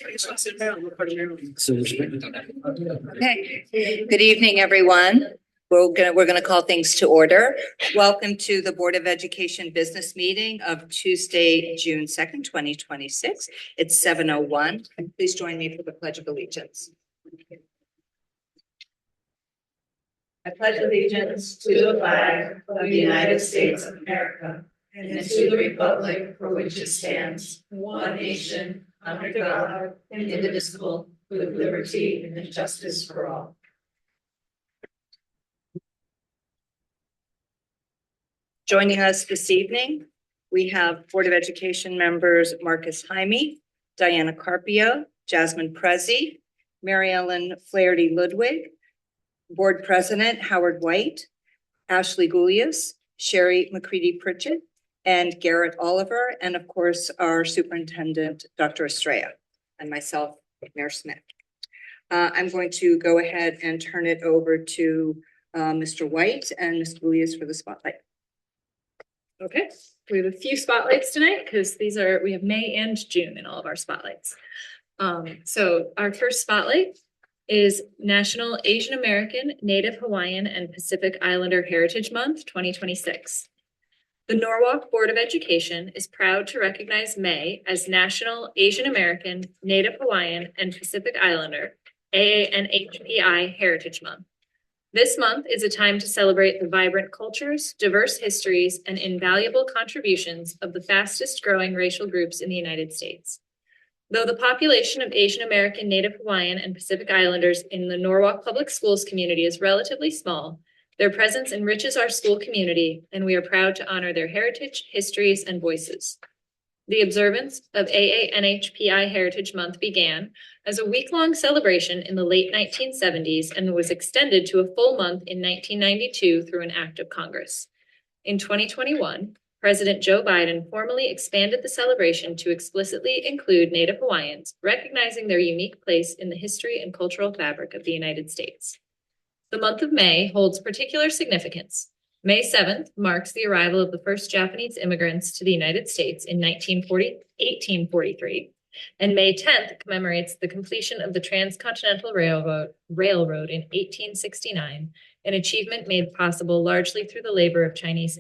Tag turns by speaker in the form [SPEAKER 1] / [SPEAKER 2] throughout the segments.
[SPEAKER 1] Okay. Good evening, everyone. We're gonna call things to order. Welcome to the Board of Education business meeting of Tuesday, June 2nd, 2026. It's 7:01. Please join me for the Pledge of Allegiance. I pledge allegiance to the flag of the United States of America and to the republic for which it stands, one nation, under God, indivisible, with liberty and justice for all. Joining us this evening, we have Board of Education members Marcus Jaime, Diana Carpio, Jasmine Prezi, Mary Ellen Flaherty Ludwig, Board President Howard White, Ashley Goulias, Sherry McCready Pritchett, and Garrett Oliver, and of course, our Superintendent, Dr. Estrella, and myself, Mayor Smith. I'm going to go ahead and turn it over to Mr. White and Ms. Goulias for the spotlight.
[SPEAKER 2] Okay, we have a few spotlights tonight because we have May and June in all of our spotlights. So our first spotlight is National Asian American, Native Hawaiian, and Pacific Islander Heritage Month 2026. The Norwalk Board of Education is proud to recognize May as National Asian American, Native Hawaiian, and Pacific Islander AANHPI Heritage Month. This month is a time to celebrate the vibrant cultures, diverse histories, and invaluable contributions of the fastest growing racial groups in the United States. Though the population of Asian American, Native Hawaiian, and Pacific Islanders in the Norwalk Public Schools community is relatively small, their presence enriches our school community, and we are proud to honor their heritage, histories, and voices. The observance of AANHPI Heritage Month began as a week-long celebration in the late 1970s and was extended to a full month in 1992 through an act of Congress. In 2021, President Joe Biden formally expanded the celebration to explicitly include Native Hawaiians, recognizing their unique place in the history and cultural fabric of the United States. The month of May holds particular significance. May 7th marks the arrival of the first Japanese immigrants to the United States in 1843, and May 10th commemorates the completion of the Transcontinental Railroad in 1869, an achievement made possible largely through the labor of Chinese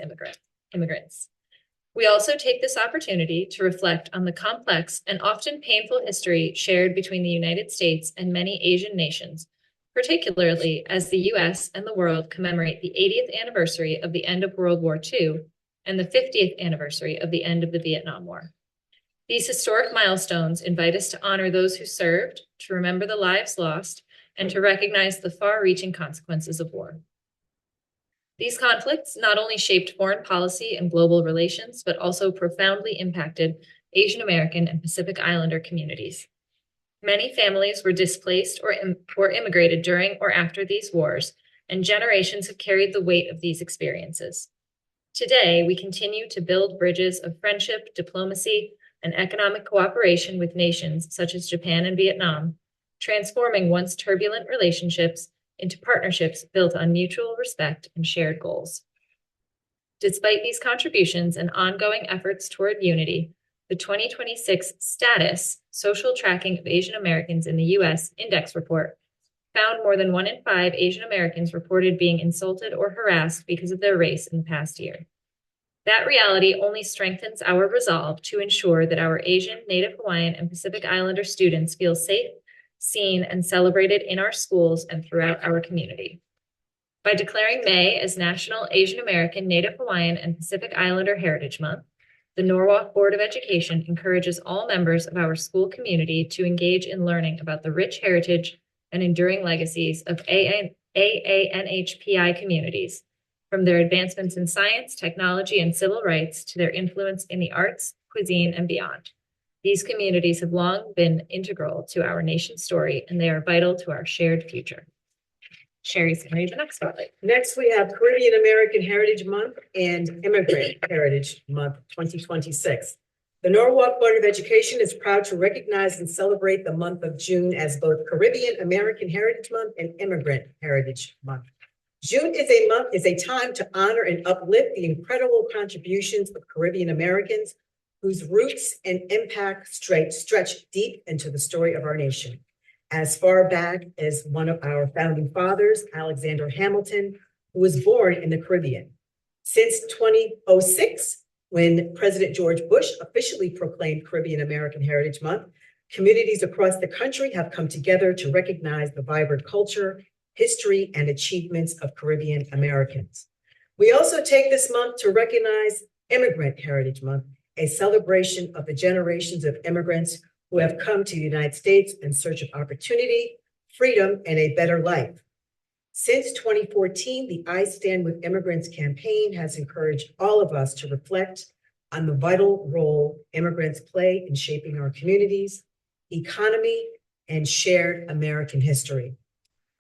[SPEAKER 2] immigrants. We also take this opportunity to reflect on the complex and often painful history shared between the United States and many Asian nations, particularly as the U.S. and the world commemorate the 80th anniversary of the end of World War II and the 50th anniversary of the end of the Vietnam War. These historic milestones invite us to honor those who served, to remember the lives lost, and to recognize the far-reaching consequences of war. These conflicts not only shaped foreign policy and global relations, but also profoundly impacted Asian American and Pacific Islander communities. Many families were displaced or immigrated during or after these wars, and generations have carried the weight of these experiences. Today, we continue to build bridges of friendship, diplomacy, and economic cooperation with nations such as Japan and Vietnam, transforming once turbulent relationships into partnerships built on mutual respect and shared goals. Despite these contributions and ongoing efforts toward unity, the 2026 Status Social Tracking of Asian Americans in the U.S. Index Report found more than 1 in 5 Asian Americans reported being insulted or harassed because of their race in the past year. That reality only strengthens our resolve to ensure that our Asian, Native Hawaiian, and Pacific Islander students feel safe, seen, and celebrated in our schools and throughout our community. By declaring May as National Asian American, Native Hawaiian, and Pacific Islander Heritage Month, the Norwalk Board of Education encourages all members of our school community to engage in learning about the rich heritage and enduring legacies of AANHPI communities, from their advancements in science, technology, and civil rights to their influence in the arts, cuisine, and beyond. These communities have long been integral to our nation's story, and they are vital to our shared future. Sherry's going to read the next spotlight.
[SPEAKER 3] Next, we have Caribbean American Heritage Month and Immigrant Heritage Month 2026. The Norwalk Board of Education is proud to recognize and celebrate the month of June as both Caribbean American Heritage Month and Immigrant Heritage Month. June is a time to honor and uplift the incredible contributions of Caribbean Americans whose roots and impact stretch deep into the story of our nation. As far back as one of our founding fathers, Alexander Hamilton, who was born in the Caribbean. Since 2006, when President George Bush officially proclaimed Caribbean American Heritage Month, communities across the country have come together to recognize the vibrant culture, history, and achievements of Caribbean Americans. We also take this month to recognize Immigrant Heritage Month, a celebration of the generations of immigrants who have come to the United States in search of opportunity, freedom, and a better life. Since 2014, the I Stand With Immigrants campaign has encouraged all of us to reflect on the vital role immigrants play in shaping our communities, economy, and shared American history.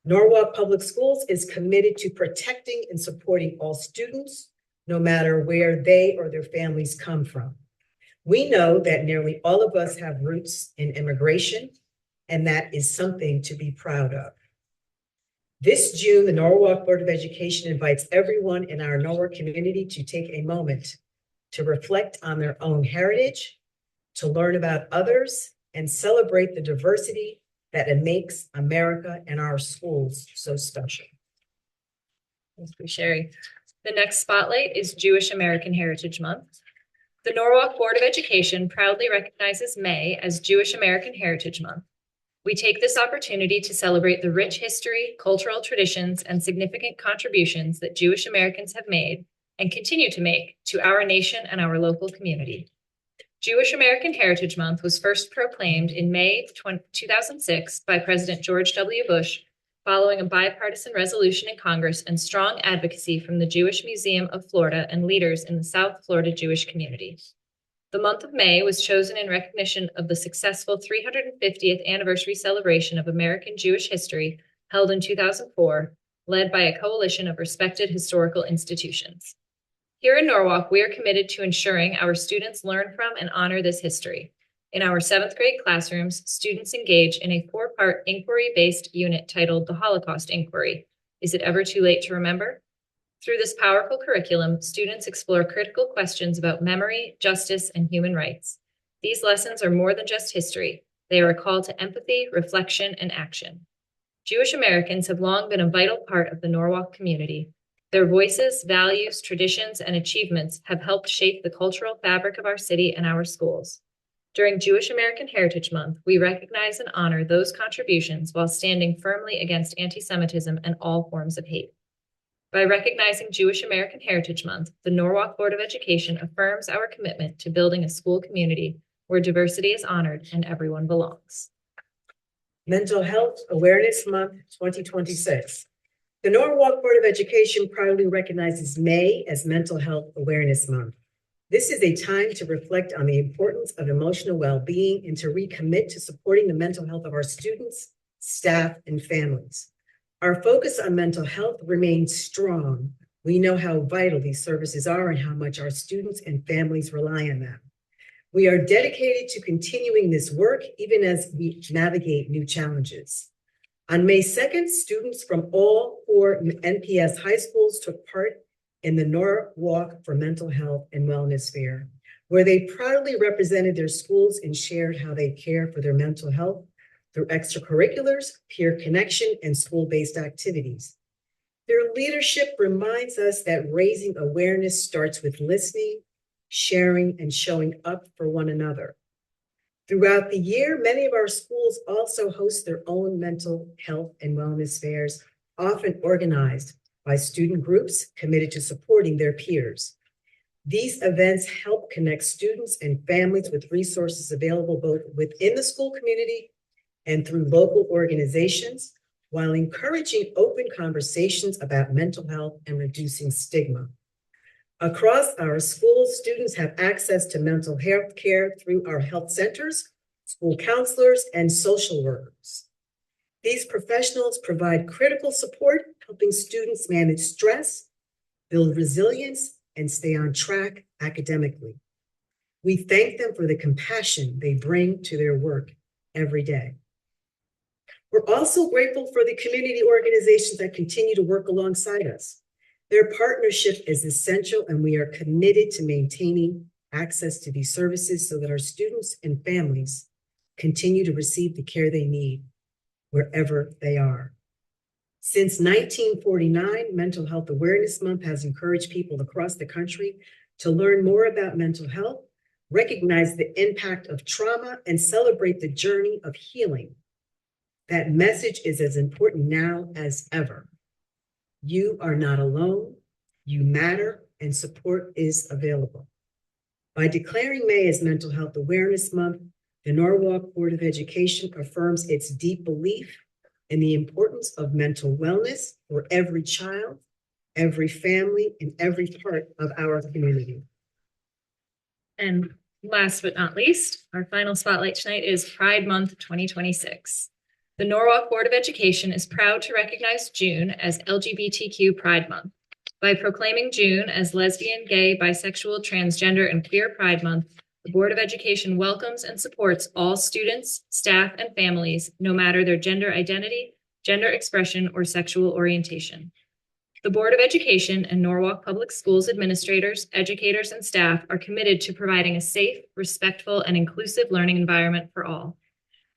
[SPEAKER 3] Norwalk Public Schools is committed to protecting and supporting all students, no matter where they or their families come from. We know that nearly all of us have roots in immigration, and that is something to be proud of. This June, the Norwalk Board of Education invites everyone in our Norwalk community to take a moment to reflect on their own heritage, to learn about others, and celebrate the diversity that makes America and our schools so special.
[SPEAKER 2] Thank you, Sherry. The next spotlight is Jewish American Heritage Month. The Norwalk Board of Education proudly recognizes May as Jewish American Heritage Month. We take this opportunity to celebrate the rich history, cultural traditions, and significant contributions that Jewish Americans have made and continue to make to our nation and our local community. Jewish American Heritage Month was first proclaimed in May 2006 by President George W. Bush, following a bipartisan resolution in Congress and strong advocacy from the Jewish Museum of Florida and leaders in the South Florida Jewish community. The month of May was chosen in recognition of the successful 350th anniversary celebration of American Jewish history held in 2004, led by a coalition of respected historical institutions. Here in Norwalk, we are committed to ensuring our students learn from and honor this history. In our 7th grade classrooms, students engage in a 4-part inquiry-based unit titled The Holocaust Inquiry. Is it ever too late to remember? Through this powerful curriculum, students explore critical questions about memory, justice, and human rights. These lessons are more than just history. They are a call to empathy, reflection, and action. Jewish Americans have long been a vital part of the Norwalk community. Their voices, values, traditions, and achievements have helped shape the cultural fabric of our city and our schools. During Jewish American Heritage Month, we recognize and honor those contributions while standing firmly against anti-Semitism and all forms of hate. By recognizing Jewish American Heritage Month, the Norwalk Board of Education affirms our commitment to building a school community where diversity is honored and everyone belongs.
[SPEAKER 3] Mental Health Awareness Month 2026. The Norwalk Board of Education proudly recognizes May as Mental Health Awareness Month. This is a time to reflect on the importance of emotional well-being and to recommit to supporting the mental health of our students, staff, and families. Our focus on mental health remains strong. We know how vital these services are and how much our students and families rely on them. We are dedicated to continuing this work even as we navigate new challenges. On May 2nd, students from all 4 NPS high schools took part in the Norwalk for Mental Health and Wellness Fair, where they proudly represented their schools and shared how they care for their mental health through extracurriculars, peer connection, and school-based activities. Their leadership reminds us that raising awareness starts with listening, sharing, and showing up for one another. Throughout the year, many of our schools also host their own mental health and wellness fairs, often organized by student groups committed to supporting their peers. These events help connect students and families with resources available both within the school community and through local organizations, while encouraging open conversations about mental health and reducing stigma. Across our schools, students have access to mental health care through our health centers, school counselors, and social workers. These professionals provide critical support, helping students manage stress, build resilience, and stay on track academically. We thank them for the compassion they bring to their work every day. We're also grateful for the community organizations that continue to work alongside us. Their partnership is essential, and we are committed to maintaining access to these services so that our students and families continue to receive the care they need wherever they are. Since 1949, Mental Health Awareness Month has encouraged people across the country to learn more about mental health, recognize the impact of trauma, and celebrate the journey of healing. That message is as important now as ever. You are not alone, you matter, and support is available. By declaring May as Mental Health Awareness Month, the Norwalk Board of Education affirms its deep belief in the importance of mental wellness for every child, every family, and every part of our community.
[SPEAKER 2] And last but not least, our final spotlight tonight is Pride Month 2026. The Norwalk Board of Education is proud to recognize June as LGBTQ Pride Month. By proclaiming June as Lesbian, Gay, Bisexual, Transgender, and Queer Pride Month, the Board of Education welcomes and supports all students, staff, and families, no matter their gender identity, gender expression, or sexual orientation. The Board of Education and Norwalk Public Schools administrators, educators, and staff are committed to providing a safe, respectful, and inclusive learning environment for all.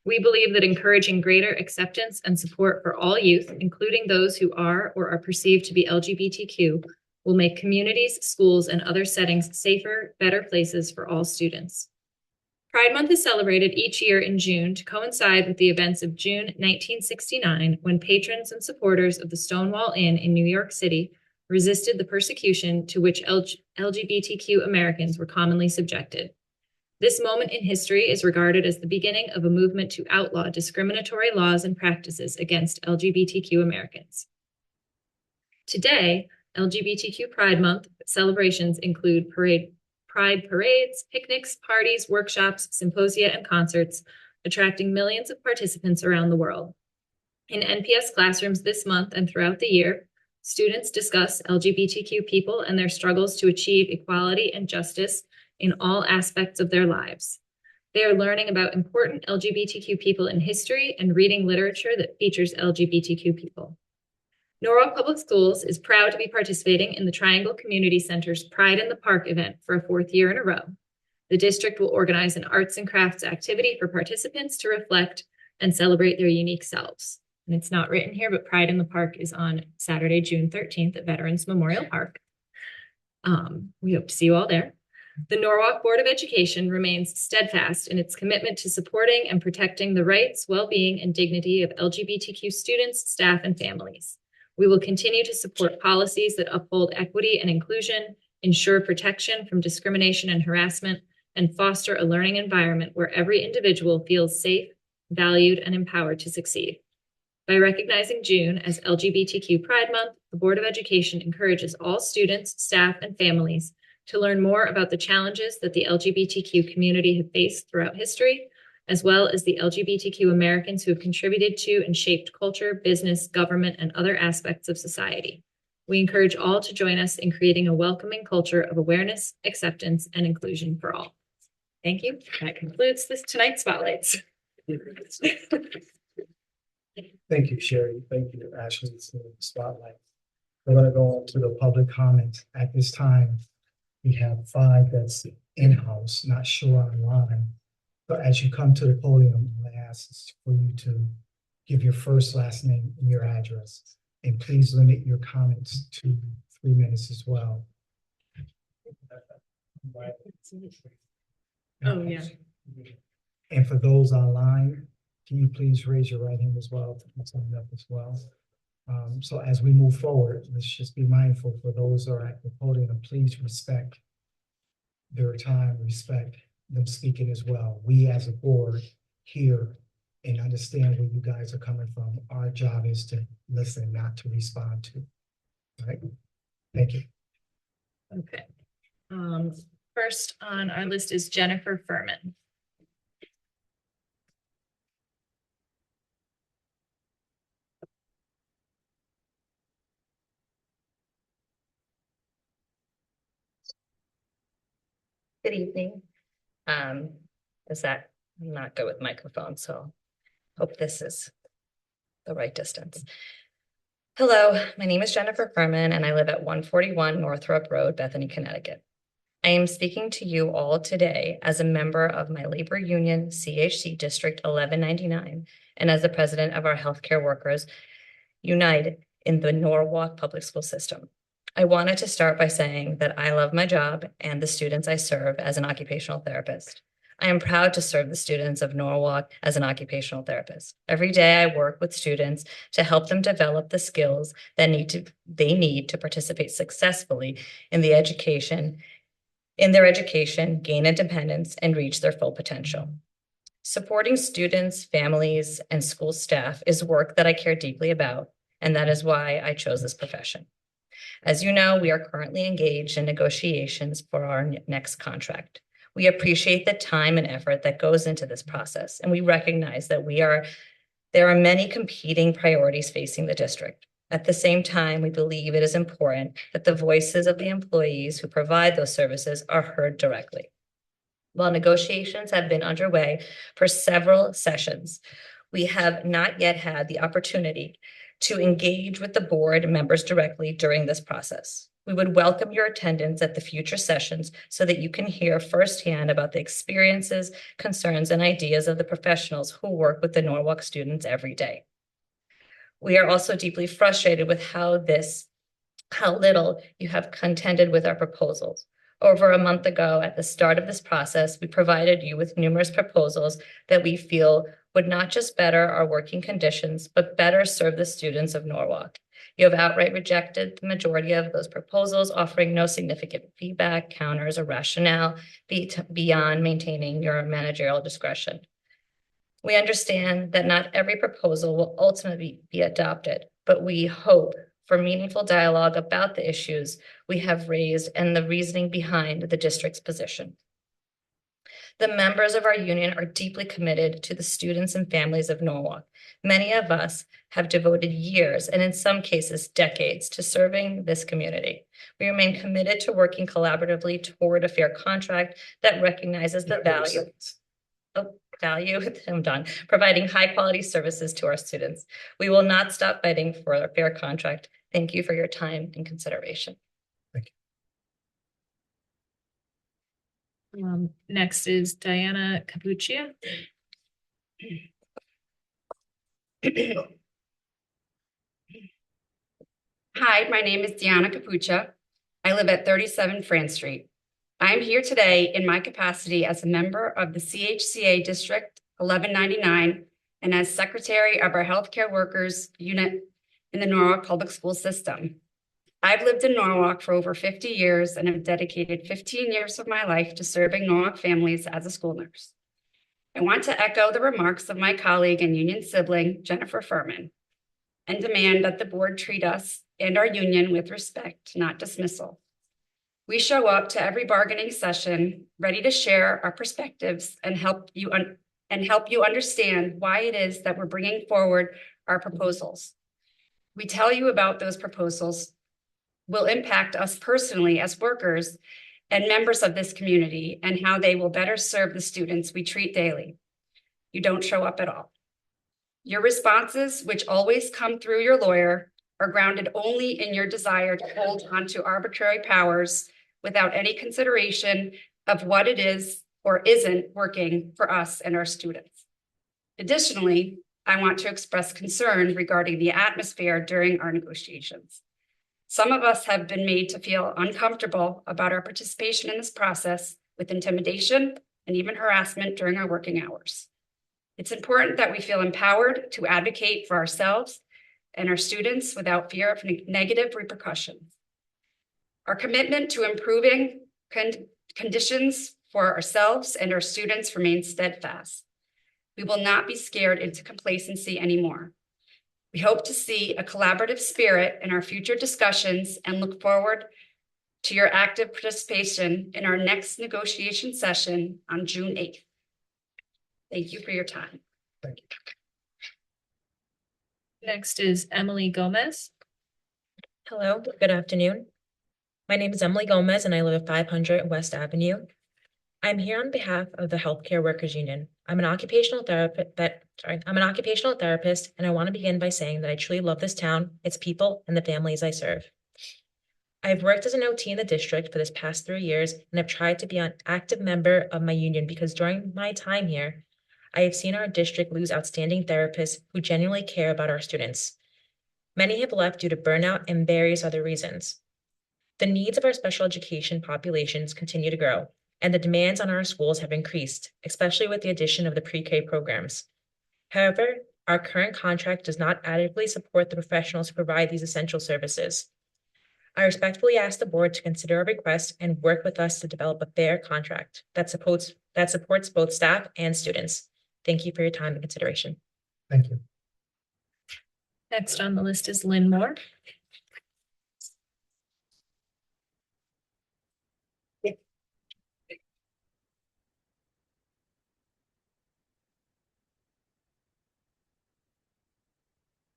[SPEAKER 2] We believe that encouraging greater acceptance and support for all youth, including those who are or are perceived to be LGBTQ, will make communities, schools, and other settings safer, better places for all students. Pride Month is celebrated each year in June to coincide with the events of June 1969, when patrons and supporters of the Stonewall Inn in New York City resisted the persecution to which LGBTQ Americans were commonly subjected. This moment in history is regarded as the beginning of a movement to outlaw discriminatory laws and practices against LGBTQ Americans. Today, LGBTQ Pride Month celebrations include pride parades, picnics, parties, workshops, symposia, and concerts, attracting millions of participants around the world. In NPS classrooms this month and throughout the year, students discuss LGBTQ people and their struggles to achieve equality and justice in all aspects of their lives. They are learning about important LGBTQ people in history and reading literature that features LGBTQ people. Norwalk Public Schools is proud to be participating in the Triangle Community Center's Pride in the Park event for a fourth year in a row. The district will organize an arts and crafts activity for participants to reflect and celebrate their unique selves. And it's not written here, but Pride in the Park is on Saturday, June 13th at Veterans Memorial Park. We hope to see you all there. The Norwalk Board of Education remains steadfast in its commitment to supporting and protecting the rights, well-being, and dignity of LGBTQ students, staff, and families. We will continue to support policies that uphold equity and inclusion, ensure protection from discrimination and harassment, and foster a learning environment where every individual feels safe, valued, and empowered to succeed. By recognizing June as LGBTQ Pride Month, the Board of Education encourages all students, staff, and families to learn more about the challenges that the LGBTQ community have faced throughout history, as well as the LGBTQ Americans who have contributed to and shaped culture, business, government, and other aspects of society. We encourage all to join us in creating a welcoming culture of awareness, acceptance, and inclusion for all. Thank you. That concludes tonight's spotlights.
[SPEAKER 4] Thank you, Sherry. Thank you, Ashley, for the spotlight. We're going to go on to the public comment. At this time, we have 5 that's in-house, not sure online. But as you come to the podium, I ask for you to give your first, last name, and your address. And please limit your comments to 3 minutes as well.
[SPEAKER 2] Oh, yeah.
[SPEAKER 4] And for those online, can you please raise your right hand as well to sign up as well? So as we move forward, let's just be mindful for those who are at the podium, please respect their time, respect them speaking as well. We as a board hear and understand where you guys are coming from. Our job is to listen, not to respond to. All right? Thank you.
[SPEAKER 2] Okay. First on our list is Jennifer Furman.
[SPEAKER 5] Good evening. Is that I'm not good with microphone, so hope this is the right distance. Hello, my name is Jennifer Furman and I live at 141 Northrop Road, Bethany, Connecticut. I am speaking to you all today as a member of my labor union CHC District 1199 and as the president of our Healthcare Workers United in the Norwalk Public School System. I wanted to start by saying that I love my job and the students I serve as an occupational therapist. I am proud to serve the students of Norwalk as an occupational therapist. Every day I work with students to help them develop the skills that they need to participate successfully in their education, gain independence, and reach their full potential. Supporting students, families, and school staff is work that I care deeply about, and that is why I chose this profession. As you know, we are currently engaged in negotiations for our next contract. We appreciate the time and effort that goes into this process, and we recognize that there are many competing priorities facing the district. At the same time, we believe it is important that the voices of the employees who provide those services are heard directly. While negotiations have been underway for several sessions, we have not yet had the opportunity to engage with the board members directly during this process. We would welcome your attendance at the future sessions so that you can hear firsthand about the experiences, concerns, and ideas of the professionals who work with the Norwalk students every day. We are also deeply frustrated with how little you have contended with our proposals. Over a month ago, at the start of this process, we provided you with numerous proposals that we feel would not just better our working conditions, but better serve the students of Norwalk. You have outright rejected the majority of those proposals, offering no significant feedback, counters, or rationale beyond maintaining your managerial discretion. We understand that not every proposal will ultimately be adopted, but we hope for meaningful dialogue about the issues we have raised and the reasoning behind the district's position. The members of our union are deeply committed to the students and families of Norwalk. Many of us have devoted years, and in some cases decades, to serving this community. We remain committed to working collaboratively toward a fair contract that recognizes the providing high quality services to our students. We will not stop fighting for a fair contract. Thank you for your time and consideration.
[SPEAKER 2] Next is Diana Capuccia.
[SPEAKER 6] Hi, my name is Diana Capuccia. I live at 37 France Street. I'm here today in my capacity as a member of the CHCA District 1199 and as secretary of our Healthcare Workers Unit in the Norwalk Public School System. I've lived in Norwalk for over 50 years and have dedicated 15 years of my life to serving Norwalk families as a school nurse. I want to echo the remarks of my colleague and union sibling, Jennifer Furman, and demand that the board treat us and our union with respect, not dismissal. We show up to every bargaining session ready to share our perspectives and help you understand why it is that we're bringing forward our proposals. We tell you about those proposals will impact us personally as workers and members of this community and how they will better serve the students we treat daily. You don't show up at all. Your responses, which always come through your lawyer, are grounded only in your desire to hold onto arbitrary powers without any consideration of what it is or isn't working for us and our students. Additionally, I want to express concern regarding the atmosphere during our negotiations. Some of us have been made to feel uncomfortable about our participation in this process with intimidation and even harassment during our working hours. It's important that we feel empowered to advocate for ourselves and our students without fear of negative repercussions. Our commitment to improving conditions for ourselves and our students remains steadfast. We will not be scared into complacency anymore. We hope to see a collaborative spirit in our future discussions and look forward to your active participation in our next negotiation session on June 8th. Thank you for your time.
[SPEAKER 4] Thank you.
[SPEAKER 2] Next is Emily Gomez.
[SPEAKER 7] Hello, good afternoon. My name is Emily Gomez and I live at 500 West Avenue. I'm here on behalf of the Healthcare Workers Union. I'm an occupational therapist and I want to begin by saying that I truly love this town, its people, and the families I serve. I've worked as an OT in the district for this past 3 years and have tried to be an active member of my union because during my time here, I have seen our district lose outstanding therapists who genuinely care about our students. Many have left due to burnout and various other reasons. The needs of our special education populations continue to grow, and the demands on our schools have increased, especially with the addition of the pre-K programs. However, our current contract does not adequately support the professionals who provide these essential services. I respectfully ask the board to consider our request and work with us to develop a fair contract that supports both staff and students. Thank you for your time and consideration.
[SPEAKER 4] Thank you.
[SPEAKER 2] Next on the list is Lynn Moore.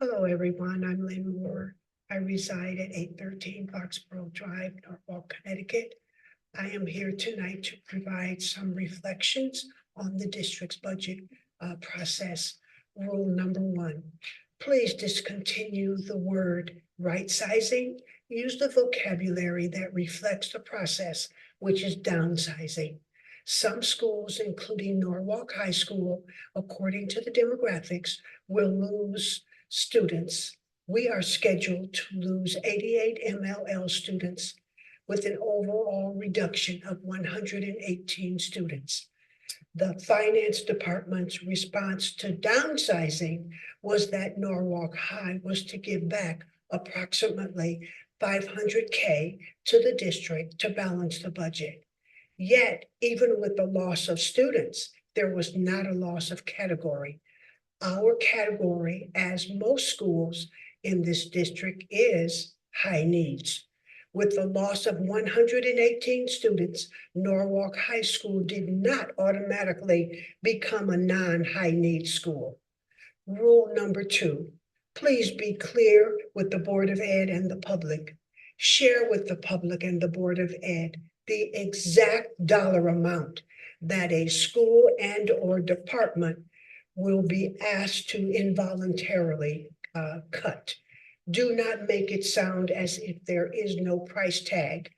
[SPEAKER 8] Hello, everyone. I'm Lynn Moore. I reside at 813 Foxborough Drive, Norwalk, Connecticut. I am here tonight to provide some reflections on the district's budget process. Rule number 1, please discontinue the word right sizing. Use the vocabulary that reflects the process, which is downsizing. Some schools, including Norwalk High School, according to the demographics, will lose students. We are scheduled to lose 88 MLL students with an overall reduction of 118 students. The finance department's response to downsizing was that Norwalk High was to give back approximately $500K to the district to balance the budget. Yet, even with the loss of students, there was not a loss of category. Our category, as most schools in this district, is high needs. With the loss of 118 students, Norwalk High School did not automatically become a non-high need school. Rule number 2, please be clear with the Board of Ed and the public. Share with the public and the Board of Ed the exact dollar amount that a school and or department will be asked to involuntarily cut. Do not make it sound as if there is no price tag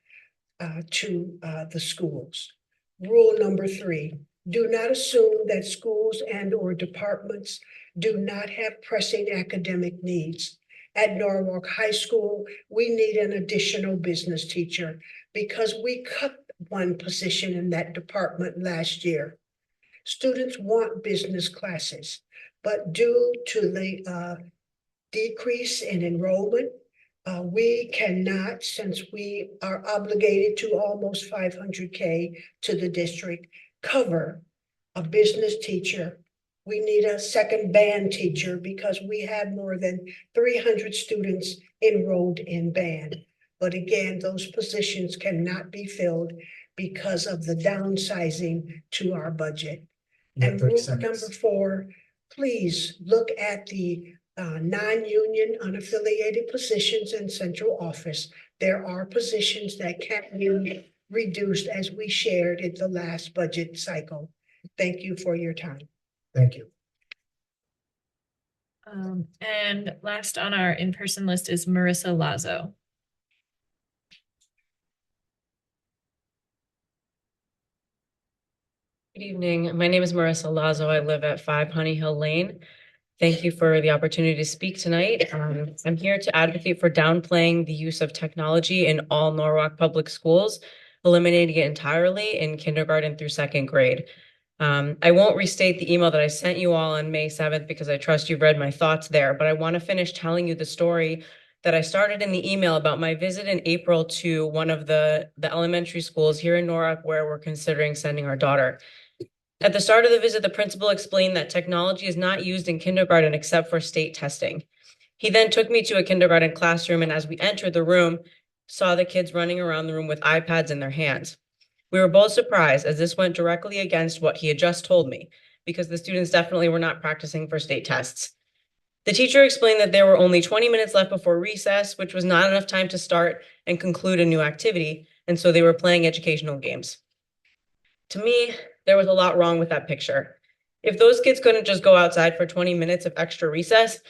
[SPEAKER 8] to the schools. Rule number 3, do not assume that schools and or departments do not have pressing academic needs. At Norwalk High School, we need an additional business teacher because we cut one position in that department last year. Students want business classes, but due to the decrease in enrollment, we cannot, since we are obligated to almost $500K to the district, cover a business teacher. We need a second band teacher because we have more than 300 students enrolled in band. But again, those positions cannot be filled because of the downsizing to our budget. And rule number 4, please look at the non-union unaffiliated positions in central office. There are positions that can be reduced as we shared in the last budget cycle. Thank you for your time.
[SPEAKER 4] Thank you.
[SPEAKER 2] And last on our in-person list is Marissa Lazo.
[SPEAKER 9] Good evening. My name is Marissa Lazo. I live at 5 Honey Hill Lane. Thank you for the opportunity to speak tonight. I'm here to advocate for downplaying the use of technology in all Norwalk Public Schools, eliminating it entirely in kindergarten through 2nd grade. I won't restate the email that I sent you all on May 7th because I trust you've read my thoughts there, but I want to finish telling you the story that I started in the email about my visit in April to one of the elementary schools here in Norwalk where we're considering sending our daughter. At the start of the visit, the principal explained that technology is not used in kindergarten except for state testing. He then took me to a kindergarten classroom, and as we entered the room, saw the kids running around the room with iPads in their hands. We were both surprised as this went directly against what he had just told me, because the students definitely were not practicing for state tests. The teacher explained that there were only 20 minutes left before recess, which was not enough time to start and conclude a new activity, and so they were playing educational games. To me, there was a lot wrong with that picture. If those kids couldn't just go outside for 20 minutes of extra recess,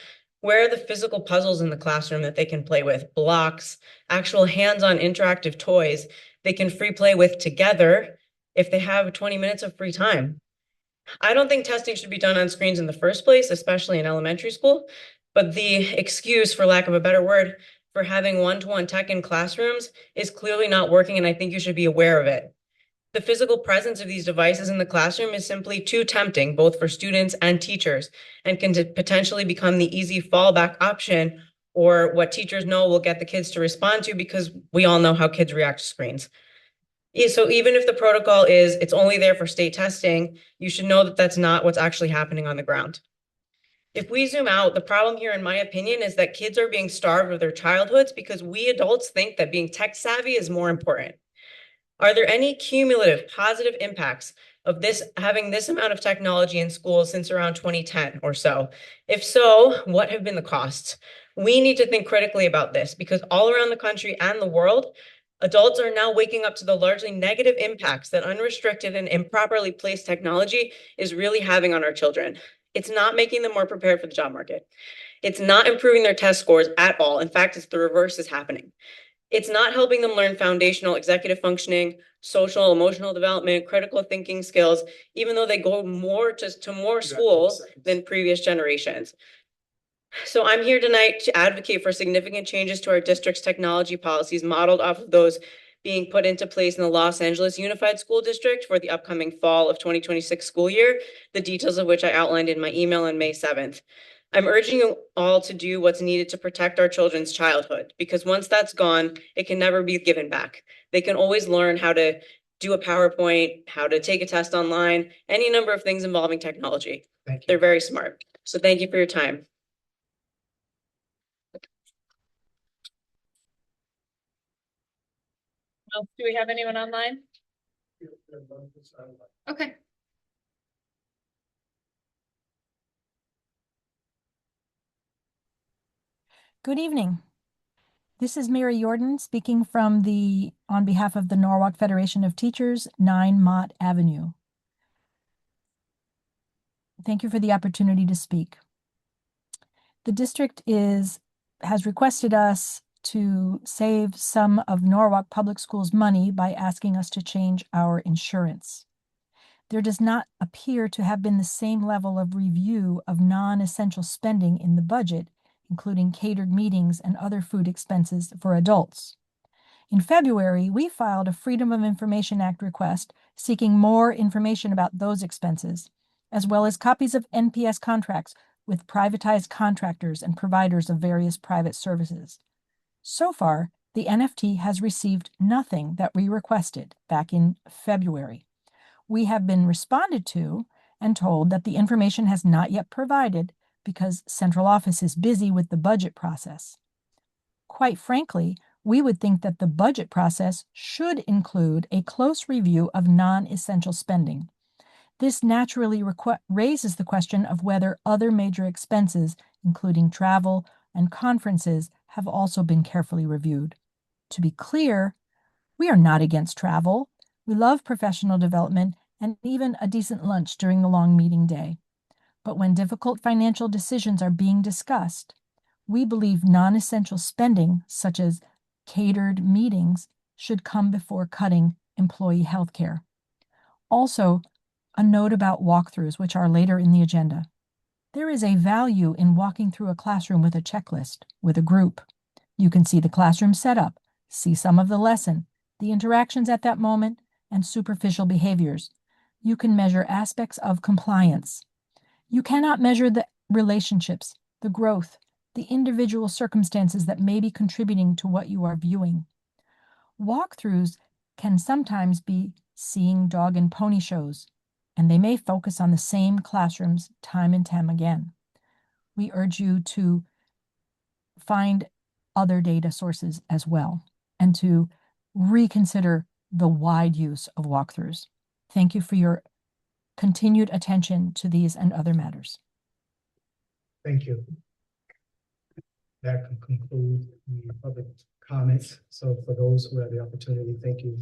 [SPEAKER 9] Where are the physical puzzles in the classroom that they can play with? Blocks, actual hands-on interactive toys they can free play with together if they have 20 minutes of free time. I don't think testing should be done on screens in the first place, especially in elementary school, but the excuse, for lack of a better word, for having one-to-one tech in classrooms is clearly not working, and I think you should be aware of it. The physical presence of these devices in the classroom is simply too tempting, both for students and teachers, and can potentially become the easy fallback option, or what teachers know will get the kids to respond to, because we all know how kids react to screens. So even if the protocol is it's only there for state testing, you should know that that's not what's actually happening on the ground. If we zoom out, the problem here, in my opinion, is that kids are being starved of their childhoods because we adults think that being tech savvy is more important. Are there any cumulative positive impacts of this having this amount of technology in schools since around 2010 or so? If so, what have been the costs? We need to think critically about this, because all around the country and the world, adults are now waking up to the largely negative impacts that unrestricted and improperly placed technology is really having on our children. It's not making them more prepared for the job market. It's not improving their test scores at all. In fact, it's the reverse is happening. It's not helping them learn foundational executive functioning, social, emotional development, critical thinking skills, even though they go more to more school than previous generations. So I'm here tonight to advocate for significant changes to our district's technology policies modeled off of those being put into place in the Los Angeles Unified School District for the upcoming fall of 2026 school year, the details of which I outlined in my email on May 7th. I'm urging you all to do what's needed to protect our children's childhood, because once that's gone, it can never be given back. They can always learn how to do a PowerPoint, how to take a test online, any number of things involving technology.
[SPEAKER 4] Thank you.
[SPEAKER 9] They're very smart. So thank you for your time.
[SPEAKER 2] Well, do we have anyone online? Okay.
[SPEAKER 10] Good evening. This is Mary Jordan speaking on behalf of the Norwalk Federation of Teachers, 9 Mott Avenue. Thank you for the opportunity to speak. The district has requested us to save some of Norwalk Public Schools' money by asking us to change our insurance. There does not appear to have been the same level of review of non-essential spending in the budget, including catered meetings and other food expenses for adults. In February, we filed a Freedom of Information Act request seeking more information about those expenses, as well as copies of NPS contracts with privatized contractors and providers of various private services. So far, the NFT has received nothing that we requested back in February. We have been responded to and told that the information has not yet provided because central office is busy with the budget process. Quite frankly, we would think that the budget process should include a close review of non-essential spending. This naturally raises the question of whether other major expenses, including travel and conferences, have also been carefully reviewed. To be clear, we are not against travel. We love professional development and even a decent lunch during the long meeting day. But when difficult financial decisions are being discussed, we believe non-essential spending, such as catered meetings, should come before cutting employee health care. Also, a note about walkthroughs, which are later in the agenda. There is a value in walking through a classroom with a checklist, with a group. You can see the classroom setup, see some of the lesson, the interactions at that moment, and superficial behaviors. You can measure aspects of compliance. You cannot measure the relationships, the growth, the individual circumstances that may be contributing to what you are viewing. Walkthroughs can sometimes be seeing dog and pony shows, and they may focus on the same classrooms time and time again. We urge you to find other data sources as well and to reconsider the wide use of walkthroughs. Thank you for your continued attention to these and other matters.
[SPEAKER 4] Thank you. That can conclude the public comments. So for those who have the opportunity, thank you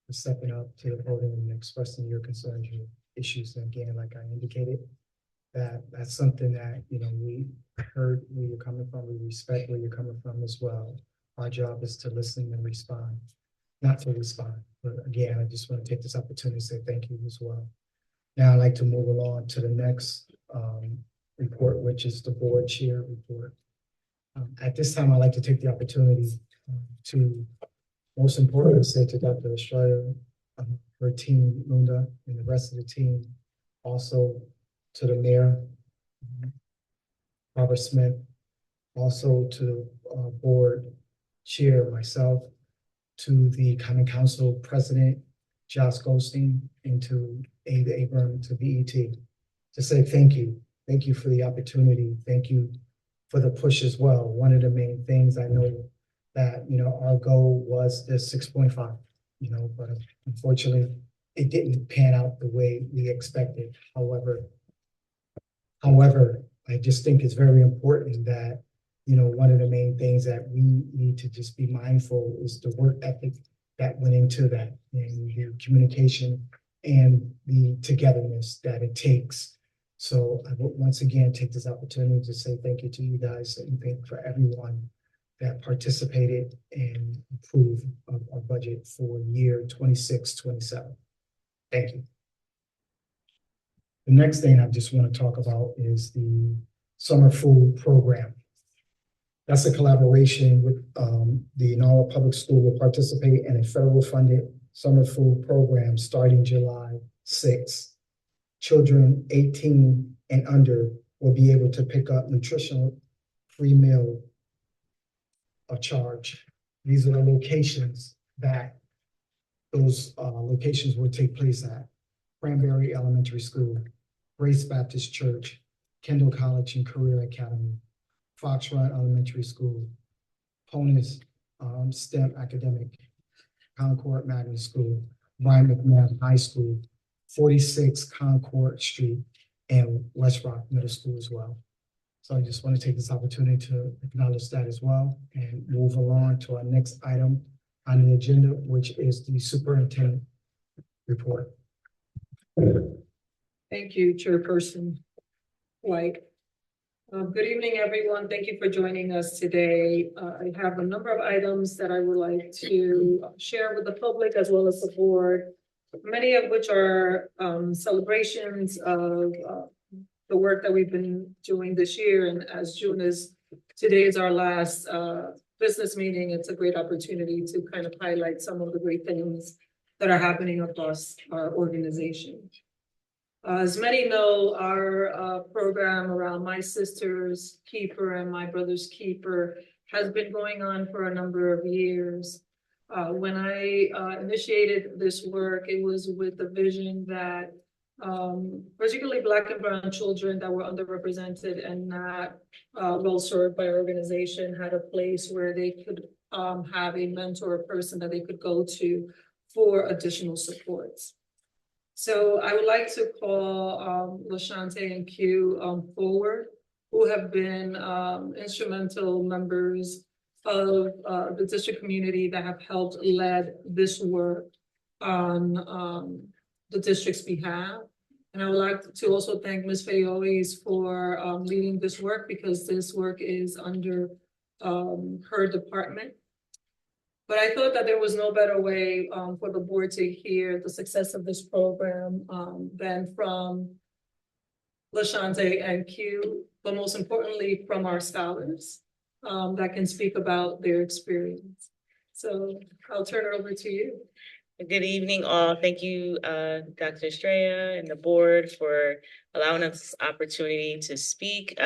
[SPEAKER 4] for stepping up to the podium and expressing your concerns, your issues. And again, like I indicated, that's something that, we heard where you're coming from, we respect where you're coming from as well. Our job is to listen and respond, not to respond. But again, I just want to take this opportunity to say thank you as well. Now I'd like to move along to the next report, which is the board chair report. At this time, I'd like to take the opportunity to most importantly say to Dr. Estrella, her team, Linda, and the rest of the team, also to the mayor, Robert Smith, also to the board chair, myself, to the Common Council president, Josh Goldstein, and to Ada Abram, to BET, to say thank you. Thank you for the opportunity. Thank you for the push as well. One of the main things I know that, our goal was the 6.5, but unfortunately it didn't pan out the way we expected. However, I just think it's very important that, one of the main things that we need to just be mindful is the work ethic that went into that, and the communication and the togetherness that it takes. So I will once again take this opportunity to say thank you to you guys, and thank for everyone that participated and approved our budget for year 26-27. Thank you. The next thing I just want to talk about is the summer food program. That's a collaboration with the Norwalk Public School will participate in a federal funded summer food program starting July 6th. Children 18 and under will be able to pick up nutritional free meal of charge. These are the locations that those locations will take place at: Cranberry Elementary School, Grace Baptist Church, Kendall College and Career Academy, Fox Run Elementary School, Ponus STEM Academic, Concord Magnet School, Brian McMahon High School, 46 Concord Street, and West Rock Middle School as well. So I just want to take this opportunity to acknowledge that as well and move along to our next item on the agenda, which is the superintendent report.
[SPEAKER 11] Thank you, Chairperson White. Good evening, everyone. Thank you for joining us today. I have a number of items that I would like to share with the public as well as the board, many of which are celebrations of the work that we've been doing this year. And as June is, today is our last business meeting, it's a great opportunity to kind of highlight some of the great things that are happening across our organization. As many know, our program around My Sister's Keeper and My Brother's Keeper has been going on for a number of years. When I initiated this work, it was with the vision that particularly Black and Brown children that were underrepresented and not well served by our organization had a place where they could have a mentor person that they could go to for additional supports. So I would like to call LaShante and Q forward, who have been instrumental members of the district community that have helped lead this work on the district's behalf. And I would like to also thank Ms. Fayois for leading this work, because this work is under her department. But I thought that there was no better way for the board to hear the success of this program than from LaShante and Q, but most importantly from our scholars that can speak about their experience. So I'll turn it over to you.
[SPEAKER 9] Good evening, all. Thank you, Dr. Estrella and the board for allowing us this opportunity to speak.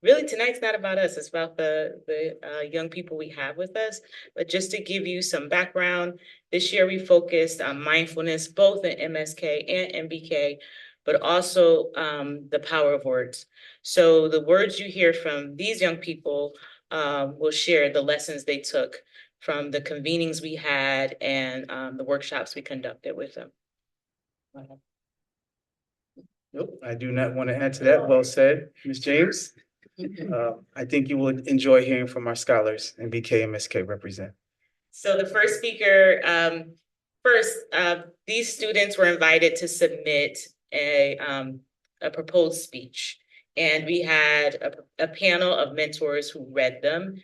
[SPEAKER 9] Really, tonight's not about us. It's about the young people we have with us. But just to give you some background, this year we focused on mindfulness, both in MSK and MBK, but also the power of words. So the words you hear from these young people will share the lessons they took from the convenings we had and the workshops we conducted with them.
[SPEAKER 12] Nope, I do not want to add to that. Well said, Ms. James. I think you will enjoy hearing from our scholars and BK and MSK represent.
[SPEAKER 9] So the first speaker, these students were invited to submit a
[SPEAKER 7] a proposed speech. And we had a panel of mentors who read them.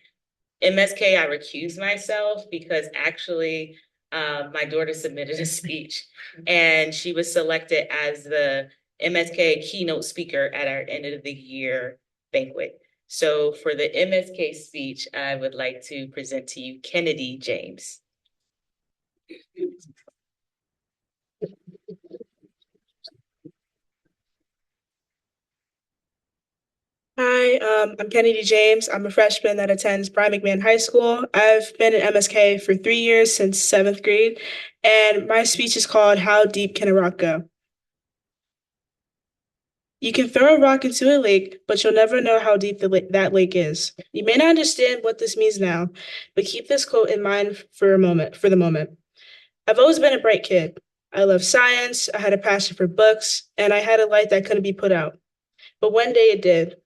[SPEAKER 7] MSK, I recused myself because actually my daughter submitted a speech and she was selected as the MSK keynote speaker at our end of the year banquet. So for the MSK speech, I would like to present to you Kennedy James.
[SPEAKER 13] Hi, I'm Kennedy James. I'm a freshman that attends Brian McMahon High School. I've been in MSK for 3 years since 7th grade, and my speech is called How Deep Can a Rock Go? You can throw a rock into a lake, but you'll never know how deep that lake is. You may not understand what this means now, but keep this quote in mind for the moment. I've always been a bright kid. I love science, I had a passion for books, and I had a light that couldn't be put out. But one day it did.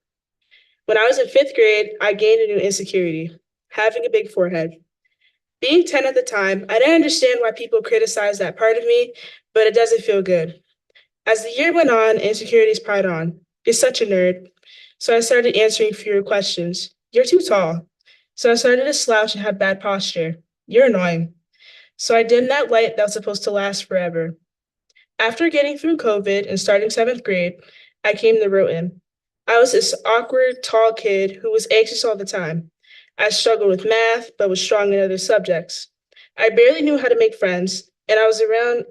[SPEAKER 13] When I was in 5th grade, I gained a new insecurity, having a big forehead. Being 10 at the time, I didn't understand why people criticized that part of me, but it doesn't feel good. As the year went on, insecurities piled on. You're such a nerd. So I started answering fewer questions. You're too tall. So I started to slouch and have bad posture. You're annoying. So I dimmed that light that was supposed to last forever. After getting through COVID and starting 7th grade, I came to Roten. I was this awkward, tall kid who was anxious all the time. I struggled with math, but was strong in other subjects. I barely knew how to make friends, and I was around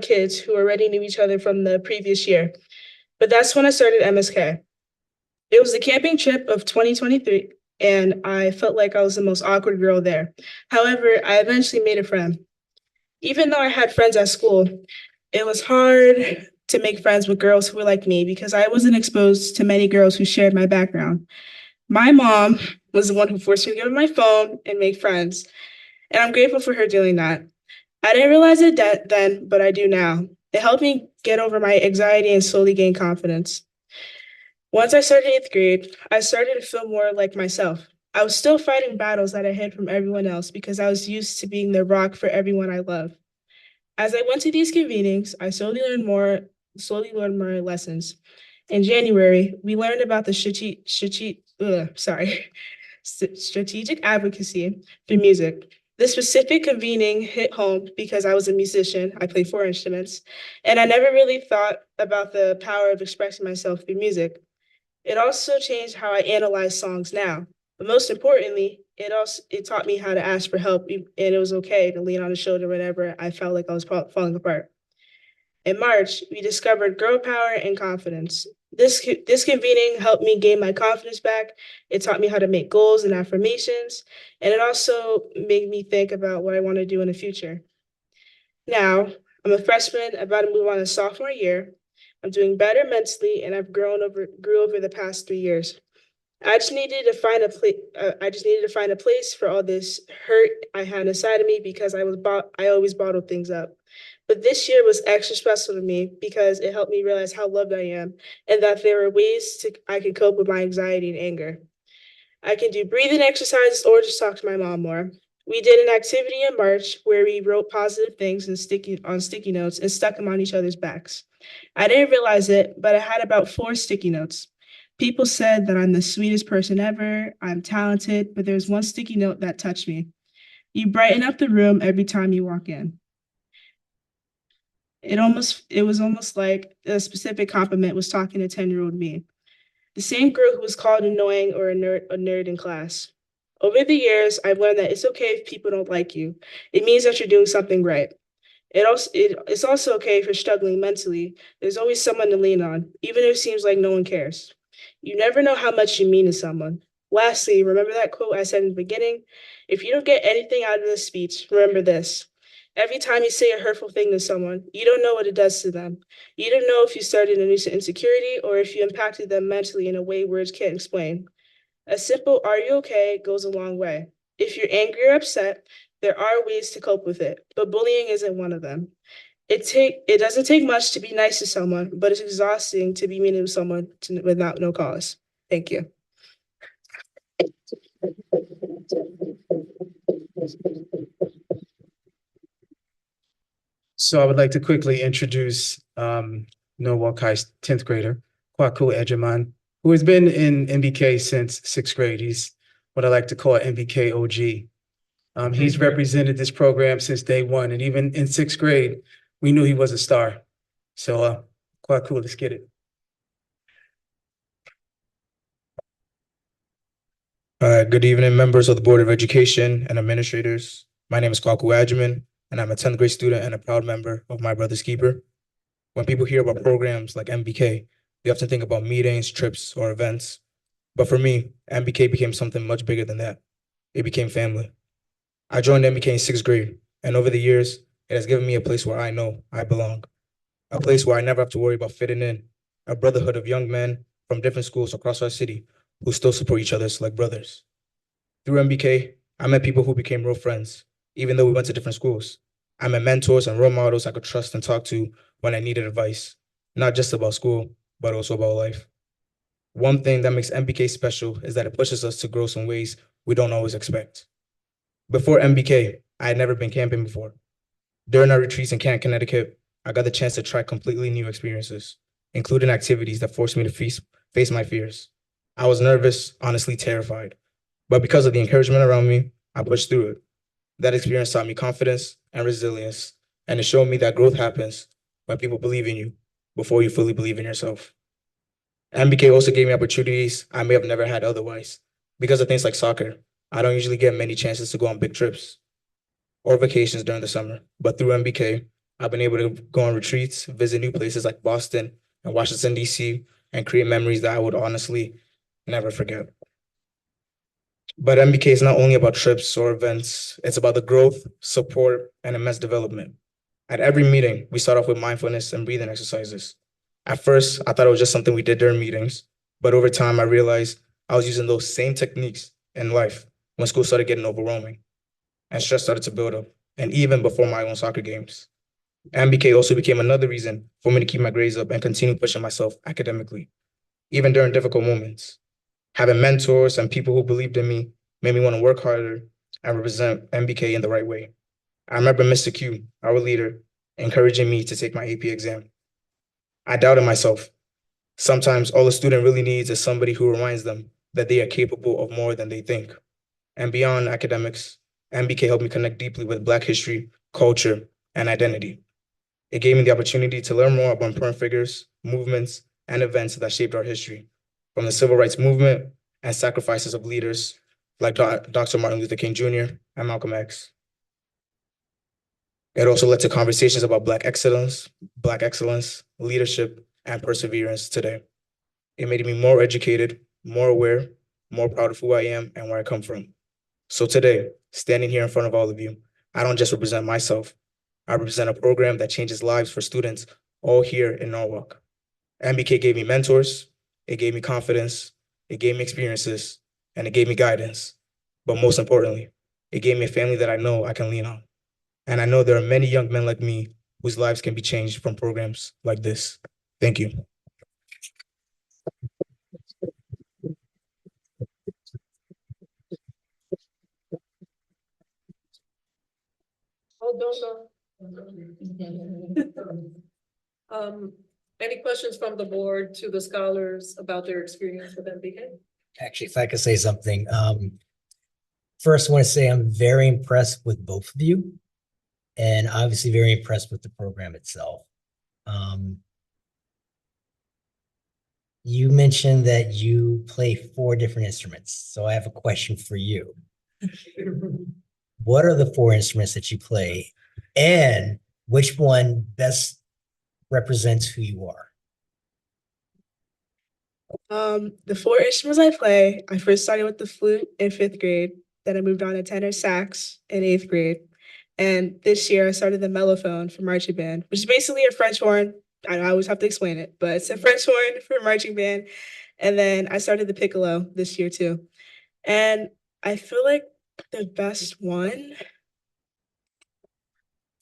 [SPEAKER 13] kids who already knew each other from the previous year. But that's when I started MSK. It was the camping trip of 2023, and I felt like I was the most awkward girl there. However, I eventually made a friend. Even though I had friends at school, it was hard to make friends with girls who were like me because I wasn't exposed to many girls who shared my background. My mom was the one who forced me to give her my phone and make friends, and I'm grateful for her doing that. I didn't realize it then, but I do now. It helped me get over my anxiety and slowly gain confidence. Once I started 8th grade, I started to feel more like myself. I was still fighting battles that I hid from everyone else because I was used to being the rock for everyone I love. As I went to these convenings, I slowly learned more lessons. In January, we learned about the strategic advocacy through music. This specific convening hit home because I was a musician. I play 4 instruments, and I never really thought about the power of expressing myself through music. It also changed how I analyze songs now. But most importantly, it taught me how to ask for help, and it was okay to lean on a shoulder whenever I felt like I was falling apart. In March, we discovered girl power and confidence. This convening helped me gain my confidence back. It taught me how to make goals and affirmations, and it also made me think about what I want to do in the future. Now, I'm a freshman, about to move on to sophomore year. I'm doing better mentally, and I've grew over the past 3 years. I just needed to find a place for all this hurt I had inside of me because I always bottled things up. But this year was extra special to me because it helped me realize how loved I am and that there are ways I can cope with my anxiety and anger. I can do breathing exercises or just talk to my mom more. We did an activity in March where we wrote positive things on sticky notes and stuck them on each other's backs. I didn't realize it, but I had about 4 sticky notes. People said that I'm the sweetest person ever, I'm talented, but there's one sticky note that touched me. You brighten up the room every time you walk in. It was almost like a specific compliment was talking to 10-year-old me. The same girl who was called annoying or a nerd in class. Over the years, I've learned that it's okay if people don't like you. It means that you're doing something right. It's also okay if you're struggling mentally. There's always someone to lean on, even if it seems like no one cares. You never know how much you mean to someone. Lastly, remember that quote I said in the beginning? If you don't get anything out of this speech, remember this. Every time you say a hurtful thing to someone, you don't know what it does to them. You don't know if you started a new insecurity or if you impacted them mentally in a way words can't explain. A simple "are you okay" goes a long way. If you're angry or upset, there are ways to cope with it, but bullying isn't one of them. It doesn't take much to be nice to someone, but it's exhausting to be mean to someone without no cause. Thank you.
[SPEAKER 12] So I would like to quickly introduce Norwalk High's 10th grader, Kwaku Ejiman, who has been in MBK since 6th grade. He's what I like to call MBK OG. He's represented this program since day one, and even in 6th grade, we knew he was a star. So, Kwaku, let's get it. Good evening, members of the Board of Education and administrators. My name is Kwaku Adjaman, and I'm a 10th grade student and a proud member of My Brother's Keeper. When people hear about programs like MBK, they often think about meetings, trips, or events. But for me, MBK became something much bigger than that. It became family. I joined MBK in 6th grade, and over the years, it has given me a place where I know I belong, a place where I never have to worry about fitting in, a brotherhood of young men from different schools across our city who still support each other like brothers. Through MBK, I met people who became real friends, even though we went to different schools. I met mentors and role models I could trust and talk to when I needed advice, not just about school, but also about life. One thing that makes MBK special is that it pushes us to grow in ways we don't always expect. Before MBK, I had never been camping before. During our retreats in Connecticut, I got the chance to try completely new experiences, including activities that forced me to face my fears. I was nervous, honestly terrified, but because of the encouragement around me, I pushed through it. That experience taught me confidence and resilience, and it showed me that growth happens when people believe in you before you fully believe in yourself. MBK also gave me opportunities I may have never had otherwise. Because of things like soccer, I don't usually get many chances to go on big trips or vacations during the summer, but through MBK, I've been able to go on retreats, visit new places like Boston and Washington, D.C., and create memories that I would honestly never forget. But MBK is not only about trips or events, it's about the growth, support, and immense development. At every meeting, we start off with mindfulness and breathing exercises. At first, I thought it was just something we did during meetings, but over time, I realized I was using those same techniques in life when school started getting overwhelming and stress started to build up, and even before my own soccer games. MBK also became another reason for me to keep my grades up and continue pushing myself academically, even during difficult moments. Having mentors and people who believed in me made me want to work harder and represent MBK in the right way. I remember Mr. Q, our leader, encouraging me to take my AP exam. I doubted myself. Sometimes all a student really needs is somebody who reminds them that they are capable of more than they think. And beyond academics, MBK helped me connect deeply with Black history, culture, and identity. It gave me the opportunity to learn more about important figures, movements, and events that shaped our history, from the civil rights movement and sacrifices of leaders like Dr. Martin Luther King Jr. and Malcolm X. It also led to conversations about Black excellence, leadership, and perseverance today. It made me more educated, more aware, more proud of who I am and where I come from. So today, standing here in front of all of you, I don't just represent myself. I represent a program that changes lives for students all here in Norwalk. MBK gave me mentors, it gave me confidence, it gave me experiences, and it gave me guidance. But most importantly, it gave me a family that I know I can lean on. And I know there are many young men like me whose lives can be changed from programs like this. Thank you.
[SPEAKER 11] Oh, any questions from the board to the scholars about their experience with MBK?
[SPEAKER 14] Actually, if I could say something, first I want to say I'm very impressed with both of you, and obviously very impressed with the program itself. You mentioned that you play 4 different instruments, so I have a question for you. What are the 4 instruments that you play, and which one best represents who you are?
[SPEAKER 13] The 4 instruments I play, I first started with the flute in 5th grade, then I moved on to tenor sax in 8th grade. And this year I started the mellophone for marching band, which is basically a French horn. I always have to explain it, but it's a French horn for marching band. And then I started the piccolo this year too. And I feel like the best one.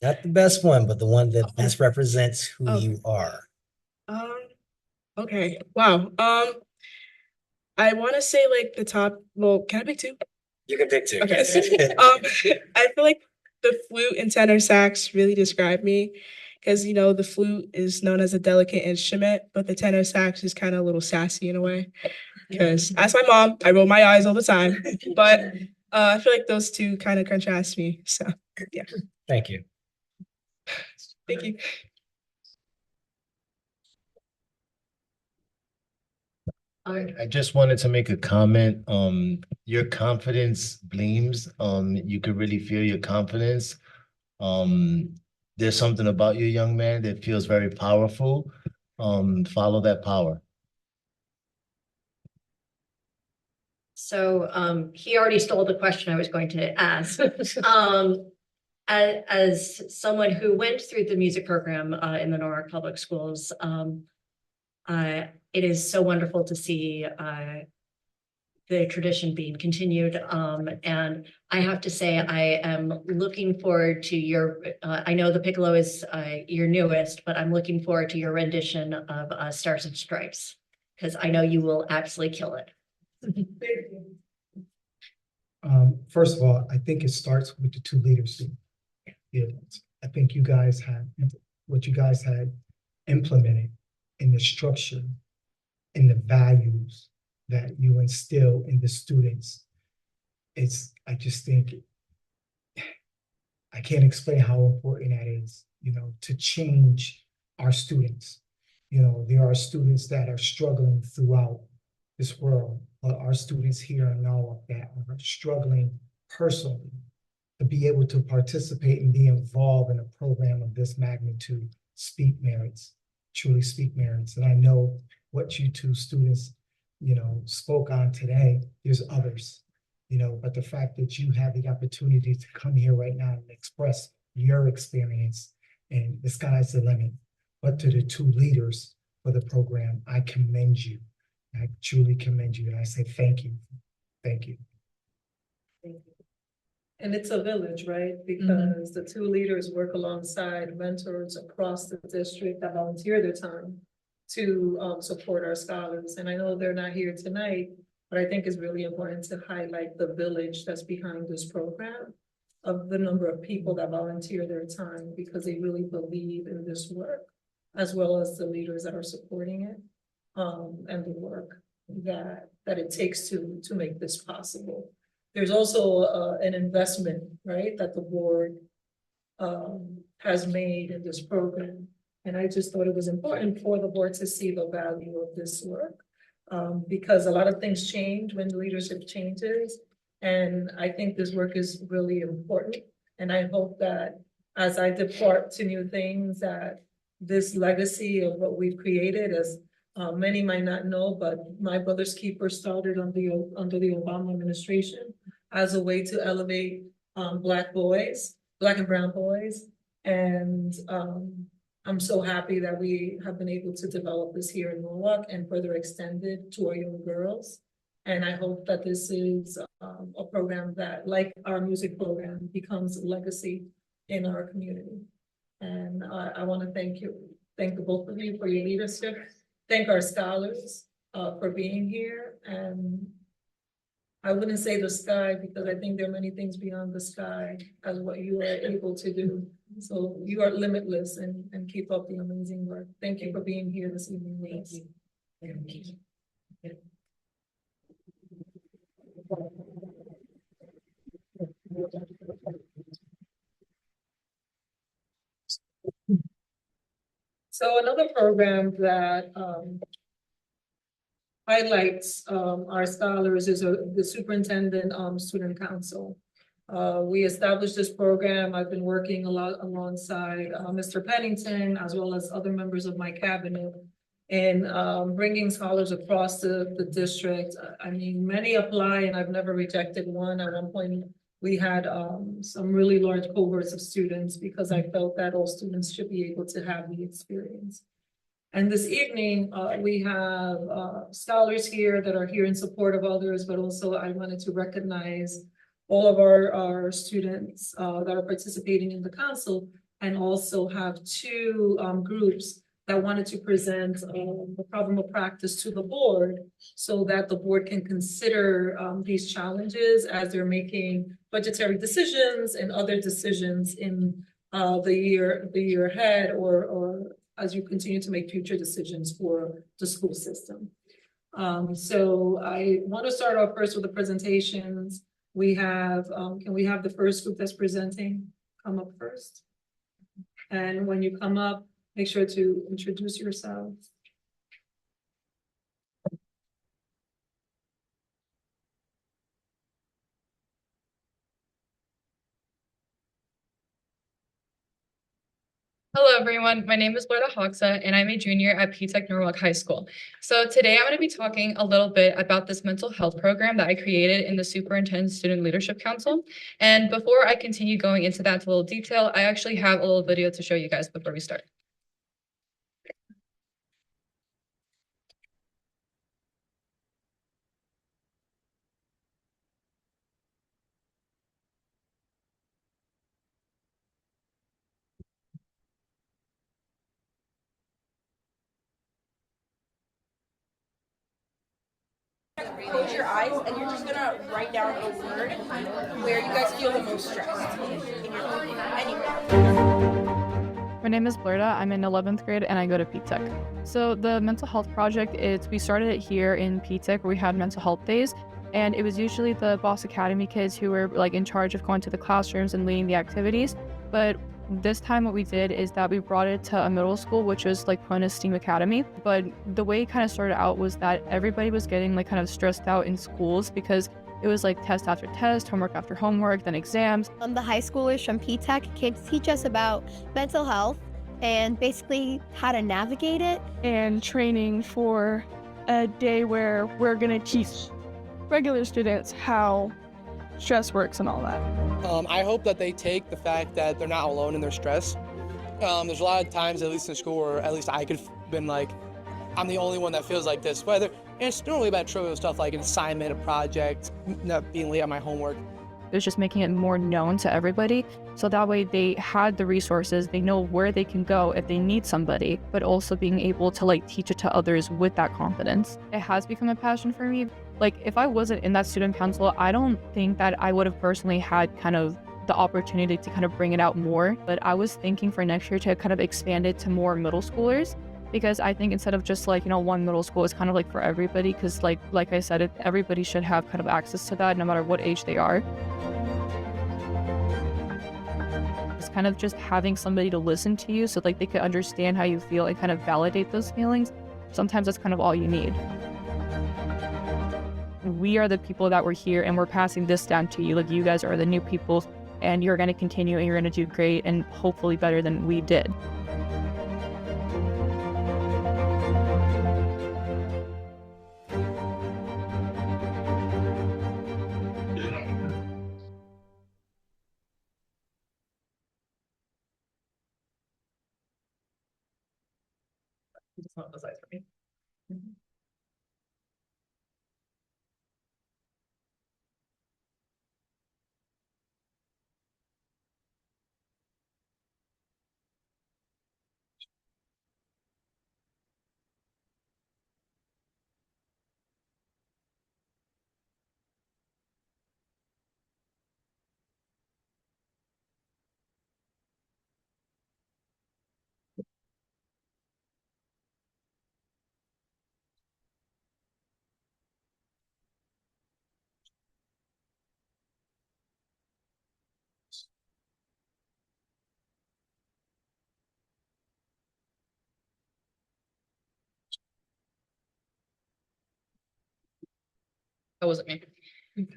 [SPEAKER 14] Not the best one, but the one that best represents who you are.
[SPEAKER 13] Okay. Wow. I want to say like the top. Well, can I pick 2?
[SPEAKER 14] You can pick 2.
[SPEAKER 13] Okay. I feel like the flute and tenor sax really describe me because you know the flute is known as a delicate instrument, but the tenor sax is kind of a little sassy in a way. Because ask my mom, I roll my eyes all the time, but I feel like those two kind of contrast me. So yeah,
[SPEAKER 14] Thank you.
[SPEAKER 13] thank you.
[SPEAKER 15] I just wanted to make a comment. Your confidence gleams. You could really feel your confidence. There's something about you, young man, that feels very powerful. Follow that power.
[SPEAKER 16] So he already stole the question I was going to ask. As someone who went through the music program in the Norwalk Public Schools, it is so wonderful to see the tradition being continued. And I have to say, I am looking forward to your, I know the piccolo is your newest, but I'm looking forward to your rendition of Stars and Stripes, because I know you will absolutely kill it.
[SPEAKER 4] First of all, I think it starts with the two leaders. Yeah, I think you guys had what you guys had implemented in the structure and the values that you instill in the students. I just think, I can't explain how important that is, you know, to change our students. You know, there are students that are struggling throughout this world, but our students here in Norwalk that are struggling personally to be able to participate and be involved in a program of this magnitude truly speak merits. And I know what you two students, you know, spoke on today, there's others, you know, but the fact that you have the opportunity to come here right now and express your experience, and the sky's the limit. But to the two leaders for the program, I commend you. I truly commend you. And I say thank you. Thank you.
[SPEAKER 11] Thank you. And it's a village, right? Because the two leaders work alongside mentors across the district that volunteer their time to support our scholars. And I know they're not here tonight, but I think it's really important to highlight the village that's behind this program, of the number of people that volunteer their time because they really believe in this work, as well as the leaders that are supporting it, and the work that it takes to make this possible. There's also an investment, right, that the board has made in this program. And I just thought it was important for the board to see the value of this work, because a lot of things change when leadership changes. And I think this work is really important. And I hope that as I depart to new things, that this legacy of what we've created, as many might not know, but My Brother's Keeper started under the Obama administration as a way to elevate Black and brown boys. And I'm so happy that we have been able to develop this here in Norwalk and further extend it to our young girls. And I hope that this is a program that, like our music program, becomes a legacy in our community. And I want to thank the both of you for your leadership. Thank our scholars for being here. And I wouldn't say the sky, because I think there are many things beyond the sky as what you are able to do. So you are limitless, and keep up the amazing work. Thank you for being here this evening with us. Thank you. So another program that highlights our scholars is the Superintendent Student Council. We established this program. I've been working a lot alongside Mr. Pennington, as well as other members of my cabinet, in bringing scholars across the district. I mean, many apply, and I've never rejected one. At one point, we had some really large cohorts of students because I felt that all students should be able to have the experience. And this evening, we have scholars here that are here in support of others, but also I wanted to recognize all of our students that are participating in the council, and also have two groups that wanted to present the problem of practice to the board, so that the board can consider these challenges as they're making budgetary decisions and other decisions in the year ahead or as you continue to make future decisions for the school system. So I want to start off first with the presentations. We have, can we have the first group that's presenting come up first? And when you come up, make sure to introduce yourselves.
[SPEAKER 2] Hello, everyone. My name is Loida Hoxa, and I'm a junior at P-Tech Norwalk High School. So today I'm going to be talking a little bit about this mental health program that I created in the Superintendent Student Leadership Council. And before I continue going into that little detail, I actually have a little video to show you guys before we start.
[SPEAKER 17] Close your eyes and you're just gonna write down a word where you guys feel the most stressed in your life. Anywhere.
[SPEAKER 18] My name is Blurda. I'm in 11th grade and I go to P-Tech. So the mental health project we started it here in P-Tech where we had mental health days. And it was usually the Boss Academy kids who were like in charge of going to the classrooms and leading the activities. But this time what we did is that we brought it to a middle school, which was like Puna STEAM Academy. But the way it kind of started out was that everybody was getting like kind of stressed out in schools because it was like test after test, homework after homework, then exams.
[SPEAKER 19] The high schoolers from P-Tech came to teach us about mental health and basically how to navigate it.
[SPEAKER 18] And training for a day where we're gonna teach regular students how stress works and all that.
[SPEAKER 20] I hope that they take the fact that they're not alone in their stress. There's a lot of times, at least in school, or at least I could have been like, I'm the only one that feels like this. And it's normally about trivial stuff like an assignment, a project, not being late on my homework.
[SPEAKER 18] It was just making it more known to everybody. So that way they had the resources, they know where they can go if they need somebody, but also being able to like teach it to others with that confidence. It has become a passion for me. Like if I wasn't in that student council, I don't think that I would have personally had kind of the opportunity to kind of bring it out more. But I was thinking for next year to kind of expand it to more middle schoolers, because I think instead of just like, one middle school is kind of like for everybody, because like I said, everybody should have kind of access to that no matter what age they are. It's kind of just having somebody to listen to you so like they could understand how you feel and kind of validate those feelings. Sometimes that's kind of all you need. We are the people that were here and we're passing this down to you. Like you guys are the new people and you're going to continue and you're going to do great and hopefully better than we did.
[SPEAKER 2] Just not the size for me. That wasn't me.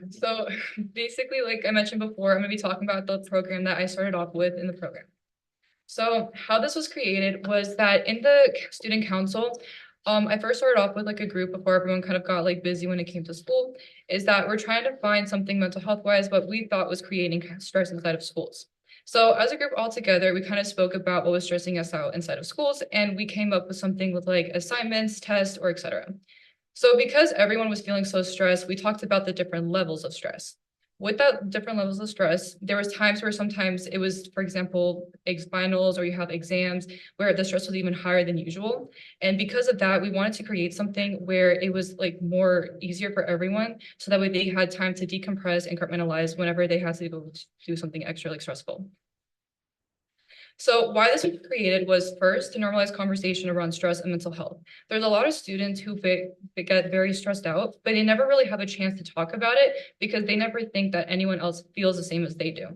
[SPEAKER 2] So basically, like I mentioned before, I'm going to be talking about the program that I started off with in the program. So how this was created was that in the student council, I first started off with like a group before everyone kind of got like busy when it came to school, is that we're trying to find something mental health wise, what we thought was creating stress inside of schools. So as a group all together, we kind of spoke about what was stressing us out inside of schools, and we came up with something with like assignments, tests, or etc. So because everyone was feeling so stressed, we talked about the different levels of stress. With that different levels of stress, there was times where sometimes it was, for example, finals or you have exams where the stress was even higher than usual. And because of that, we wanted to create something where it was like more easier for everyone. So that way they had time to decompress and compartmentalize whenever they had to go do something extra like stressful.
[SPEAKER 18] So why this was created was first to normalize conversation around stress and mental health. There's a lot of students who get very stressed out, but they never really have a chance to talk about it because they never think that anyone else feels the same as they do.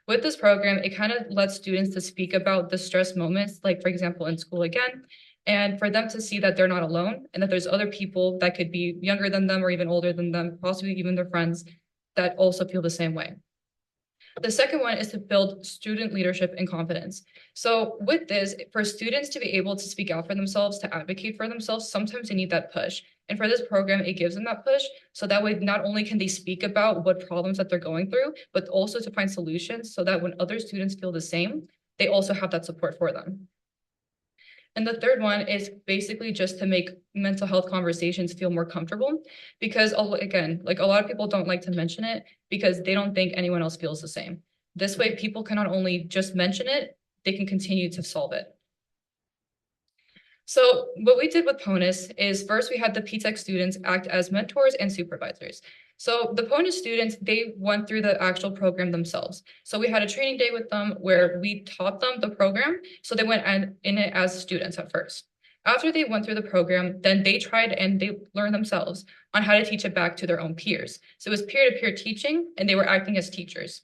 [SPEAKER 18] With this program, it kind of lets students to speak about the stress moments, like for example, in school again, and for them to see that they're not alone and that there's other people that could be younger than them or even older than them, possibly even their friends, that also feel the same way. The second one is to build student leadership and confidence. So with this, for students to be able to speak out for themselves, to advocate for themselves, sometimes they need that push. And for this program, it gives them that push. So that way, not only can they speak about what problems that they're going through, but also to find solutions so that when other students feel the same, they also have that support for them. And the third one is basically just to make mental health conversations feel more comfortable because again, like a lot of people don't like to mention it because they don't think anyone else feels the same. This way, people can not only just mention it, they can continue to solve it. So what we did with PONUS is first we had the PTech students act as mentors and supervisors. So the PONUS students, they went through the actual program themselves. So we had a training day with them where we taught them the program. So they went in it as students at first. After they went through the program, then they tried and they learned themselves on how to teach it back to their own peers. So it was peer-to-peer teaching and they were acting as teachers.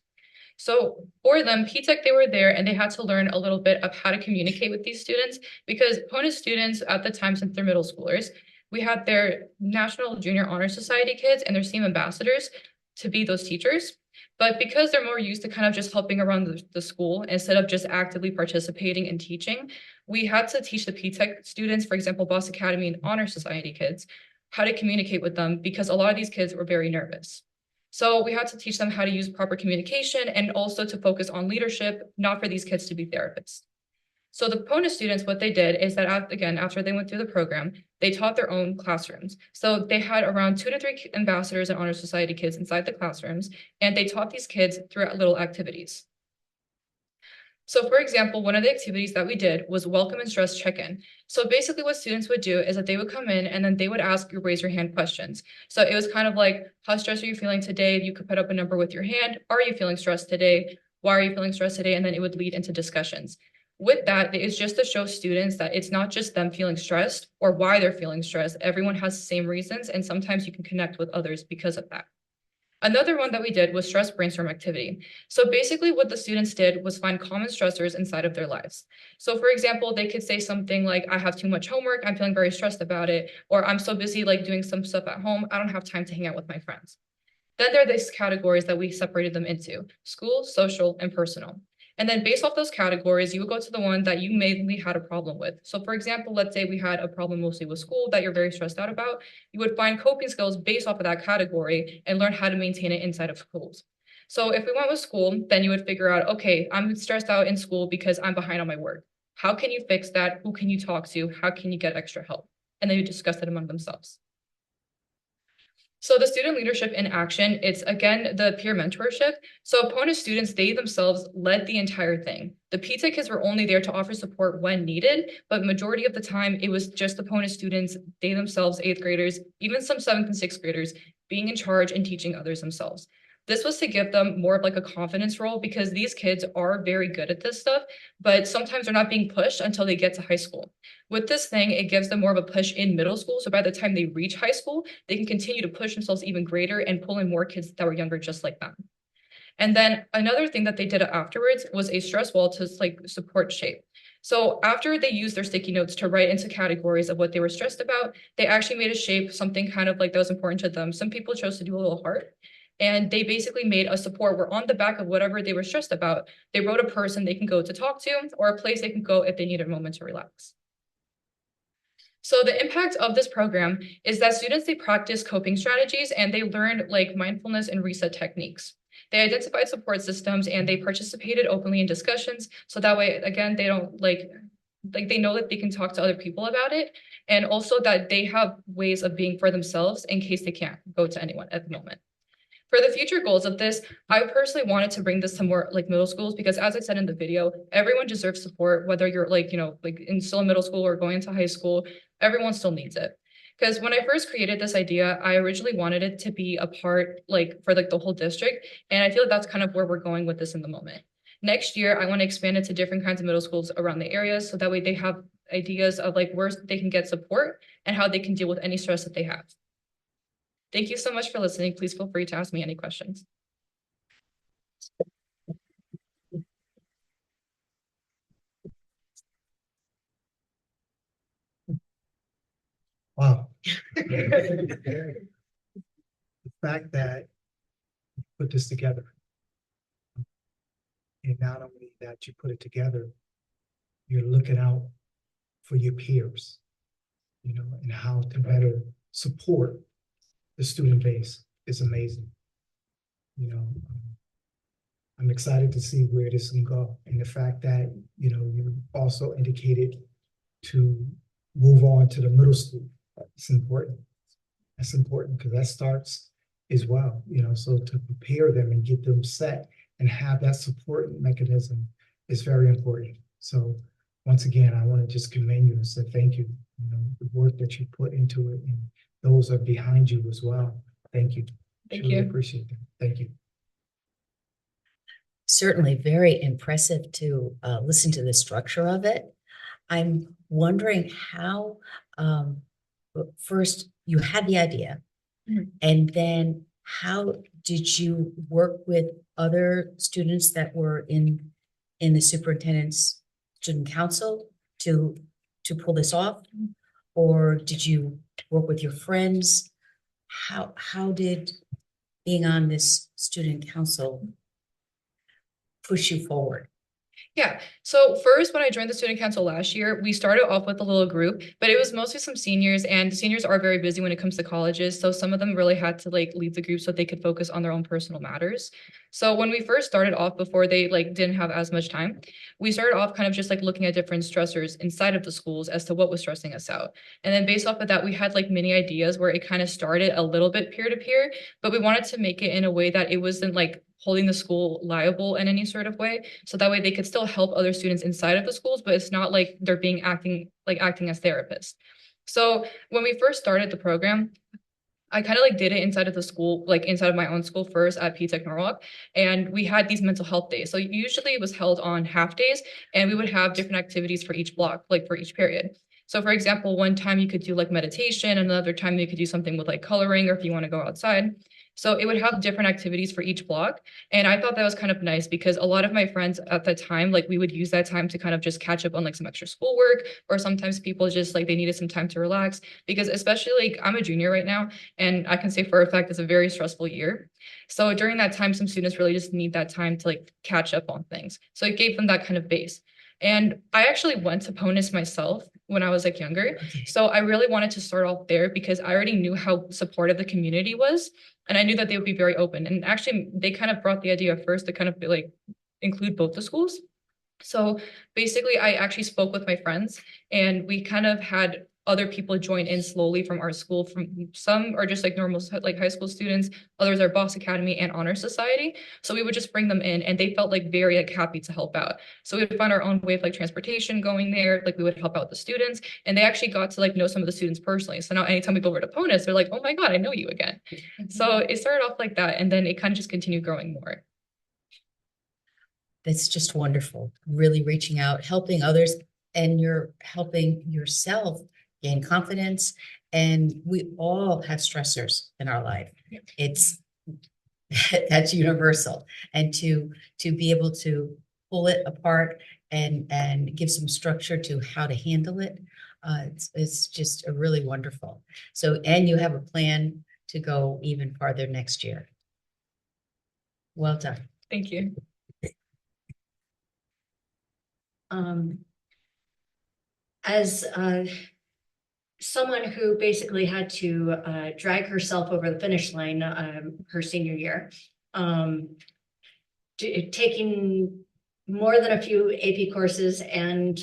[SPEAKER 18] So for them, PTech, they were there and they had to learn a little bit of how to communicate with these students because PONUS students at the time, since they're middle schoolers, we had their National Junior Honor Society kids and their STEAM ambassadors to be those teachers. But because they're more used to kind of just helping around the school instead of just actively participating in teaching, we had to teach the PTech students, for example, Boss Academy and Honor Society kids, how to communicate with them because a lot of these kids were very nervous. So we had to teach them how to use proper communication and also to focus on leadership, not for these kids to be therapists. So the PONUS students, what they did is that, again, after they went through the program, they taught their own classrooms. So they had around 2 to 3 ambassadors and honor society kids inside the classrooms, and they taught these kids through little activities. So for example, one of the activities that we did was welcome and stress check-in. So basically what students would do is that they would come in and then they would ask you raise your hand questions. So it was kind of like, how stressed are you feeling today? You could put up a number with your hand. Are you feeling stressed today? Why are you feeling stressed today? And then it would lead into discussions. With that, it's just to show students that it's not just them feeling stressed or why they're feeling stressed. Everyone has the same reasons, and sometimes you can connect with others because of that. Another one that we did was stress brainstorm activity. So basically what the students did was find common stressors inside of their lives. So for example, they could say something like, I have too much homework, I'm feeling very stressed about it, or I'm so busy like doing some stuff at home, I don't have time to hang out with my friends. Then there are these categories that we separated them into: school, social, and personal. And then based off those categories, you would go to the one that you mainly had a problem with. So for example, let's say we had a problem mostly with school that you're very stressed out about. You would find coping skills based off of that category and learn how to maintain it inside of schools. So if we went with school, then you would figure out, okay, I'm stressed out in school because I'm behind on my work. How can you fix that? Who can you talk to? How can you get extra help? And then you discuss it among themselves. So the student leadership in action, it's again, the peer mentorship. So PONUS students, they themselves led the entire thing. The PTech kids were only there to offer support when needed, but majority of the time it was just the PONUS students, they themselves, 8th graders, even some 7th and 6th graders, being in charge and teaching others themselves. This was to give them more of like a confidence role because these kids are very good at this stuff, but sometimes they're not being pushed until they get to high school. With this thing, it gives them more of a push in middle school. So by the time they reach high school, they can continue to push themselves even greater and pull in more kids that were younger just like them. And then another thing that they did afterwards was a stress wall to like support shape. So after they used their sticky notes to write into categories of what they were stressed about, they actually made a shape, something kind of like that was important to them. Some people chose to do a little heart. And they basically made a support where on the back of whatever they were stressed about, they wrote a person they can go to talk to or a place they can go if they need a moment to relax. So the impact of this program is that students, they practice coping strategies and they learned like mindfulness and reset techniques. They identified support systems and they participated openly in discussions. So that way, again, they don't like they know that they can talk to other people about it. And also that they have ways of being for themselves in case they can't go to anyone at the moment. For the future goals of this, I personally wanted to bring this to more like middle schools because as I said in the video, everyone deserves support, whether you're like, still in middle school or going into high school, everyone still needs it. Because when I first created this idea, I originally wanted it to be a part like for like the whole district. And I feel like that's kind of where we're going with this in the moment. Next year, I want to expand it to different kinds of middle schools around the area. So that way they have ideas of like where they can get support and how they can deal with any stress that they have. Thank you so much for listening. Please feel free to ask me any questions.
[SPEAKER 4] Wow. The fact that you put this together, and not only that you put it together, you're looking out for your peers, you know, and how to better support the student base is amazing. You know, I'm excited to see where this can go. And the fact that, you know, you also indicated to move on to the middle school, it's important. That's important because that starts as well, you know, so to prepare them and get them set and have that support mechanism is very important. So once again, I want to just commend you and say thank you. You know, the work that you put into it, and those are behind you as well. Thank you.
[SPEAKER 18] Thank
[SPEAKER 4] Truly
[SPEAKER 18] you.
[SPEAKER 4] appreciate that. Thank you.
[SPEAKER 21] Certainly very impressive to listen to the structure of it. I'm wondering how, first you had the idea, and then how did you work with other students that were in the superintendent's student council to pull this off? Or did you work with your friends? How did being on this student council push you forward?
[SPEAKER 18] Yeah. So first, when I joined the student council last year, we started off with a little group, but it was mostly some seniors, and the seniors are very busy when it comes to colleges. So some of them really had to like leave the group so they could focus on their own personal matters. So when we first started off, before they like didn't have as much time, we started off kind of just like looking at different stressors inside of the schools as to what was stressing us out. And then based off of that, we had like many ideas where it kind of started a little bit peer to peer, but we wanted to make it in a way that it wasn't like holding the school liable in any sort of way. So that way they could still help other students inside of the schools, but it's not like they're being acting as therapists. So when we first started the program, I kind of like did it inside of the school, like inside of my own school first at P-Tech Norwalk. And we had these mental health days. So usually it was held on half days, and we would have different activities for each block, like for each period. So for example, one time you could do like meditation, another time you could do something with like coloring, or if you want to go outside. So it would have different activities for each block. And I thought that was kind of nice because a lot of my friends at the time, like we would use that time to kind of just catch up on like some extra schoolwork, or sometimes people just like they needed some time to relax, because especially like I'm a junior right now, and I can say for a fact it's a very stressful year. So during that time, some students really just need that time to like catch up on things. So it gave them that kind of base. And I actually went to PONUS myself when I was like younger. So I really wanted to start off there because I already knew how supportive the community was. And I knew that they would be very open. And actually, they kind of brought the idea first to kind of like include both the schools. So basically, I actually spoke with my friends, and we kind of had other people join in slowly from our school. From some are just like normal like high school students, others are Boss Academy and Honor Society. So we would just bring them in, and they felt like very like happy to help out. So we would find our own way of like transportation going there, like we would help out the students, and they actually got to like know some of the students personally. So now anytime we go over to PONUS, they're like, oh my God, I know you again. So it started off like that, and then it kind of just continued growing more.
[SPEAKER 21] That's just wonderful. Really reaching out, helping others, and you're helping yourself gain confidence. And we all have stressors in our life. It's that's universal. And to be able to pull it apart and give some structure to how to handle it, it's just a really wonderful. So, and you have a plan to go even farther next year. Well done.
[SPEAKER 18] Thank you.
[SPEAKER 16] As someone who basically had to drag herself over the finish line her senior year, taking more than a few AP courses and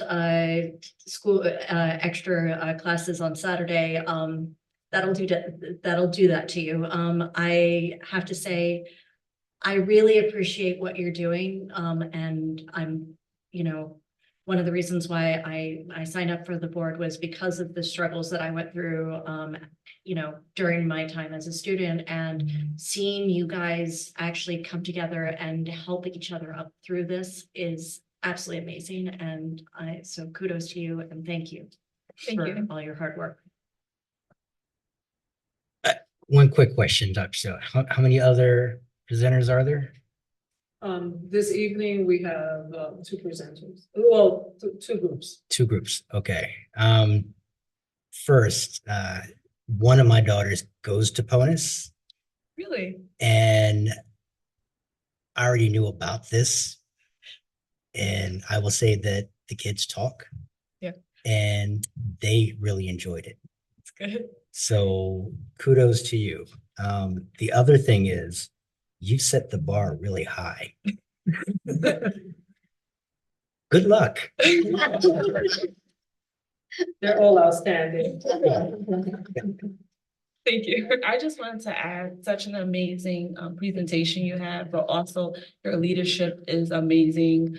[SPEAKER 16] school extra classes on Saturday, that'll do that to you. I have to say, I really appreciate what you're doing, and I'm, one of the reasons why I signed up for the board was because of the struggles that I went through, during my time as a student, and seeing you guys actually come together and help each other up through this is absolutely amazing. And so kudos to you and thank you for all your hard work.
[SPEAKER 14] One quick question, Dr. Sale. How many other presenters are there?
[SPEAKER 11] This evening we have two presenters. Well, two groups.
[SPEAKER 14] Two groups. Okay. First, one of my daughters goes to PONUS,
[SPEAKER 2] Really?
[SPEAKER 14] and I already knew about this. And I will say that the kids talk.
[SPEAKER 2] Yeah.
[SPEAKER 14] And they really enjoyed it.
[SPEAKER 2] It's good.
[SPEAKER 14] So kudos to you. The other thing is you set the bar really high. Good luck.
[SPEAKER 11] They're all outstanding.
[SPEAKER 9] Thank you. I just wanted to add such an amazing presentation you have, but also your leadership is amazing.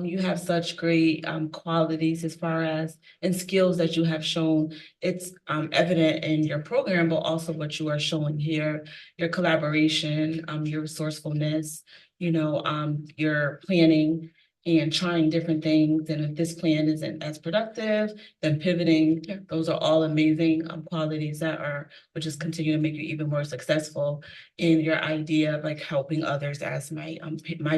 [SPEAKER 9] You have such great qualities as far as and skills that you have shown. It's evident in your program, but also what you are showing here, your collaboration, your resourcefulness, your planning and trying different things. And if this plan isn't as productive, then pivoting. Yeah. Those are all amazing qualities that will just continue to make you even more successful in your idea of like helping others, as my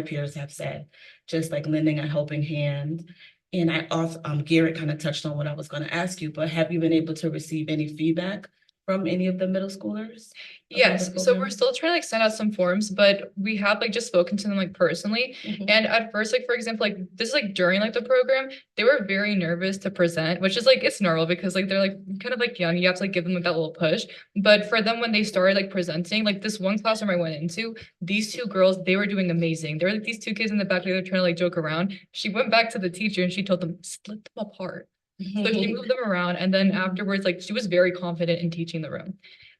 [SPEAKER 9] peers have said, just like lending a helping hand. And I also, Garrett kind of touched on what I was going to ask you, but have you been able to receive any feedback from any of the middle schoolers?
[SPEAKER 18] Yes, so we're still trying to like send out some forms, but we have like just spoken to them like personally. And at first, like for example, like this is like during like the program, they were very nervous to present, which is like it's normal because like they're like kind of like young. You have to like give them like that little push. But for them, when they started like presenting, like this one classroom I went into, these two girls, they were doing amazing. There were like these two kids in the back, they were trying to like joke around. She went back to the teacher and she told them, split them apart. So she moved them around, and then afterwards, like she was very confident in teaching the room.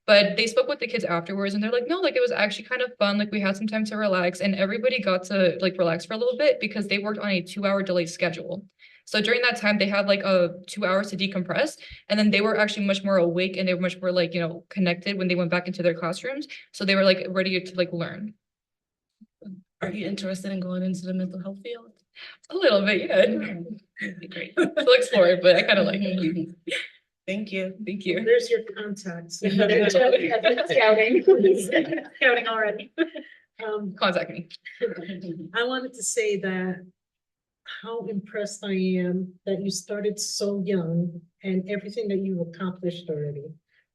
[SPEAKER 18] But they spoke with the kids afterwards, and they're like, no, like it was actually kind of fun. Like we had some time to relax, and everybody got to like relax for a little bit because they worked on a 2-hour delayed schedule. So during that time, they had like 2 hours to decompress, and then they were actually much more awake and they were much more like, connected when they went back into their classrooms. So they were like ready to like learn.
[SPEAKER 9] Are you interested in going into the mental health field?
[SPEAKER 18] A little bit, yeah.
[SPEAKER 9] That'd be great.
[SPEAKER 18] Still explore it, but I kind of like it.
[SPEAKER 9] Thank you.
[SPEAKER 18] Thank you.
[SPEAKER 8] There's your contacts.
[SPEAKER 2] Scouting. Scouting already.
[SPEAKER 18] Contact me.
[SPEAKER 8] I wanted to say that how impressed I am that you started so young and everything that you've accomplished already.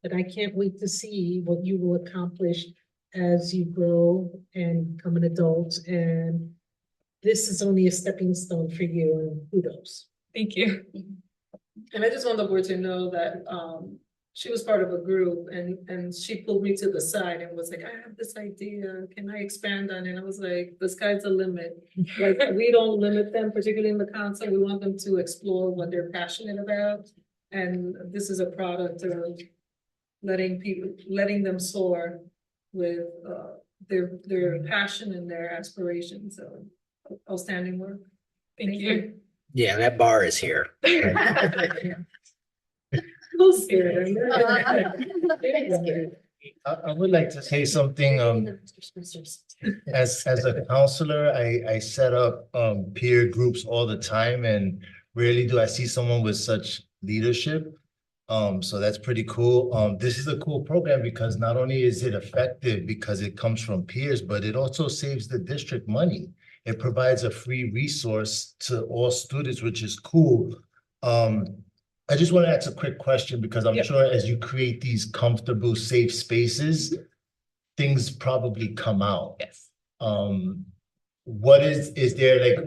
[SPEAKER 8] That I can't wait to see what you will accomplish as you grow and become an adult. And this is only a stepping stone for you, and kudos.
[SPEAKER 18] Thank you.
[SPEAKER 11] And I just want the board to know that she was part of a group and she pulled me to the side and was like, I have this idea. Can I expand on it? And I was like, the sky's the limit. Like we don't limit them, particularly in the council. We want them to explore what they're passionate about. And this is a product of letting them soar with their passion and their aspirations. So outstanding work.
[SPEAKER 18] Thank you.
[SPEAKER 14] Yeah, that bar is here.
[SPEAKER 11] So scared.
[SPEAKER 15] I would like to say something, as a counselor, I set up peer groups all the time, and rarely do I see someone with such leadership. So that's pretty cool. This is a cool program because not only is it effective because it comes from peers, but it also saves the district money. It provides a free resource to all students, which is cool. I just want to ask a quick question because I'm sure as you create these comfortable, safe spaces, things probably come out.
[SPEAKER 18] Yes.
[SPEAKER 15] What is there like,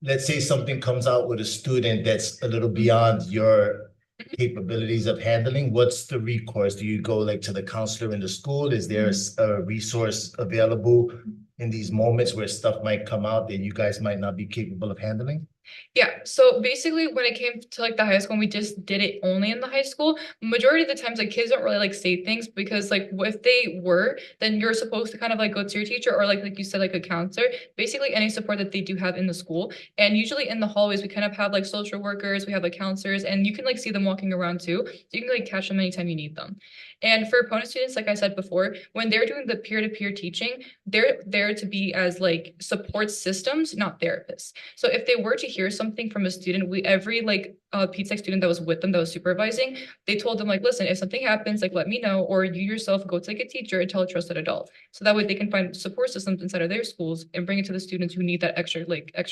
[SPEAKER 15] let's say something comes out with a student that's a little beyond your capabilities of handling, what's the recourse? Do you go like to the counselor in the school? Is there a resource available in these moments where stuff might come out that you guys might not be capable of handling?
[SPEAKER 18] Yeah, so basically when it came to like the high school, and we just did it only in the high school. Majority of the times like kids don't really like say things because like if they were, then you're supposed to kind of like go to your teacher or like you said, like a counselor, basically any support that they do have in the school. And usually in the hallways, we kind of have like social workers, we have like counselors, and you can like see them walking around too. So you can like catch them anytime you need them. And for opponent students, like I said before, when they're doing the peer-to-peer teaching, they're there to be as like support systems, not therapists. So if they were to hear something from a student, every like PTech student that was with them that was supervising, they told them like, listen, if something happens, like let me know, or you yourself go to like a teacher and tell a trusted adult. So that way they can find support systems inside of their schools and bring it to the students who need that extra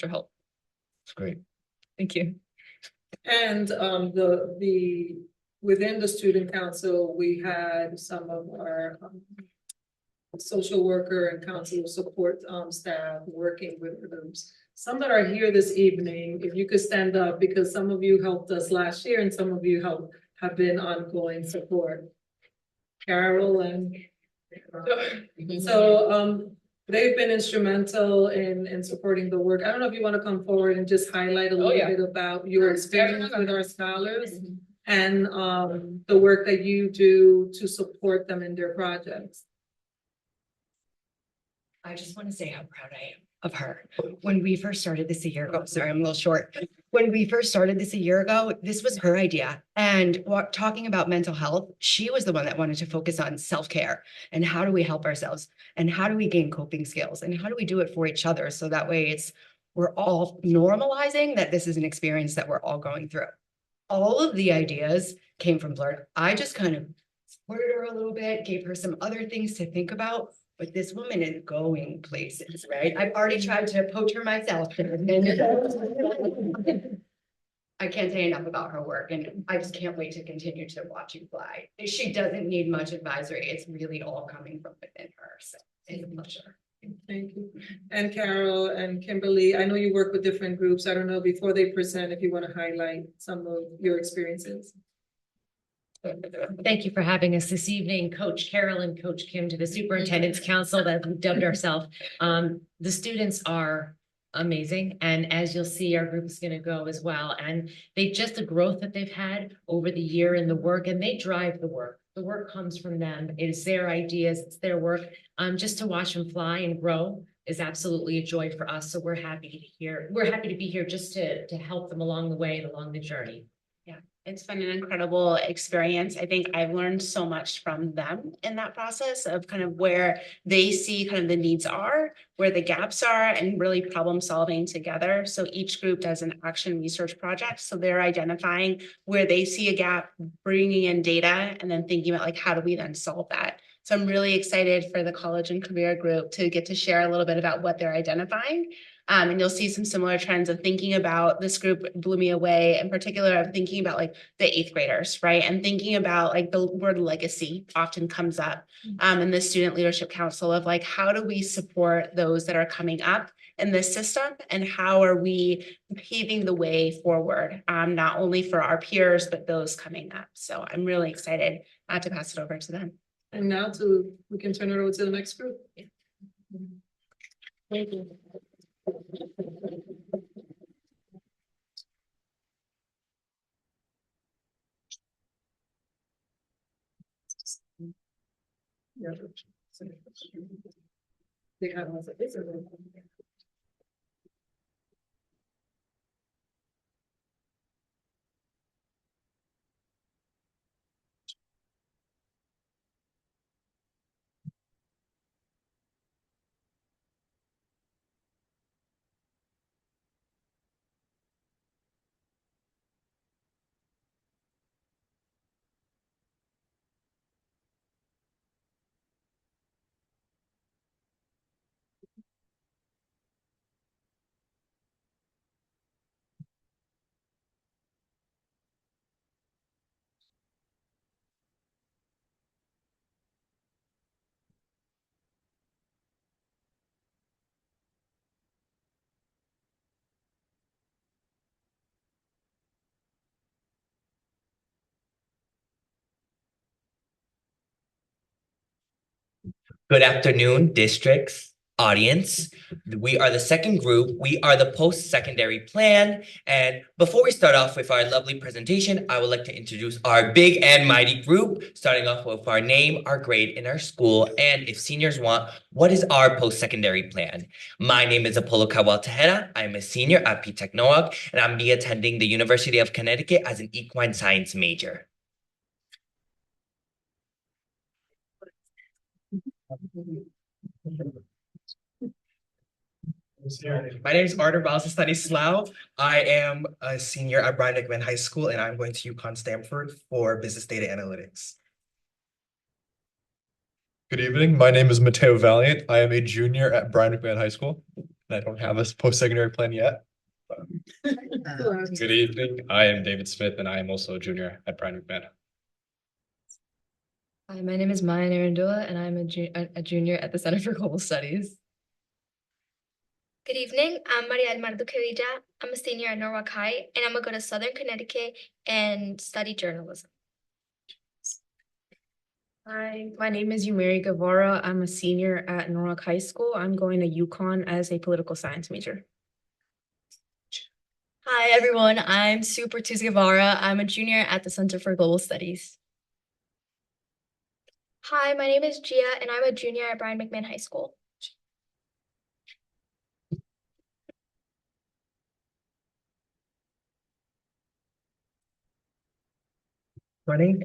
[SPEAKER 18] help.
[SPEAKER 15] It's great.
[SPEAKER 18] Thank you.
[SPEAKER 11] And within the student council, we had some of our social worker and counselor support staff working with groups. Some that are here this evening, if you could stand up, because some of you helped us last year and some of you have been ongoing support. Carol and they've been instrumental in supporting the work. I don't know if you want to come forward and just highlight a little bit about your experience with our scholars and the work that you do to support them in their projects.
[SPEAKER 6] I just want to say how proud I am of her. When we first started this a year ago, sorry, I'm a little short. When we first started this a year ago, this was her idea. And talking about mental health, she was the one that wanted to focus on self-care and how do we help ourselves and how do we gain coping skills and how do we do it for each other so that way we're all normalizing that this is an experience that we're all going through. All of the ideas came from Blurt. I just kind of supported her a little bit, gave her some other things to think about. But this woman is going places, right? I've already tried to poach her myself. I can't say enough about her work, and I just can't wait to continue to watch you fly. She doesn't need much advisory. It's really all coming from within her. So it's a pleasure.
[SPEAKER 11] Thank you. And Carol and Kimberly, I know you work with different groups. I don't know, before they present, if you want to highlight some of your experiences.
[SPEAKER 5] Thank you for having us this evening, Coach Carol and Coach Kim, to the Superintendent's Council that we dubbed ourselves. The students are amazing. And as you'll see, our group is going to go as well. And the growth that they've had over the year in the work, and they drive the work. The work comes from them. It is their ideas. It's their work. Just to watch them fly and grow is absolutely a joy for us. So we're happy to hear. We're happy to be here just to help them along the way and along the journey.
[SPEAKER 1] Yeah, it's been an incredible experience. I think I've learned so much from them in that process of kind of where they see kind of the needs are, where the gaps are, and really problem solving together. So each group does an action research project. So they're identifying where they see a gap, bringing in data, and then thinking about like, how do we then solve that? So I'm really excited for the college and career group to get to share a little bit about what they're identifying. And you'll see some similar trends of thinking about this group blew me away, in particular of thinking about like the 8th graders, right? And thinking about like the word legacy often comes up in the Student Leadership Council of like, how do we support those that are coming up in this system and how are we paving the way forward, not only for our peers, but those coming up. So I'm really excited to pass it over to them.
[SPEAKER 11] And now we can turn it over to the next group. Thank you.
[SPEAKER 22] Good afternoon, districts.
[SPEAKER 3] audience. We are the second group. We are the post-secondary plan. And before we start off with our lovely presentation, I would like to introduce our big and mighty group, starting off with our name, our grade, and our school. And if seniors want, what is our post-secondary plan? My name is Apollo Kawal Tejeda. I'm a senior at P-Tech Norwalk, and I'm be attending the University of Connecticut as an equine science major.
[SPEAKER 12] My name is Arthur Stanislaw. I am a senior at Brian McMahon High School, and I'm going to UConn Stanford for business data analytics.
[SPEAKER 22] Good evening. My name is Mateo Valiant. I am a junior at Brian McMahon High School, and I don't have a post-secondary plan yet. Good evening. I am David Smith, and I am also a junior at Brian McMahon.
[SPEAKER 23] Hi, my name is Maya Narandula, and I'm a junior at the Center for Global Studies.
[SPEAKER 24] Good evening, I'm Maria del Mar Duquevilla. I'm a senior at Norwalk High, and I'm gonna go to Southern Connecticut and study journalism.
[SPEAKER 25] Hi, my name is Yumeri Guevara. I'm a senior at Norwalk High School. I'm going to UConn as a political science major.
[SPEAKER 23] Hi, everyone. I'm Super Tuz Guevara. I'm a junior at the Center for Global Studies.
[SPEAKER 24] Hi, my name is Gia, and I'm a junior at Brian McMahon High School.
[SPEAKER 12] Running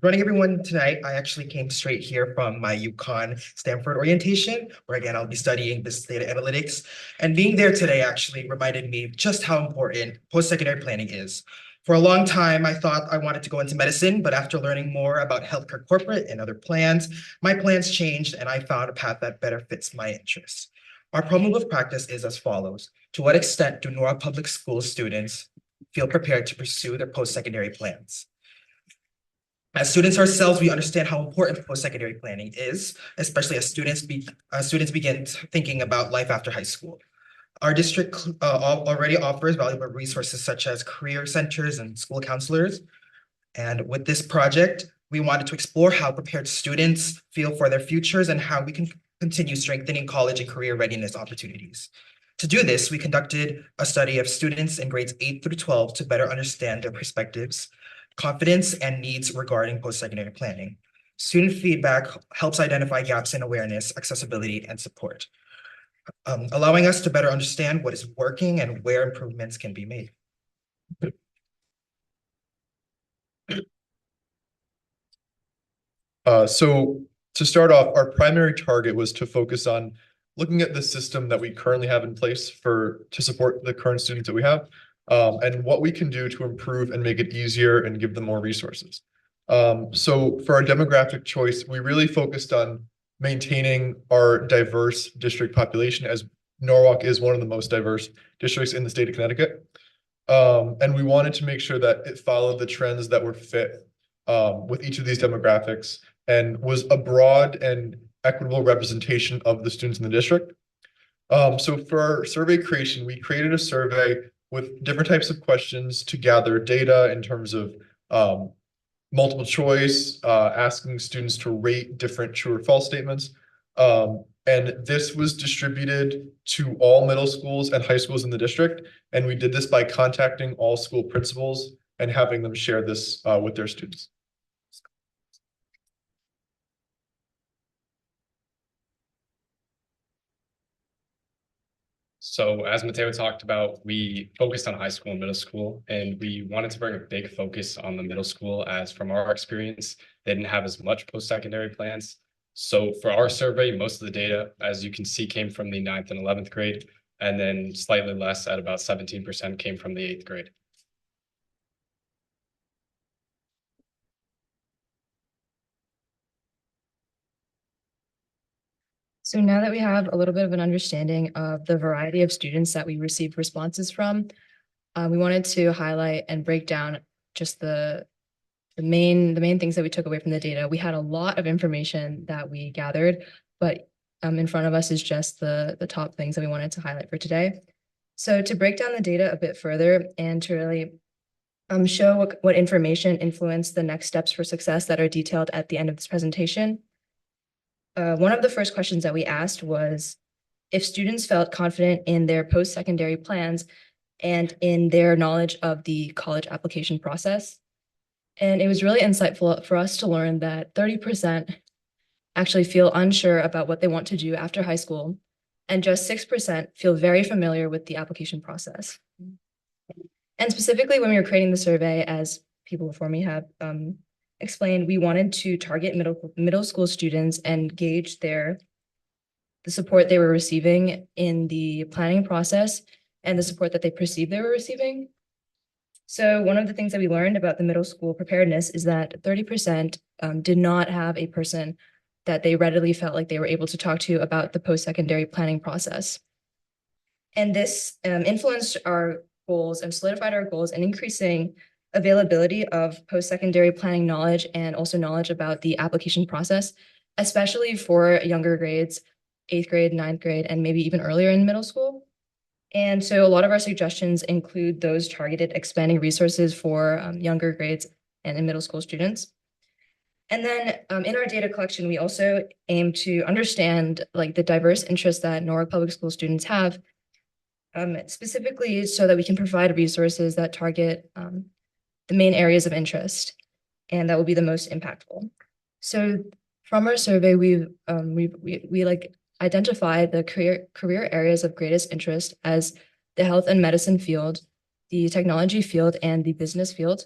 [SPEAKER 12] everyone tonight, I actually came straight here from my UConn Stanford orientation, where again, I'll be studying business data analytics. And being there today actually reminded me just how important post-secondary planning is. For a long time, I thought I wanted to go into medicine, but after learning more about healthcare corporate and other plans, my plans changed and I found a path that better fits my interests. Our problem of practice is as follows. To what extent do Norwalk Public Schools students feel prepared to pursue their post-secondary plans? As students ourselves, we understand how important post-secondary planning is, especially as students begin thinking about life after high school. Our district already offers valuable resources such as career centers and school counselors. And with this project, we wanted to explore how prepared students feel for their futures and how we can continue strengthening college and career readiness opportunities. To do this, we conducted a study of students in grades 8 through 12 to better understand their perspectives, confidence, and needs regarding post-secondary planning. Student feedback helps identify gaps in awareness, accessibility, and support, allowing us to better understand what is working and where improvements can be made.
[SPEAKER 22] So to start off, our primary target was to focus on looking at the system that we currently have in place to support the current students that we have, and what we can do to improve and make it easier and give them more resources. So for our demographic choice, we really focused on maintaining our diverse district population, as Norwalk is one of the most diverse districts in the state of Connecticut. And we wanted to make sure that it followed the trends that were fit with each of these demographics and was a broad and equitable representation of the students in the district. So for our survey creation, we created a survey with different types of questions to gather data in terms of multiple choice, asking students to rate different true or false statements. And this was distributed to all middle schools and high schools in the district. And we did this by contacting all school principals and having them share this with their students.
[SPEAKER 26] So as Mateo talked about, we focused on high school and middle school, and we wanted to bring a big focus on the middle school, as from our experience, they didn't have as much post-secondary plans. So for our survey, most of the data, as you can see, came from the 9th and 11th grade, and then slightly less at about 17% came from the 8th grade.
[SPEAKER 23] So now that we have a little bit of an understanding of the variety of students that we received responses from, we wanted to highlight and break down just the main things that we took away from the data. We had a lot of information that we gathered, but in front of us is just the top things that we wanted to highlight for today. So to break down the data a bit further and to really show what information influenced the next steps for success that are detailed at the end of this presentation. One of the first questions that we asked was, if students felt confident in their post-secondary plans and in their knowledge of the college application process. And it was really insightful for us to learn that 30% actually feel unsure about what they want to do after high school, and just 6% feel very familiar with the application process. And specifically, when we were creating the survey, as people before me have explained, we wanted to target middle school students and gauge the support they were receiving in the planning process and the support that they perceived they were receiving. So one of the things that we learned about the middle school preparedness is that 30% did not have a person that they readily felt like they were able to talk to about the post-secondary planning process. And this influenced our goals and solidified our goals in increasing availability of post-secondary planning knowledge and also knowledge about the application process, especially for younger grades, 8th grade, 9th grade, and maybe even earlier in middle school. And so a lot of our suggestions include those targeted expanding resources for younger grades and in middle school students. And then in our data collection, we also aim to understand like the diverse interests that Norwalk Public School students have, specifically so that we can provide resources that target the main areas of interest and that will be the most impactful. So from our survey, we like identified the career areas of greatest interest as the health and medicine field, the technology field, and the business field.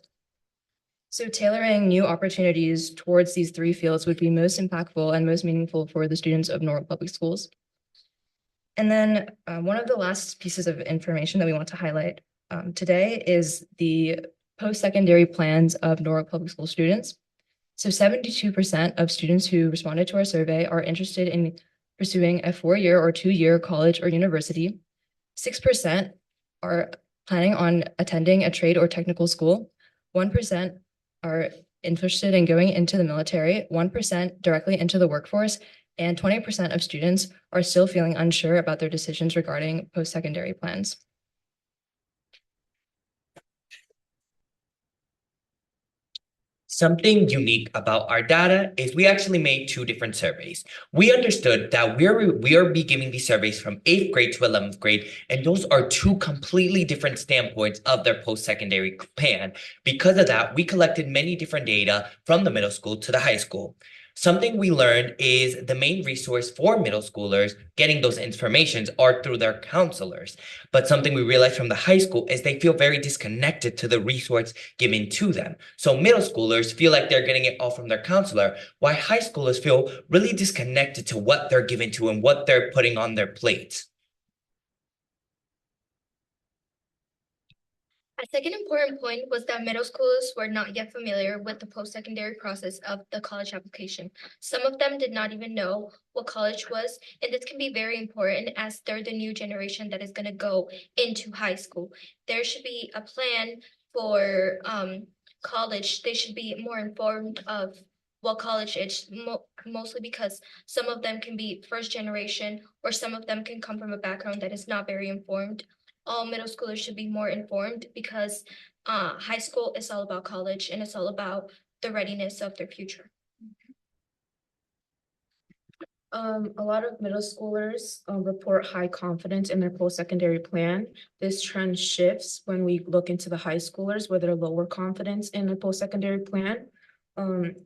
[SPEAKER 23] So tailoring new opportunities towards these three fields would be most impactful and most meaningful for the students of Norwalk Public Schools. And then one of the last pieces of information that we want to highlight today is the post-secondary plans of Norwalk Public School students. So 72% of students who responded to our survey are interested in pursuing a 4-year or 2-year college or university. 6% are planning on attending a trade or technical school. 1% are interested in going into the military, 1% directly into the workforce, and 20% of students are still feeling unsure about their decisions regarding post-secondary plans.
[SPEAKER 3] Something unique about our data is we actually made 2 different surveys. We understood that we are be giving these surveys from 8th grade to 11th grade, and those are 2 completely different standpoints of their post-secondary plan. Because of that, we collected many different data from the middle school to the high school. Something we learned is the main resource for middle schoolers getting those informations are through their counselors. But something we realized from the high school is they feel very disconnected to the resource given to them. So middle schoolers feel like they're getting it all from their counselor, while high schoolers feel really disconnected to what they're given to and what they're putting on their plates.
[SPEAKER 24] A second important point was that middle schoolers were not yet familiar with the post-secondary process of the college application. Some of them did not even know what college was, and this can be very important as they're the new generation that is going to go into high school. There should be a plan for college. They should be more informed of what college is, mostly because some of them can be first generation or some of them can come from a background that is not very informed. All middle schoolers should be more informed because high school is all about college and it's all about the readiness of their future.
[SPEAKER 25] A lot of middle schoolers report high confidence in their post-secondary plan. This trend shifts when we look into the high schoolers where they're lower confidence in their post-secondary plan.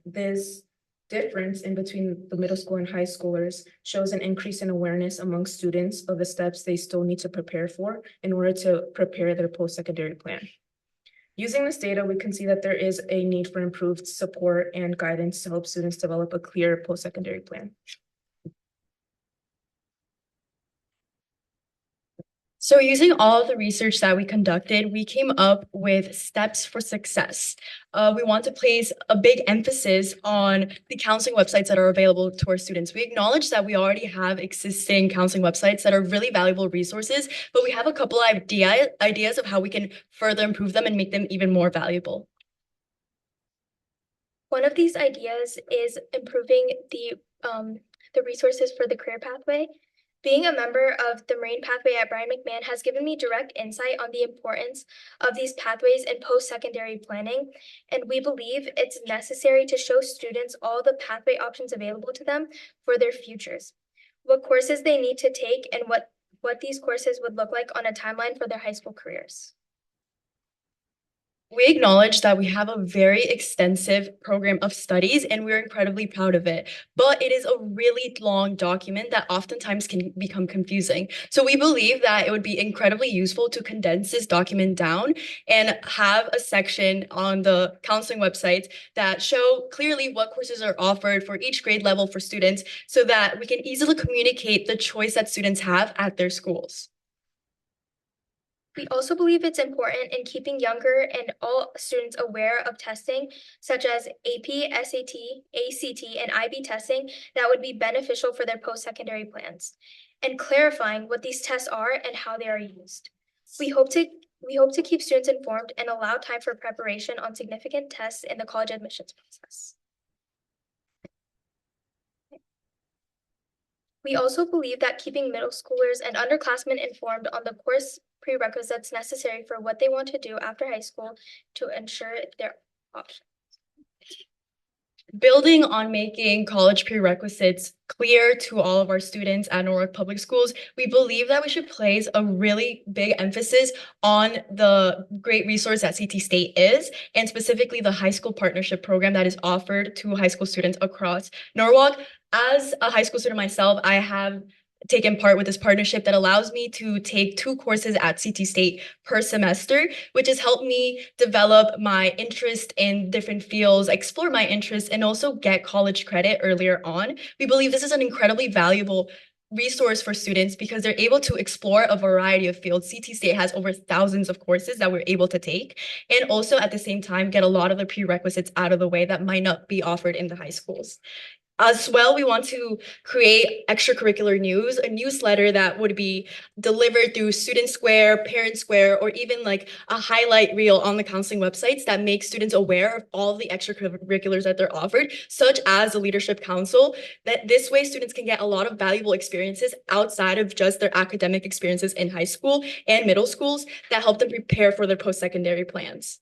[SPEAKER 25] This difference in between the middle school and high schoolers shows an increase in awareness among students of the steps they still need to prepare for in order to prepare their post-secondary plan. Using this data, we can see that there is a need for improved support and guidance to help students develop a clear post-secondary plan.
[SPEAKER 23] So using all of the research that we conducted, we came up with steps for success. We want to place a big emphasis on the counseling websites that are available to our students. We acknowledge that we already have existing counseling websites that are really valuable resources, but we have a couple of ideas of how we can further improve them and make them even more valuable.
[SPEAKER 24] One of these ideas is improving the resources for the career pathway. Being a member of the Marine Pathway at Brian McMahon has given me direct insight on the importance of these pathways in post-secondary planning, and we believe it's necessary to show students all the pathway options available to them for their futures. what courses they need to take, and what these courses would look like on a timeline for their high school careers.
[SPEAKER 25] We acknowledge that we have a very extensive program of studies and we're incredibly proud of it, but it is a really long document that oftentimes can become confusing. So we believe that it would be incredibly useful to condense this document down and have a section on the counseling websites that show clearly what courses are offered for each grade level for students so that we can easily communicate the choice that students have at their schools.
[SPEAKER 24] We also believe it's important in keeping younger and all students aware of testing such as AP, SAT, ACT, and IB testing that would be beneficial for their post-secondary plans, and clarifying what these tests are and how they are used. We hope to keep students informed and allow time for preparation on significant tests in the college admissions process. We also believe that keeping middle schoolers and underclassmen informed on the course prerequisites necessary for what they want to do after high school to ensure their options.
[SPEAKER 25] Building on making college prerequisites clear to all of our students at Norwalk Public Schools, we believe that we should place a really big emphasis on the great resource that CT State is, and specifically the high school partnership program that is offered to high school students across Norwalk. As a high school student myself, I have taken part with this partnership that allows me to take 2 courses at CT State per semester, which has helped me develop my interest in different fields, explore my interests, and also get college credit earlier on. We believe this is an incredibly valuable resource for students because they're able to explore a variety of fields. CT State has over thousands of courses that we're able to take, and also at the same time get a lot of the prerequisites out of the way that might not be offered in the high schools. As well, we want to create extracurricular news, a newsletter that would be delivered through Student Square, Parent Square, or even like a highlight reel on the counseling websites that makes students aware of all the extracurriculars that they're offered, such as the Leadership Council. That this way students can get a lot of valuable experiences outside of just their academic experiences in high school and middle schools that help them prepare for their post-secondary plans.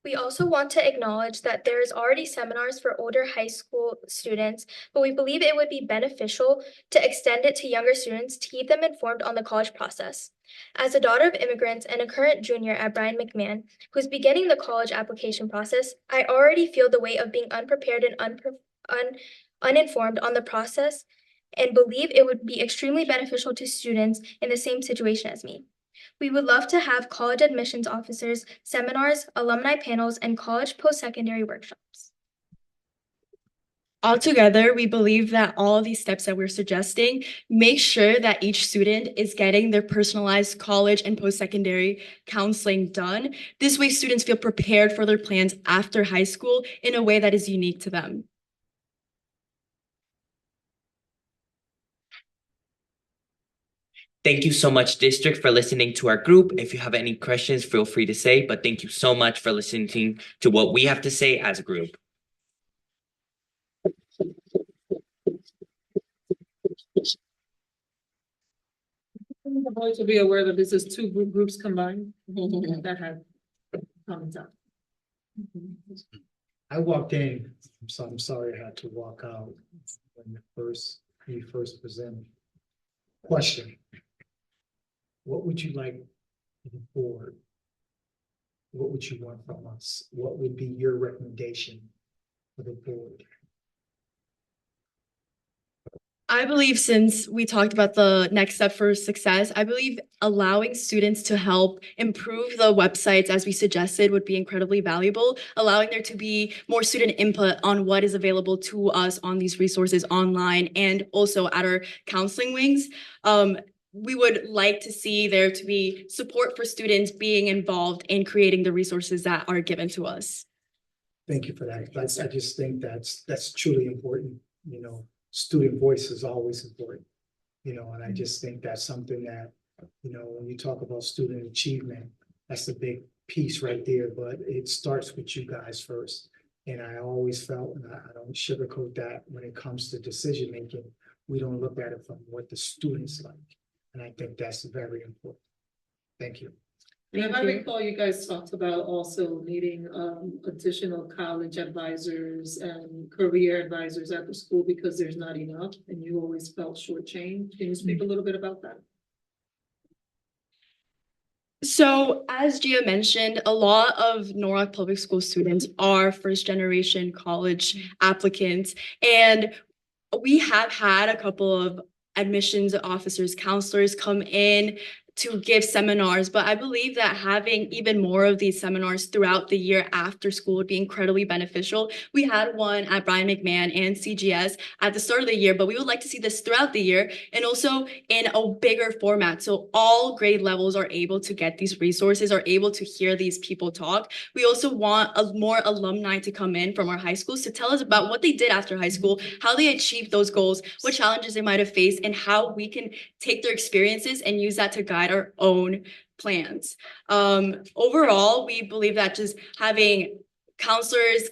[SPEAKER 24] We also want to acknowledge that there is already seminars for older high school students, but we believe it would be beneficial to extend it to younger students to keep them informed on the college process. As a daughter of immigrants and a current junior at Brian McMahon, who's beginning the college application process, I already feel the weight of being unprepared and uninformed on the process and believe it would be extremely beneficial to students in the same situation as me. We would love to have college admissions officers, seminars, alumni panels, and college post-secondary workshops.
[SPEAKER 25] Altogether, we believe that all of these steps that we're suggesting make sure that each student is getting their personalized college and post-secondary counseling done. This way, students feel prepared for their plans after high school in a way that is unique to them.
[SPEAKER 3] Thank you so much, district, for listening to our group. If you have any questions, feel free to say, but thank you so much for listening to what we have to say as a group.
[SPEAKER 11] I'm going to be aware that this is 2 groups combined that have comments out.
[SPEAKER 4] I walked in, so I'm sorry I had to walk out when you first presented. Question. What would you like the board? What would you want from us? What would be your recommendation for the board?
[SPEAKER 25] I believe since we talked about the next step for success, I believe allowing students to help improve the websites as we suggested would be incredibly valuable, allowing there to be more student input on what is available to us on these resources online and also at our counseling wings. We would like to see there to be support for students being involved in creating the resources that are given to us.
[SPEAKER 4] Thank you for that. I just think that's truly important. You know, student voice is always important. You know, and I just think that's something that, you know, when you talk about student achievement, that's a big piece right there. But it starts with you guys first. And I always felt, and I don't sugarcoat that, when it comes to decision making, we don't look at it from what the students like. And I think that's very important. Thank you.
[SPEAKER 11] And I recall you guys talked about also needing additional college advisors and career advisors at the school because there's not enough and you always felt shortchanged. Can you speak a little bit about that?
[SPEAKER 7] So, as Gia mentioned, a lot of Norwalk Public School students are first generation college applicants, and we have had a couple of admissions officers, counselors come in to give seminars, but I believe that having even more of these seminars throughout the year after school would be incredibly beneficial. We had one at Brian McMahon and CGS at the start of the year, but we would like to see this throughout the year and also in a bigger format. So all grade levels are able to get these resources, are able to hear these people talk. We also want more alumni to come in from our high schools to tell us about what they did after high school, how they achieved those goals, what challenges they might have faced, and how we can take their experiences and use that to guide our own plans. Overall, we believe that just having counselors,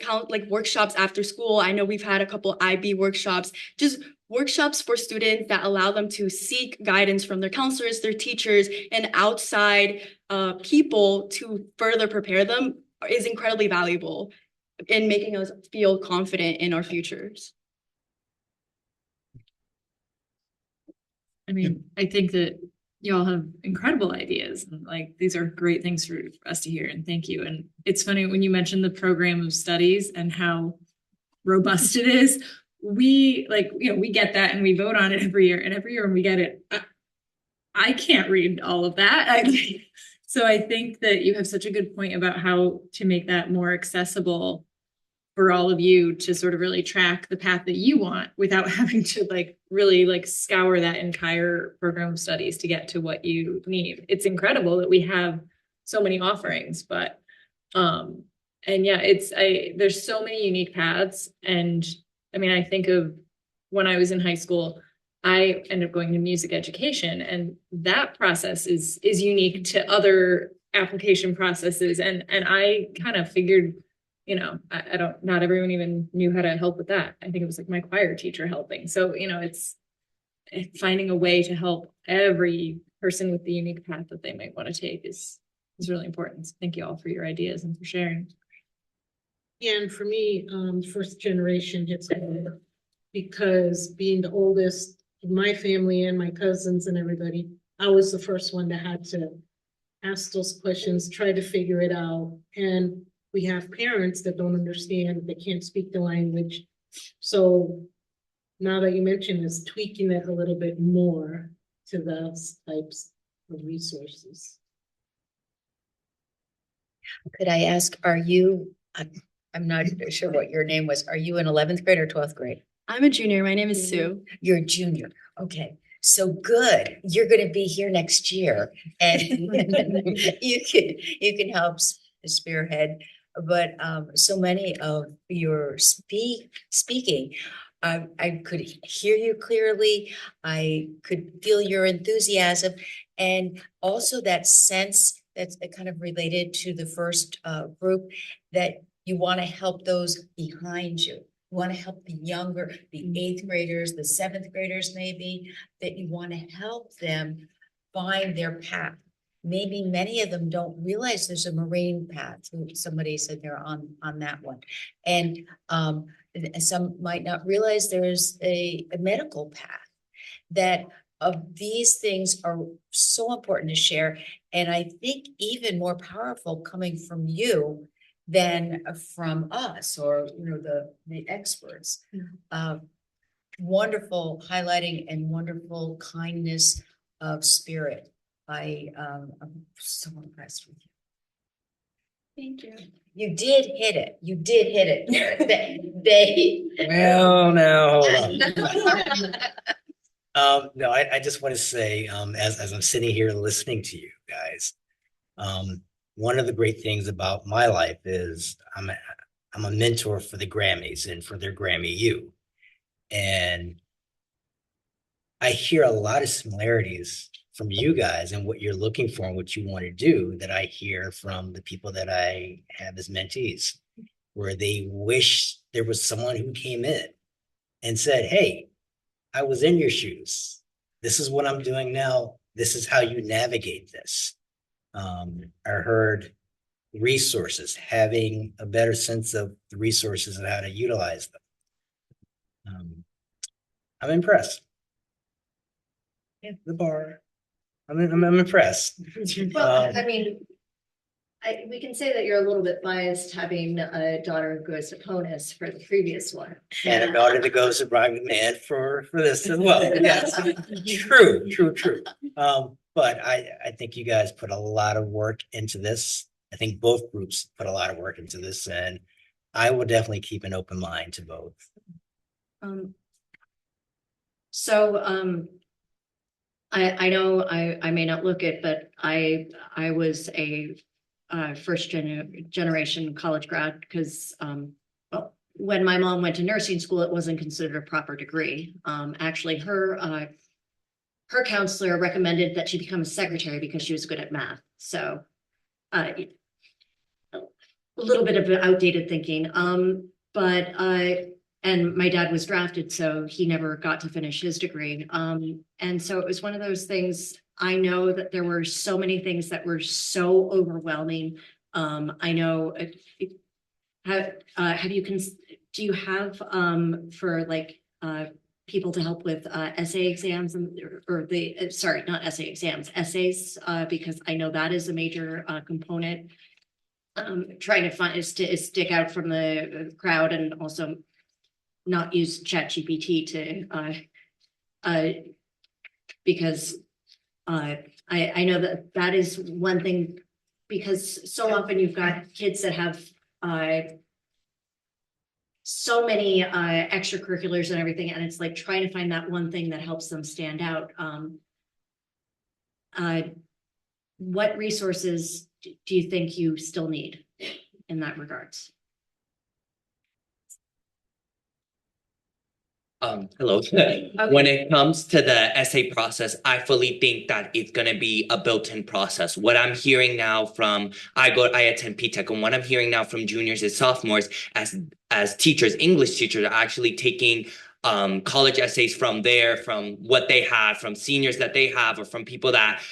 [SPEAKER 7] workshops after school. I know we've had a couple IB workshops, just workshops for students that allow them to seek guidance from their counselors, their teachers, and outside people to further prepare them is incredibly valuable in making us feel confident in our futures.
[SPEAKER 2] I mean, I think that y'all have incredible ideas and like these are great things for us to hear and thank you. And it's funny when you mentioned the program of studies and how robust it is. We we get that and we vote on it every year, and every year when we get it, I can't read all of that. So I think that you have such a good point about how to make that more accessible for all of you to sort of really track the path that you want without having to really scour that entire program of studies to get to what you need. It's incredible that we have so many offerings, but and yeah, there's so many unique paths. And I mean, I think of when I was in high school, I ended up going to music education, and that process is unique to other application processes. And I kind of figured, not everyone even knew how to help with that. I think it was like my choir teacher helping. So, it's finding a way to help every person with the unique path that they might want to take is really important. So thank you all for your ideas and for sharing.
[SPEAKER 8] And for me, first generation hits hard because being the oldest of my family and my cousins and everybody, I was the first one that had to ask those questions, try to figure it out. And we have parents that don't understand, they can't speak the language. So now that you mention this, tweaking it a little bit more to those types of resources.
[SPEAKER 21] Could I ask, are you, I'm not sure what your name was. Are you in 11th grade or 12th grade?
[SPEAKER 7] I'm a junior. My name is Sue.
[SPEAKER 21] You're a junior. Okay. So good. You're going to be here next year and you can help spearhead. But so many of your speaking, I could hear you clearly. I could feel your enthusiasm, and also that sense that's kind of related to the first group, that you want to help those behind you. You want to help the younger, the 8th graders, the 7th graders, maybe, that you want to help them find their path. Maybe many of them don't realize there's a marine path. Somebody said they're on that one. And some might not realize there's a medical path. That of these things are so important to share. And I think even more powerful coming from you than from us or the experts. Wonderful highlighting and wonderful kindness of spirit. I'm so impressed with you.
[SPEAKER 7] Thank you.
[SPEAKER 21] You did hit it. You did hit it.
[SPEAKER 14] Well, now hold on. No, I just want to say, as I'm sitting here listening to you guys, one of the great things about my life is I'm a mentor for the Grammys and for their Grammy U. And I hear a lot of similarities from you guys and what you're looking for and what you want to do that I hear from the people that I have as mentees, where they wish there was someone who came in and said, hey, I was in your shoes. This is what I'm doing now. This is how you navigate this. I heard resources, having a better sense of the resources and how to utilize them. I'm impressed. Yeah, the bar. I'm impressed.
[SPEAKER 21] Well, I mean, we can say that you're a little bit biased having a daughter who goes to PONUS for the previous one.
[SPEAKER 14] And a daughter that goes to Brigham Man for this as well. Yes, true. But I think you guys put a lot of work into this. I think both groups put a lot of work into this, and I will definitely keep an open mind to both.
[SPEAKER 21] I know I may not look it, but I was a first generation college grad because well, when my mom went to nursing school, it wasn't considered a proper degree. Actually, her counselor recommended that she become a secretary because she was good at math. So a little bit of outdated thinking. And my dad was drafted, so he never got to finish his degree. And so it was one of those things. I know that there were so many things that were so overwhelming. I know, do you have for like people to help with essay exams sorry, not essay exams, essays, because I know that is a major component. Trying to find is to stick out from the crowd and also not use ChatGPT to because I know that is one thing, because so often you've got kids that have so many extracurriculars and everything, and it's like trying to find that one thing that helps them stand out. What resources do you think you still need in that regards?
[SPEAKER 3] Hello. When it comes to the essay process, I fully think that it's gonna be a built-in process. What I'm hearing now from, I attend P-Tech, and what I'm hearing now from juniors and sophomores as teachers, English teachers are actually taking college essays from what they have, from seniors that they have, or from people that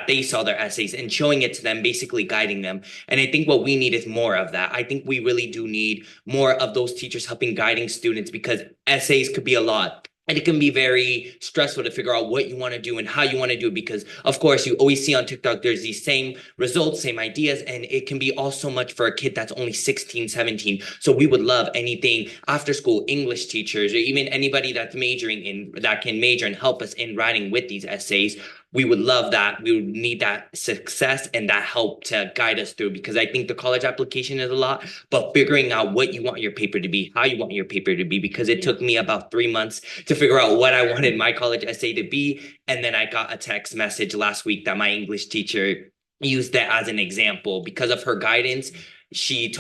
[SPEAKER 3] they saw their essays, and showing it to them, basically guiding them. And I think what we need is more of that. I think we really do need more of those teachers helping guiding students, because essays could be a lot. And it can be very stressful to figure out what you want to do and how you want to do it, because of course you always see on TikTok, there's these same results, same ideas, and it can be all so much for a kid that's only 16, 17. So we would love anything after school, English teachers, or even anybody that's majoring in, that can major and help us in writing with these essays. We would love that. We would need that success and that help to guide us through, because I think the college application is a lot, but figuring out what you want your paper to be, how you want your paper to be, because it took me about 3 months to figure out what I wanted my college essay to be. And then I got a text message last week that my English teacher used that as an example. Because of her guidance, she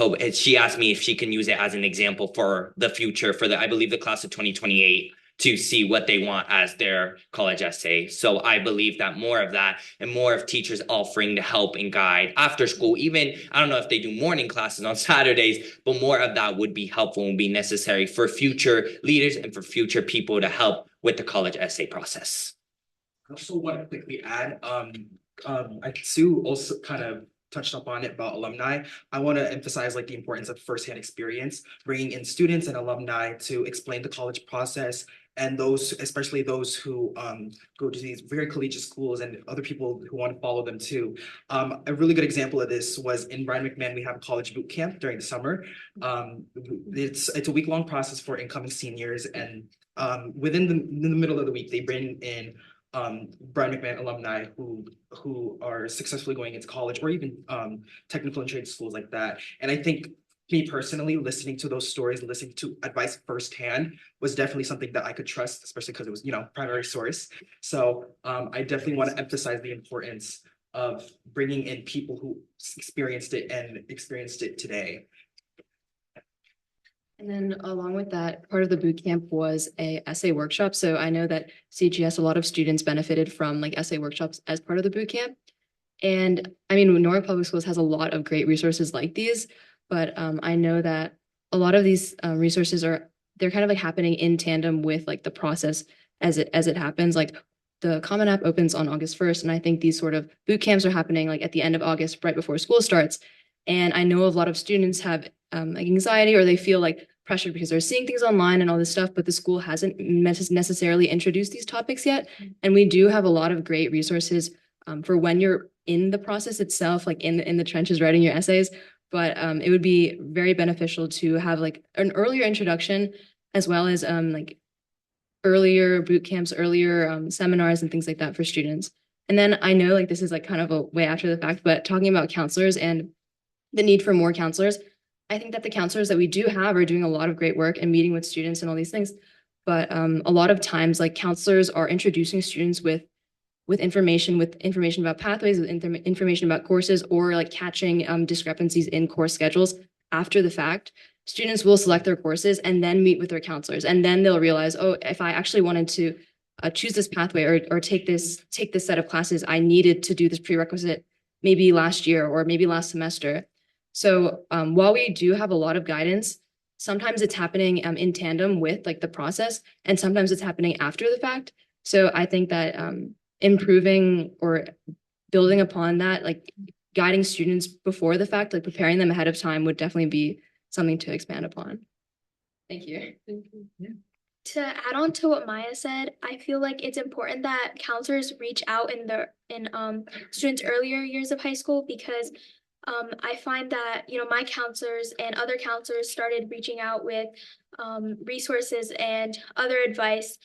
[SPEAKER 3] asked me if she can use it as an example for the future, for I believe the class of 2028. To see what they want as their college essay. So I believe that more of that, and more of teachers offering to help and guide after school, even, I don't know if they do morning classes on Saturdays, but more of that would be helpful and be necessary for future leaders and for future people to help with the college essay process.
[SPEAKER 10] I also want to quickly add, Sue also kind of touched up on it about alumni. I want to emphasize like the importance of firsthand experience, bringing in students and alumni to explain the college process, and those, especially those who go to these very collegiate schools, and other people who want to follow them too. A really good example of this was in Brian McMahon. We have a college boot camp during the summer. It's a week-long process for incoming seniors, and in the middle of the week, they bring in Brian McMahon alumni who are successfully going into college, or even technical and trade schools like that. And I think, me personally, listening to those stories, listening to advice firsthand was definitely something that I could trust, especially because it was, primary source. So I definitely want to emphasize the importance of bringing in people who experienced it today.
[SPEAKER 23] And then along with that, part of the boot camp was a essay workshop. So I know that CGS, a lot of students benefited from like essay workshops as part of the boot camp. And I mean, Norwalk Public Schools has a lot of great resources like these, but I know that a lot of these resources they're kind of like happening in tandem with like the process as it happens. Like the Common App opens on August 1st, and I think these sort of boot camps are happening like at the end of August, right before school starts. And I know a lot of students have like anxiety, or they feel like pressured because they're seeing things online and all this stuff, but the school hasn't necessarily introduced these topics yet. And we do have a lot of great resources for when you're in the process itself, like in the trenches writing your essays. But it would be very beneficial to have like an earlier introduction, as well as like earlier boot camps, earlier seminars and things like that for students. And then I know like this is like kind of a way after the fact, but talking about counselors and the need for more counselors, I think that the counselors that we do have are doing a lot of great work and meeting with students and all these things. But a lot of times, like counselors are introducing students with information about pathways, with information about courses, or like catching discrepancies in course schedules after the fact. Students will select their courses and then meet with their counselors, and then they'll realize, oh, if I actually wanted to choose this pathway or take this set of classes, I needed to do this prerequisite maybe last year or maybe last semester. So while we do have a lot of guidance, sometimes it's happening in tandem with like the process, and sometimes it's happening after the fact. So I think that improving or building upon that, like guiding students before the fact, like preparing them ahead of time, would definitely be something to expand upon. Thank you.
[SPEAKER 24] To add on to what Maya said, I feel like it's important that counselors reach out in students' earlier years of high school, because I find that, you know, my counselors and other counselors started reaching out with resources and other advice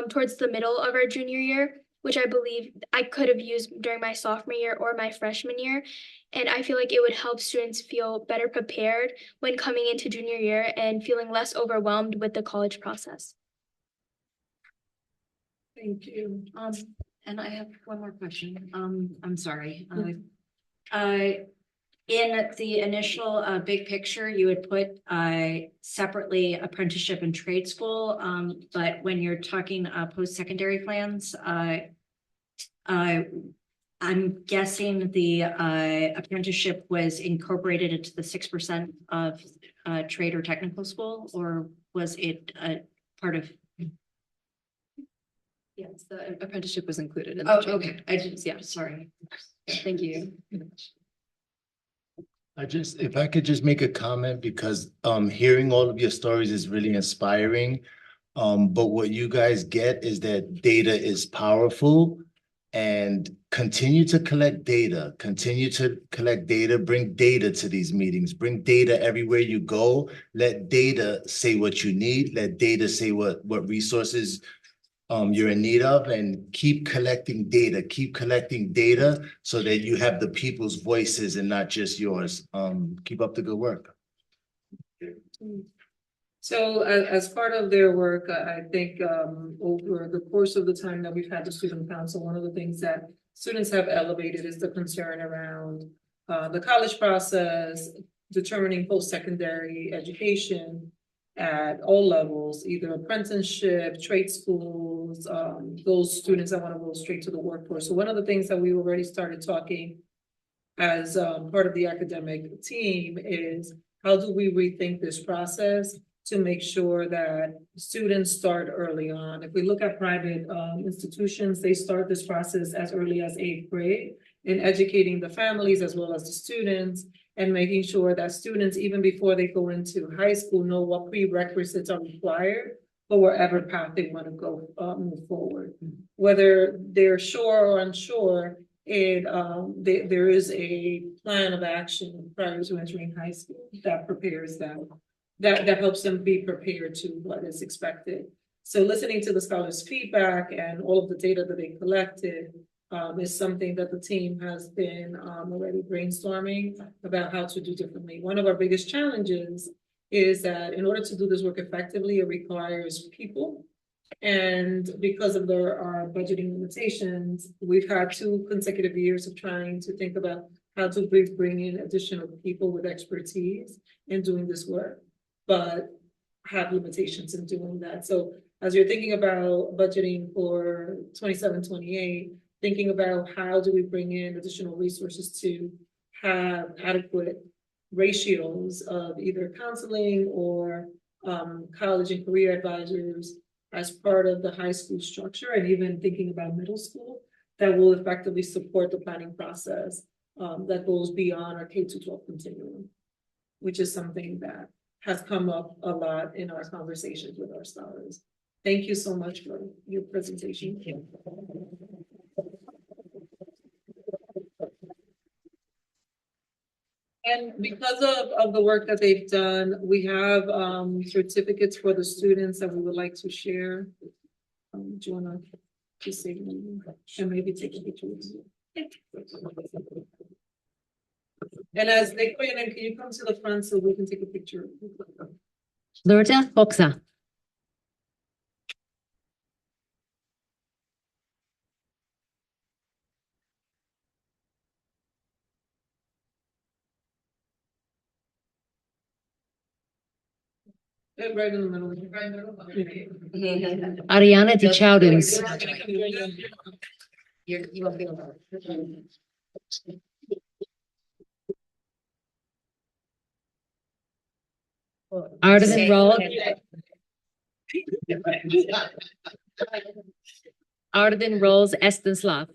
[SPEAKER 24] towards the middle of our junior year, which I believe I could have used during my sophomore year or my freshman year. And I feel like it would help students feel better prepared when coming into junior year and feeling less overwhelmed with the college process.
[SPEAKER 11] Thank you.
[SPEAKER 9] And I have one more question. I'm sorry. In the initial big picture, you would put separately apprenticeship and trade school, but when you're talking post-secondary plans, I'm guessing the apprenticeship was incorporated into the 6% of trade or technical school, or was it part of?
[SPEAKER 23] Yes, the apprenticeship was included in
[SPEAKER 9] Oh,
[SPEAKER 23] the
[SPEAKER 9] okay. I just, yeah, sorry.
[SPEAKER 23] Thank you.
[SPEAKER 15] If I could just make a comment, because hearing all of your stories is really inspiring. But what you guys get is that data is powerful, and continue to collect data, bring data to these meetings, bring data everywhere you go. Let data say what you need, let data say what resources you're in need of, and keep collecting data so that you have the people's voices and not just yours. Keep up the good work.
[SPEAKER 11] So as part of their work, I think over the course of the time that we've had the student council, one of the things that students have elevated is the concern around the college process, determining post-secondary education at all levels, either apprenticeship, trade schools, those students that want to go straight to the workforce. So one of the things that we already started talking as part of the academic team is, how do we rethink this process to make sure that students start early on? If we look at private institutions, they start this process as early as 8th grade in educating the families as well as the students, and making sure that students, even before they go into high school, know what prerequisites are required for wherever path they want to go move forward. Whether they're sure or unsure, there is a plan of action prior to entering high school that prepares them, that helps them be prepared to what is expected. So listening to the scholars' feedback and all of the data that they collected is something that the team has been already brainstorming about how to do differently. One of our biggest challenges is that in order to do this work effectively, it requires people. And because of our budgeting limitations, we've had 2 consecutive years of trying to think about how to bring in additional people with expertise in doing this work, but have limitations in doing that. So as you're thinking about budgeting for 27-28, thinking about how do we bring in additional resources to have adequate ratios of either counseling or college and career advisors as part of the high school structure and even thinking about middle school that will effectively support the planning process that goes beyond our K-12 continuum, which is something that has come up a lot in our conversations with our scholars. Thank you so much for your presentation. And because of the work that they've done, we have certificates for the students that we would like to share. Do you wanna just say them and maybe take a picture with you? And as they go in, can you come to the front so we can take a picture?
[SPEAKER 13] Lorda Hoxa.
[SPEAKER 11] Right in the middle. Right in the middle.
[SPEAKER 13] Ariana de Chowdens.
[SPEAKER 5] You won't be able to.
[SPEAKER 13] Arden Rolls. Arden Rolls Estenslav.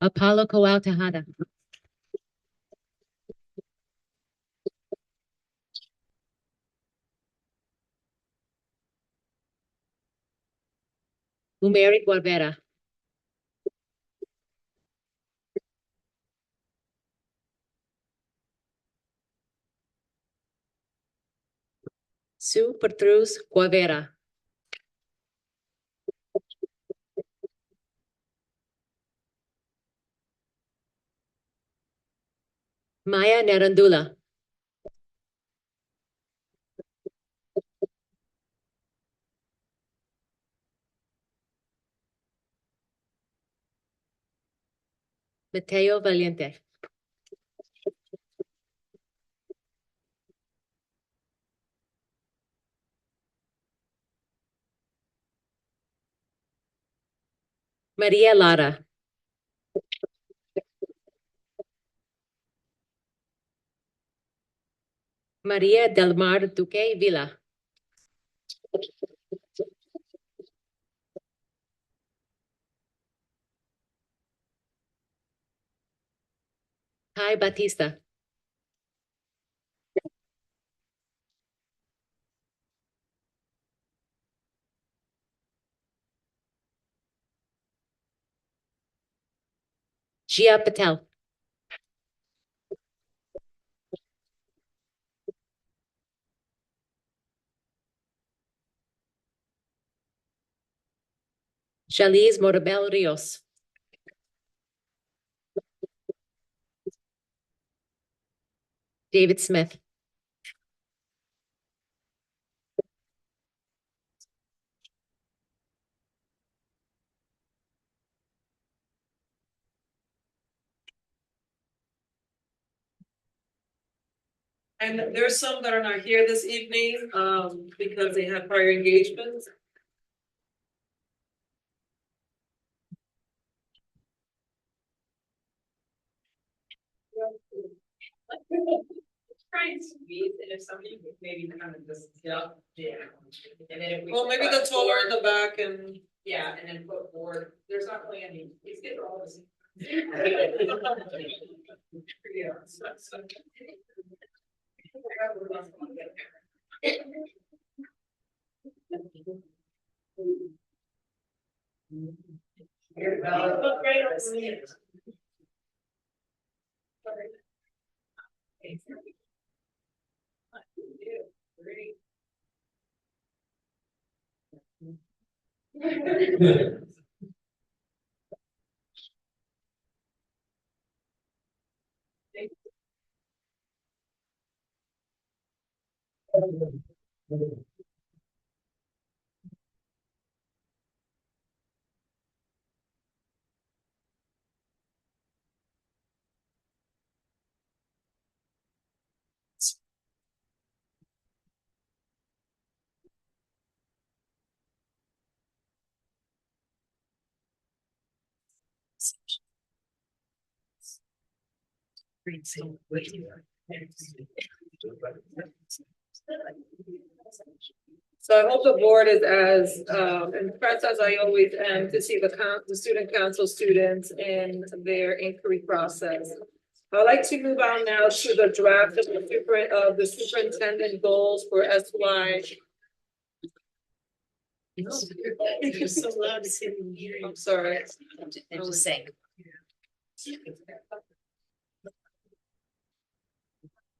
[SPEAKER 13] Apollo Coal Tejada. Umeri Guavera. Sue Petrus Guavera. Maya Narandula. Mateo Valiente. Maria Lara. Maria Del Mar Duque Villa. Kai Batista. Jia Patel. Shaliz Morabel Rios. David Smith.
[SPEAKER 11] And there's some that are not here this evening, because they have prior engagements.
[SPEAKER 16] Trying to squeeze, and if somebody could maybe kind of just get up there. And then if we.
[SPEAKER 11] Well, maybe the taller in the back and.
[SPEAKER 16] Yeah, and then put forward, there's not really any, these kids are all the same. Yeah.
[SPEAKER 11] So I hope the board is as impressed as I always am to see the student council students in their inquiry process. I'd like to move on now to the draft of the superintendent goals for SY.
[SPEAKER 21] You're so loud to sit in here.
[SPEAKER 11] I'm sorry.
[SPEAKER 21] I'm just saying.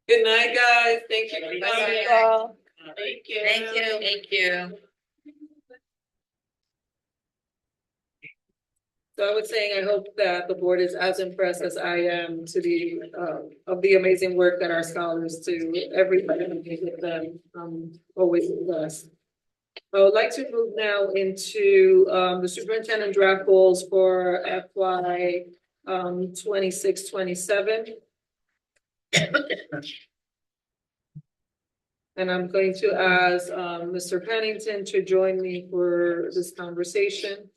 [SPEAKER 11] Good night, guys. Thank you for coming.
[SPEAKER 21] Thank you. Thank you. Thank you.
[SPEAKER 11] So I was saying, I hope that the board is as impressed as I am to the of the amazing work that our scholars do. Everybody with them, always blessed. I would like to move now into the superintendent draft goals for FY 26-27. And I'm going to ask Mr. Pennington to join me for this conversation.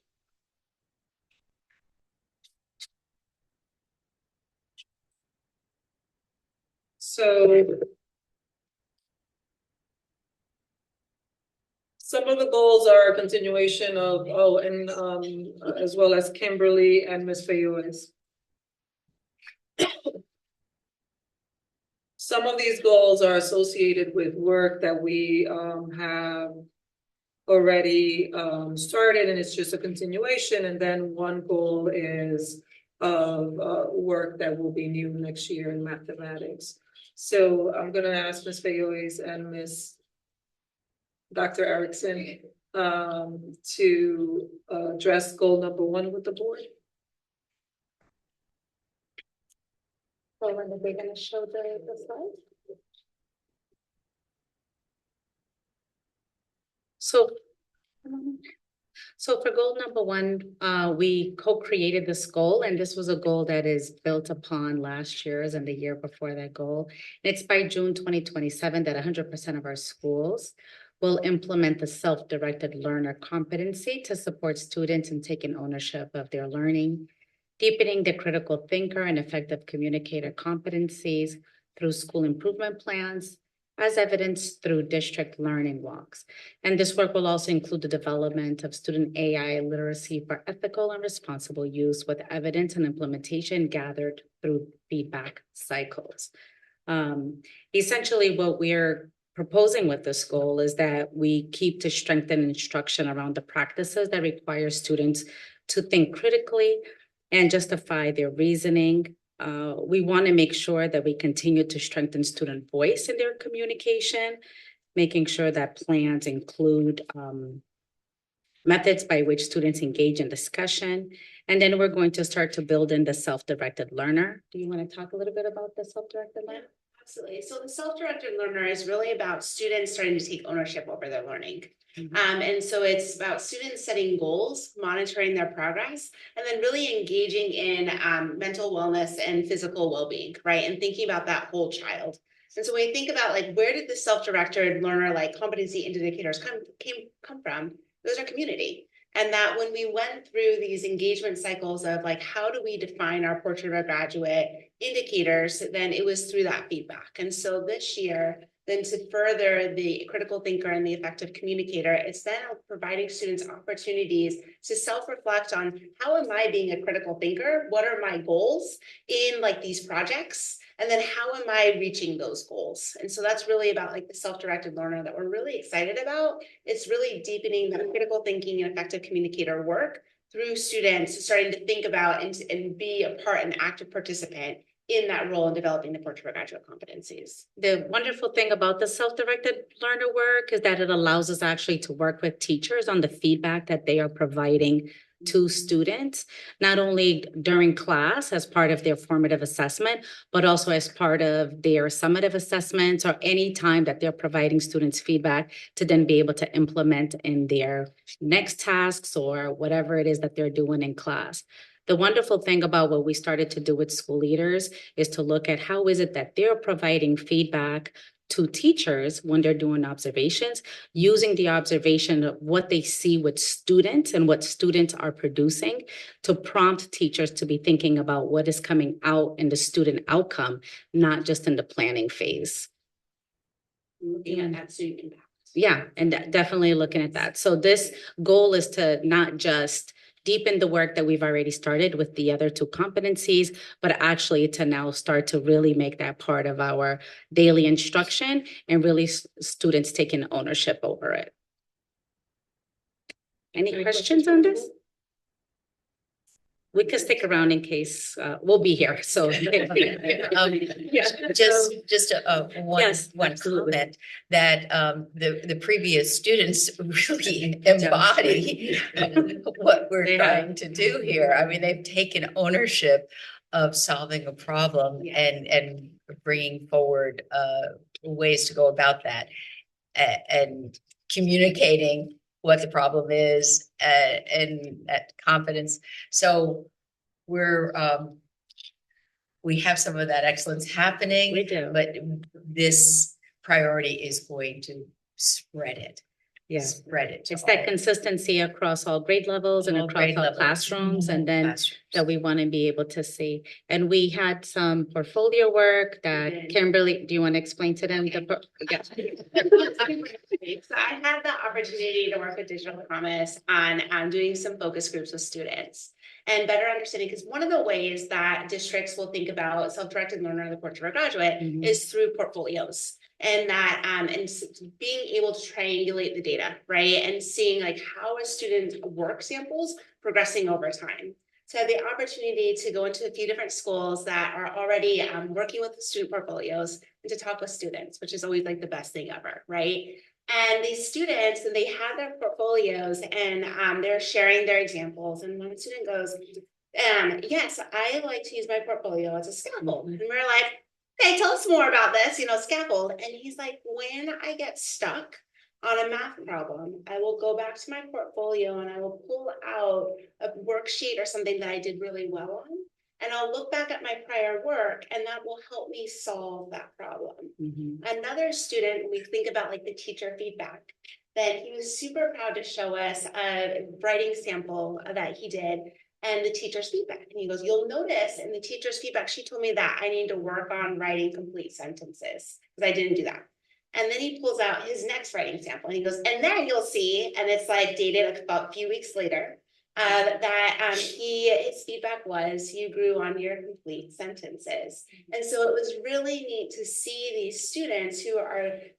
[SPEAKER 11] So some of the goals are a continuation of, as well as Kimberly and Ms. Fayouez. Some of these goals are associated with work that we have already started, and it's just a continuation. And then one goal is of work that will be new next year in mathematics. So I'm going to ask Ms. Fayouez and Dr. Erickson to address goal number 1 with the board.
[SPEAKER 5] So when are they going to show the slide?
[SPEAKER 1] So for goal number 1, we co-created this goal, and this was a goal that is built upon last year's and the year before that goal. And it's by June 2027 that 100% of our schools will implement the self-directed learner competency to support students in taking ownership of their learning, deepening the critical thinker and effective communicator competencies through school improvement plans, as evidenced through district learning walks. And this work will also include the development of student AI literacy for ethical and responsible use with evidence and implementation gathered through feedback cycles. Essentially, what we're proposing with this goal is that we keep to strengthen instruction around the practices that require students to think critically and justify their reasoning. We want to make sure that we continue to strengthen student voice in their communication, making sure that plans include methods by which students engage in discussion. And then we're going to start to build in the self-directed learner. Do you want to talk a little bit about the self-directed learner?
[SPEAKER 6] Absolutely. So the self-directed learner is really about students starting to take ownership over their learning. And so it's about students setting goals, monitoring their progress, and then really engaging in mental wellness and physical well-being, right? And thinking about that whole child. And so when you think about like, where did the self-directed learner like competency indicators come from? Those are community. And that when we went through these engagement cycles of like, how do we define our portrait of a graduate indicators, then it was through that feedback. And so this year, then to further the critical thinker and the effective communicator, it's then providing students opportunities to self-reflect on how am I being a critical thinker? What are my goals in like these projects? And then how am I reaching those goals? And so that's really about like the self-directed learner that we're really excited about. It's really deepening the critical thinking and effective communicator work through students starting to think about and be a part, an active participant in that role in developing the portrait of graduate competencies.
[SPEAKER 1] The wonderful thing about the self-directed learner work is that it allows us actually to work with teachers on the feedback that they are providing to students, not only during class as part of their formative assessment, but also as part of their summative assessments or any time that they're providing students feedback to then be able to implement in their next tasks or whatever it is that they're doing in class. The wonderful thing about what we started to do with school leaders is to look at how is it that they're providing feedback to teachers when they're doing observations, using the observation of what they see with students and what students are producing to prompt teachers to be thinking about what is coming out in the student outcome, not just in the planning phase.
[SPEAKER 6] Looking at that student impact.
[SPEAKER 1] Yeah, and definitely looking at that. So this goal is to not just deepen the work that we've already started with the other two competencies, but actually to now start to really make that part of our daily instruction and really students taking ownership over it. Any questions on this? We can stick around in case we'll be here, so.
[SPEAKER 21] Just one comment that the previous students really embody what we're trying to do here. I mean, they've taken ownership of solving a problem and bringing forward ways to go about that and communicating what the problem is and that confidence. So we have some of that excellence happening.
[SPEAKER 1] We do.
[SPEAKER 21] But this priority is going to spread it.
[SPEAKER 1] Yeah.
[SPEAKER 21] Spread it.
[SPEAKER 1] It's that consistency across all grade levels and across all classrooms, and then that we want to be able to see. And we had some portfolio work that Kimberly, do you want to explain to them?
[SPEAKER 6] So I had the opportunity to work with Digital Promise on doing some focus groups with students and better understanding, because one of the ways that districts will think about self-directed learner in the portrait of a graduate is through portfolios. And that and being able to triangulate the data, right? And seeing like how a student's work samples progressing over time. So I had the opportunity to go into a few different schools that are already working with student portfolios and to talk with students, which is always like the best thing ever, right? And these students, and they had their portfolios and they're sharing their examples. And one student goes, yes, I like to use my portfolio as a scaffold. And we're like, okay, tell us more about this, scaffold. And he's like, when I get stuck on a math problem, I will go back to my portfolio and I will pull out a worksheet or something that I did really well on. And I'll look back at my prior work and that will help me solve that problem. Another student, we think about like the teacher feedback, that he was super proud to show us a writing sample that he did and the teacher's feedback. And he goes, you'll notice in the teacher's feedback, she told me that I need to work on writing complete sentences because I didn't do that. And then he pulls out his next writing sample and he goes, and then you'll see, and it's like dated like about a few weeks later, that his feedback was you grew on your complete sentences. And so it was really neat to see these students who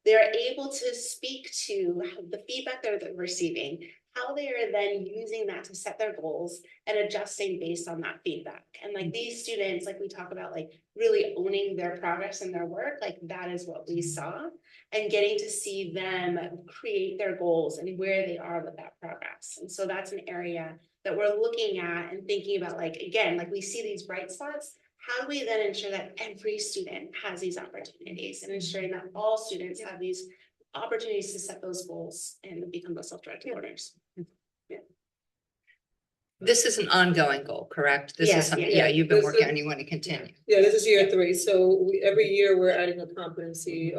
[SPEAKER 6] they're able to speak to the feedback they're receiving, how they are then using that to set their goals and adjusting based on that feedback. And like these students, like we talk about like really owning their progress and their work, like that is what we saw, and getting to see them create their goals and where they are with that progress. And so that's an area that we're looking at and thinking about, like, again, like we see these bright spots, how do we then ensure that every student has these opportunities and ensuring that all students have these opportunities to set those goals and become those self-directed learners.
[SPEAKER 21] This is an ongoing goal, correct? This is something, you've been working on, you want to continue.
[SPEAKER 11] Yeah, this is year 3. So every year we're adding a competency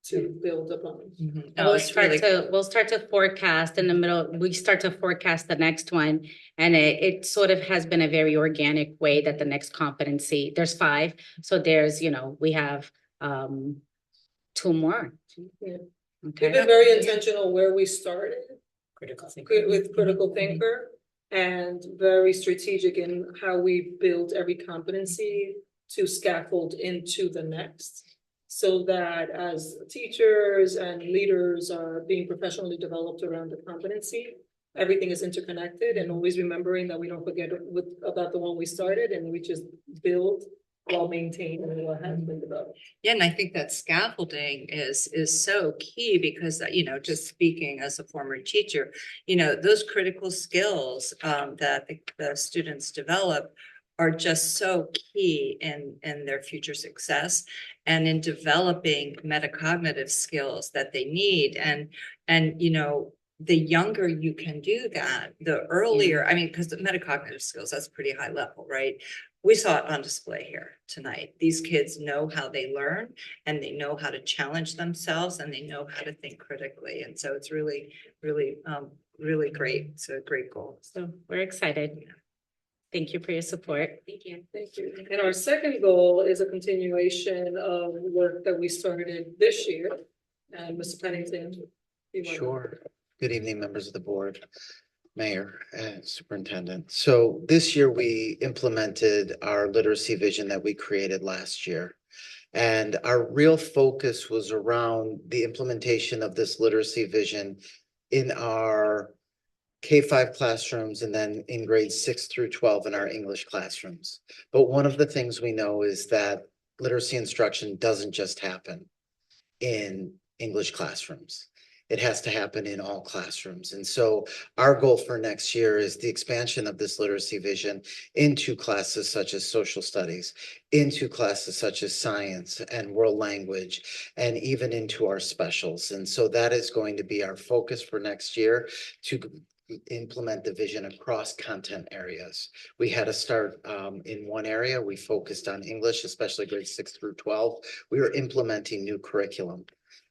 [SPEAKER 11] to build upon.
[SPEAKER 1] We'll start to forecast in the middle. We start to forecast the next one. And it sort of has been a very organic way that the next competency, there's 5. So there's, we have 2 more.
[SPEAKER 11] Yeah.
[SPEAKER 1] Okay.
[SPEAKER 11] We've been very intentional where we started
[SPEAKER 21] with
[SPEAKER 11] critical thinker, and very strategic in how we build every competency to scaffold into the next, so that as teachers and leaders are being professionally developed around the competency, everything is interconnected, and always remembering that we don't forget about the one we started, and we just build while maintaining what has been developed.
[SPEAKER 21] Yeah, and I think that scaffolding is so key because, just speaking as a former teacher, those critical skills that the students develop are just so key in their future success and in developing metacognitive skills that they need. And the younger you can do that, the earlier, because the metacognitive skills, that's pretty high level, right?
[SPEAKER 12] we saw it on display here tonight. These kids know how they learn and they know how to challenge themselves and they know how to think critically. And so it's really, really, really great. It's a great goal.
[SPEAKER 1] So we're excited. Thank you for your support.
[SPEAKER 12] Thank you.
[SPEAKER 11] Thank you. And our second goal is a continuation of work that we started this year. And Mr. Pennington. you wanna-
[SPEAKER 17] Sure. Good evening, members of the board, mayor and superintendent. So this year we implemented our literacy vision that we created last year. And our real focus was around the implementation of this literacy vision in our K-5 classrooms and then in grades 6 through 12 in our English classrooms. But one of the things we know is that literacy instruction doesn't just happen in English classrooms. It has to happen in all classrooms. And so our goal for next year is the expansion of this literacy vision into classes such as social studies, into classes such as science and world language, and even into our specials. And so that is going to be our focus for next year, to implement the vision across content areas. We had to start in one area. We focused on English, especially grades 6 through 12. We were implementing new curriculum.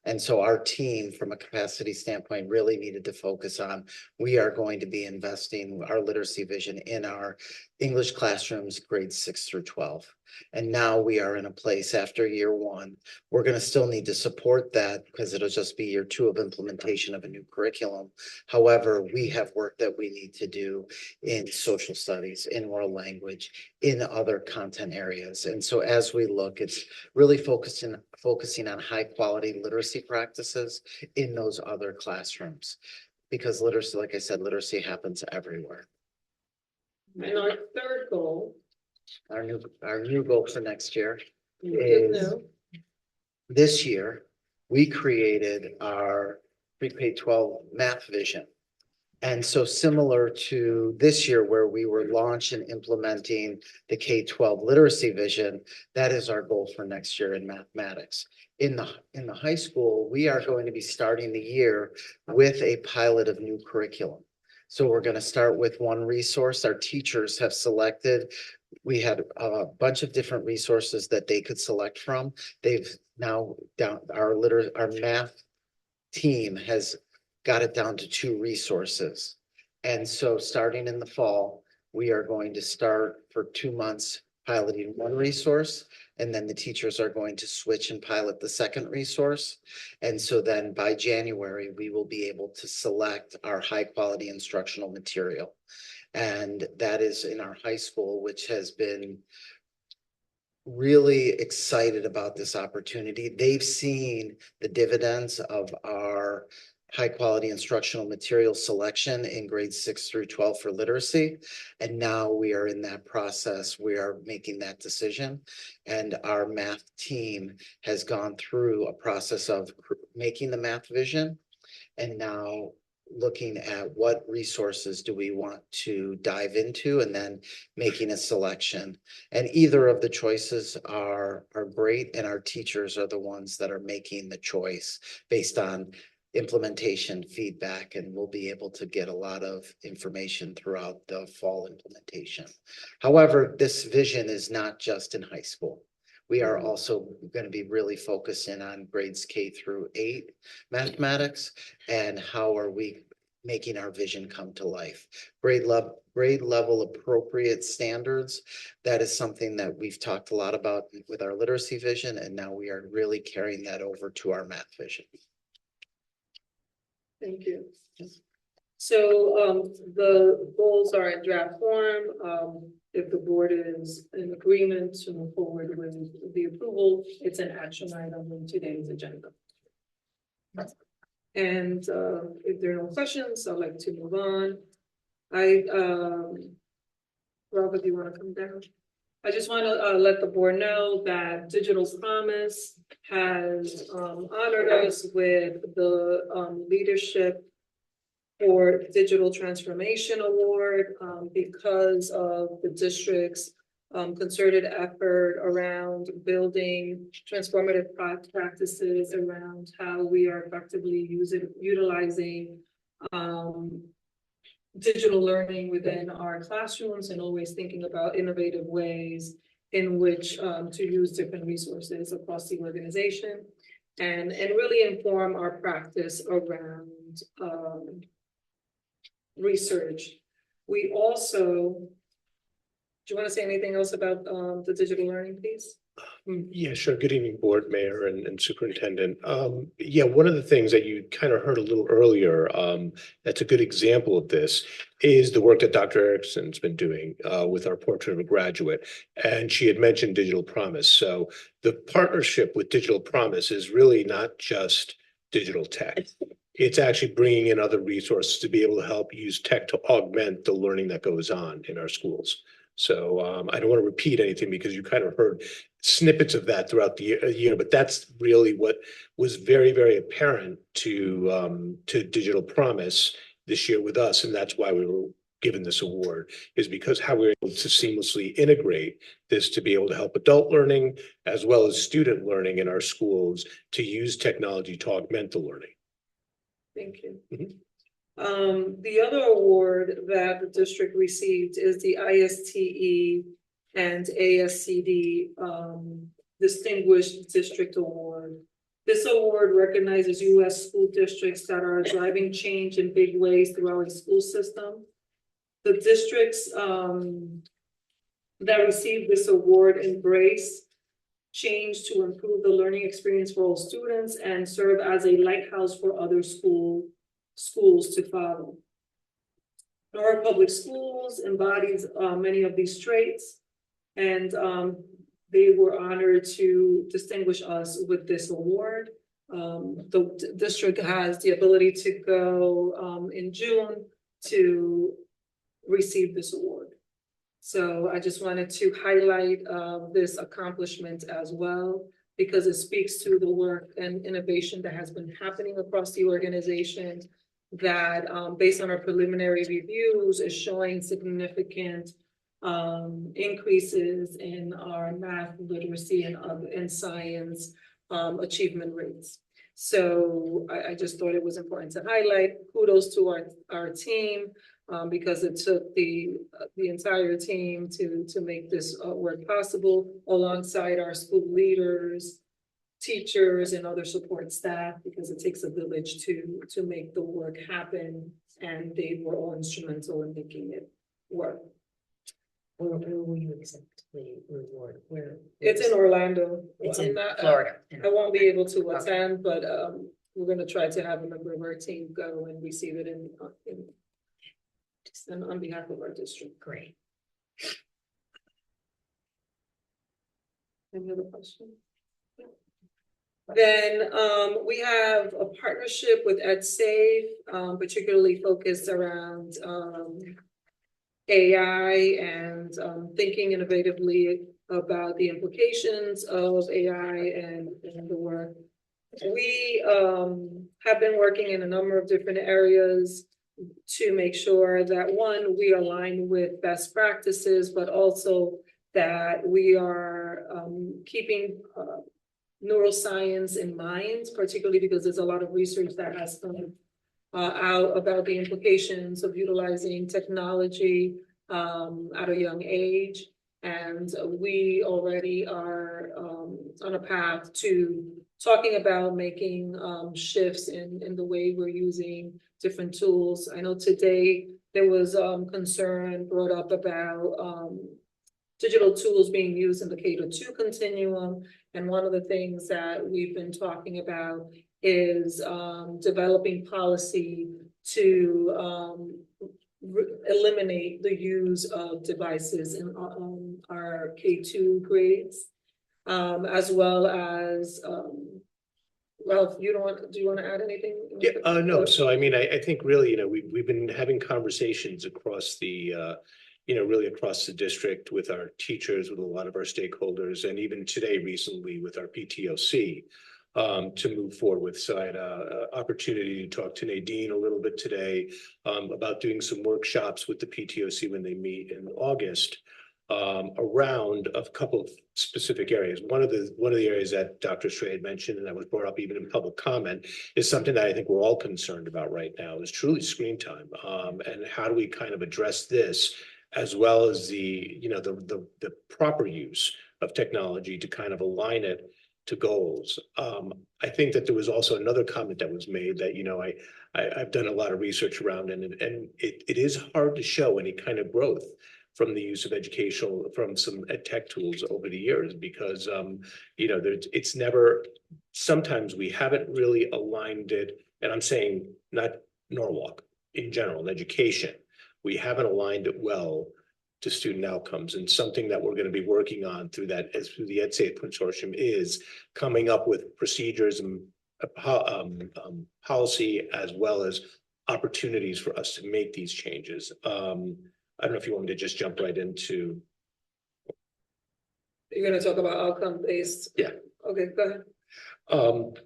[SPEAKER 17] And so our team, from a capacity standpoint, really needed to focus on, we are going to be investing our literacy vision in our English classrooms, grades 6 through 12. And now we are in a place after year one. We're going to still need to support that because it'll just be year 2 of implementation of a new curriculum. However, we have work that we need to do in social studies, in world language, in other content areas. And so as we look, it's really focusing on high quality literacy practices in those other classrooms. Because literacy, like I said, literacy happens everywhere.
[SPEAKER 11] And our third goal.
[SPEAKER 17] Our new goal for next year
[SPEAKER 11] Good
[SPEAKER 17] is,
[SPEAKER 11] now.
[SPEAKER 17] this year, we created our pre-K-12 math vision. And so similar to this year where we were launching and implementing the K-12 literacy vision, that is our goal for next year in mathematics. In the high school, we are going to be starting the year with a pilot of new curriculum. So we're going to start with one resource. Our teachers have selected. We had a bunch of different resources that they could select from. They've now our math team has got it down to 2 resources. And so starting in the fall, we are going to start for 2 months piloting one resource, and then the teachers are going to switch and pilot the second resource. And so then by January, we will be able to select our high quality instructional material. And that is in our high school, which has been really excited about this opportunity. They've seen the dividends of our high quality instructional material selection in grades 6 through 12 for literacy. And now we are in that process. We are making that decision. And our math team has gone through a process of making the math vision and now looking at what resources do we want to dive into and then making a selection. And either of the choices are great, and our teachers are the ones that are making the choice based on implementation feedback, and we'll be able to get a lot of information throughout the fall implementation. However, this vision is not just in high school. We are also going to be really focusing on grades K through 8 mathematics and how are we making our vision come to life. Grade level appropriate standards. That is something that we've talked a lot about with our literacy vision, and now we are really carrying that over to our math vision.
[SPEAKER 11] Thank you. So the goals are in draft form. If the board is in agreement to move forward with the approval, it's an action item in today's agenda. And if there are no questions, I'd like to move on. Robert, do you want to come down? I just want to let the board know that Digital Promise has honored us with the Leadership for Digital Transformation Award because of the district's concerted effort around building transformative practices around how we are effectively utilizing digital learning within our classrooms and always thinking about innovative ways in which to use different resources across the organization and really inform our practice around research. We also, do you want to say anything else about the digital learning piece?
[SPEAKER 18] Yeah, sure. Good evening, Board, Mayor, and Superintendent. Yeah, one of the things that you kind of heard a little earlier, that's a good example of this, is the work that Dr. Erickson's been doing with our Portrait of a Graduate. And she had mentioned Digital Promise. So the partnership with Digital Promise is really not just digital tech. It's actually bringing in other resources to be able to help use tech to augment the learning that goes on in our schools. So I don't want to repeat anything because you kind of heard snippets of that throughout the year, but that's really what was very, very apparent to Digital Promise this year with us, and that's why we were given this award, is because how we were able to seamlessly integrate this to be able to help adult learning as well as student learning in our schools to use technology to augment the learning.
[SPEAKER 11] Thank you. The other award that the district received is the ISTE and ASCD Distinguished District Award. This award recognizes U.S. school districts that are driving change in big ways through our school system. The districts that received this award embrace change to improve the learning experience for all students and serve as a lighthouse for other schools to follow. Norwalk Public Schools embodies many of these traits, and they were honored to distinguish us with this award. The district has the ability to go in June to receive this award. So I just wanted to highlight this accomplishment as well, because it speaks to the work and innovation that has been happening across the organization that based on our preliminary reviews is showing significant increases in our math literacy and science achievement rates. So I just thought it was important to highlight. Kudos to our team because it took the entire team to make this work possible alongside our school leaders, teachers, and other support staff, because it takes a village to make the work happen, and they were all instrumental in making it work.
[SPEAKER 21] Where will you accept the reward? Where?
[SPEAKER 11] It's in Orlando.
[SPEAKER 21] It's in Florida.
[SPEAKER 11] I won't be able to attend, but we're going to try to have a member of our team go and receive it on behalf of our district.
[SPEAKER 21] Great.
[SPEAKER 11] Any other questions? Then we have a partnership with EdSafe, particularly focused around AI and thinking innovatively about the implications of AI and the work. We have been working in a number of different areas to make sure that, one, we align with best practices, but also that we are keeping neuroscience in mind, particularly because there's a lot of research that has come out about the implications of utilizing technology at a young age. And we already are on a path to talking about making shifts in the way we're using different tools. I know today there was concern brought up about digital tools being used in the K-2 continuum. And one of the things that we've been talking about is developing policy to eliminate the use of devices in our K-2 grades, as well as, Ralph, do you want to add anything?
[SPEAKER 18] Yeah, no. So, I mean, I think really, we've been having conversations across the, really across the district with our teachers, with a lot of our stakeholders, and even today recently with our PTOC to move forward with. So I had an opportunity to talk to Nadine a little bit today about doing some workshops with the PTOC when they meet in August around a couple of specific areas. One of the areas that Dr. Stray had mentioned, and that was brought up even in public comment, is something that I think we're all concerned about right now, is truly screen time. And how do we kind of address this, as well as the, you know, the proper use of technology to kind of align it to goals. I think that there was also another comment that was made that, you know, I've done a lot of research around, and it is hard to show any kind of growth from the use of educational, from some ed tech tools over the years, because you know, it's never, sometimes we haven't really aligned it, and I'm saying not Norwalk, in general, in education, we haven't aligned it well to student outcomes. And something that we're going to be working on through the EdSafe Consortium is coming up with procedures and policy, as well as opportunities for us to make these changes. I don't know if you want me to just jump right into.
[SPEAKER 11] You're gonna talk about outcome-based?
[SPEAKER 18] Yeah.
[SPEAKER 11] Okay, go ahead.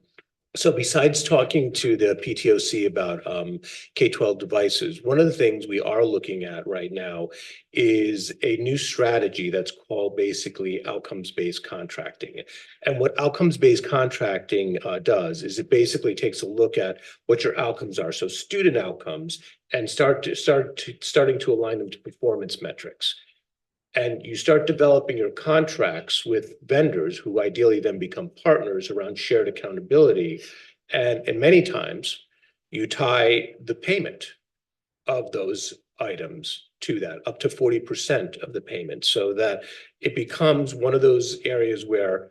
[SPEAKER 18] So besides talking to the PTOC about K-12 devices, one of the things we are looking at right now is a new strategy that's called basically outcomes-based contracting. And what outcomes-based contracting does is it basically takes a look at what your outcomes are, so student outcomes, and starting to align them to performance metrics. And you start developing your contracts with vendors who ideally then become partners around shared accountability. And many times you tie the payment of those items to that, up to 40% of the payment, so that it becomes one of those areas where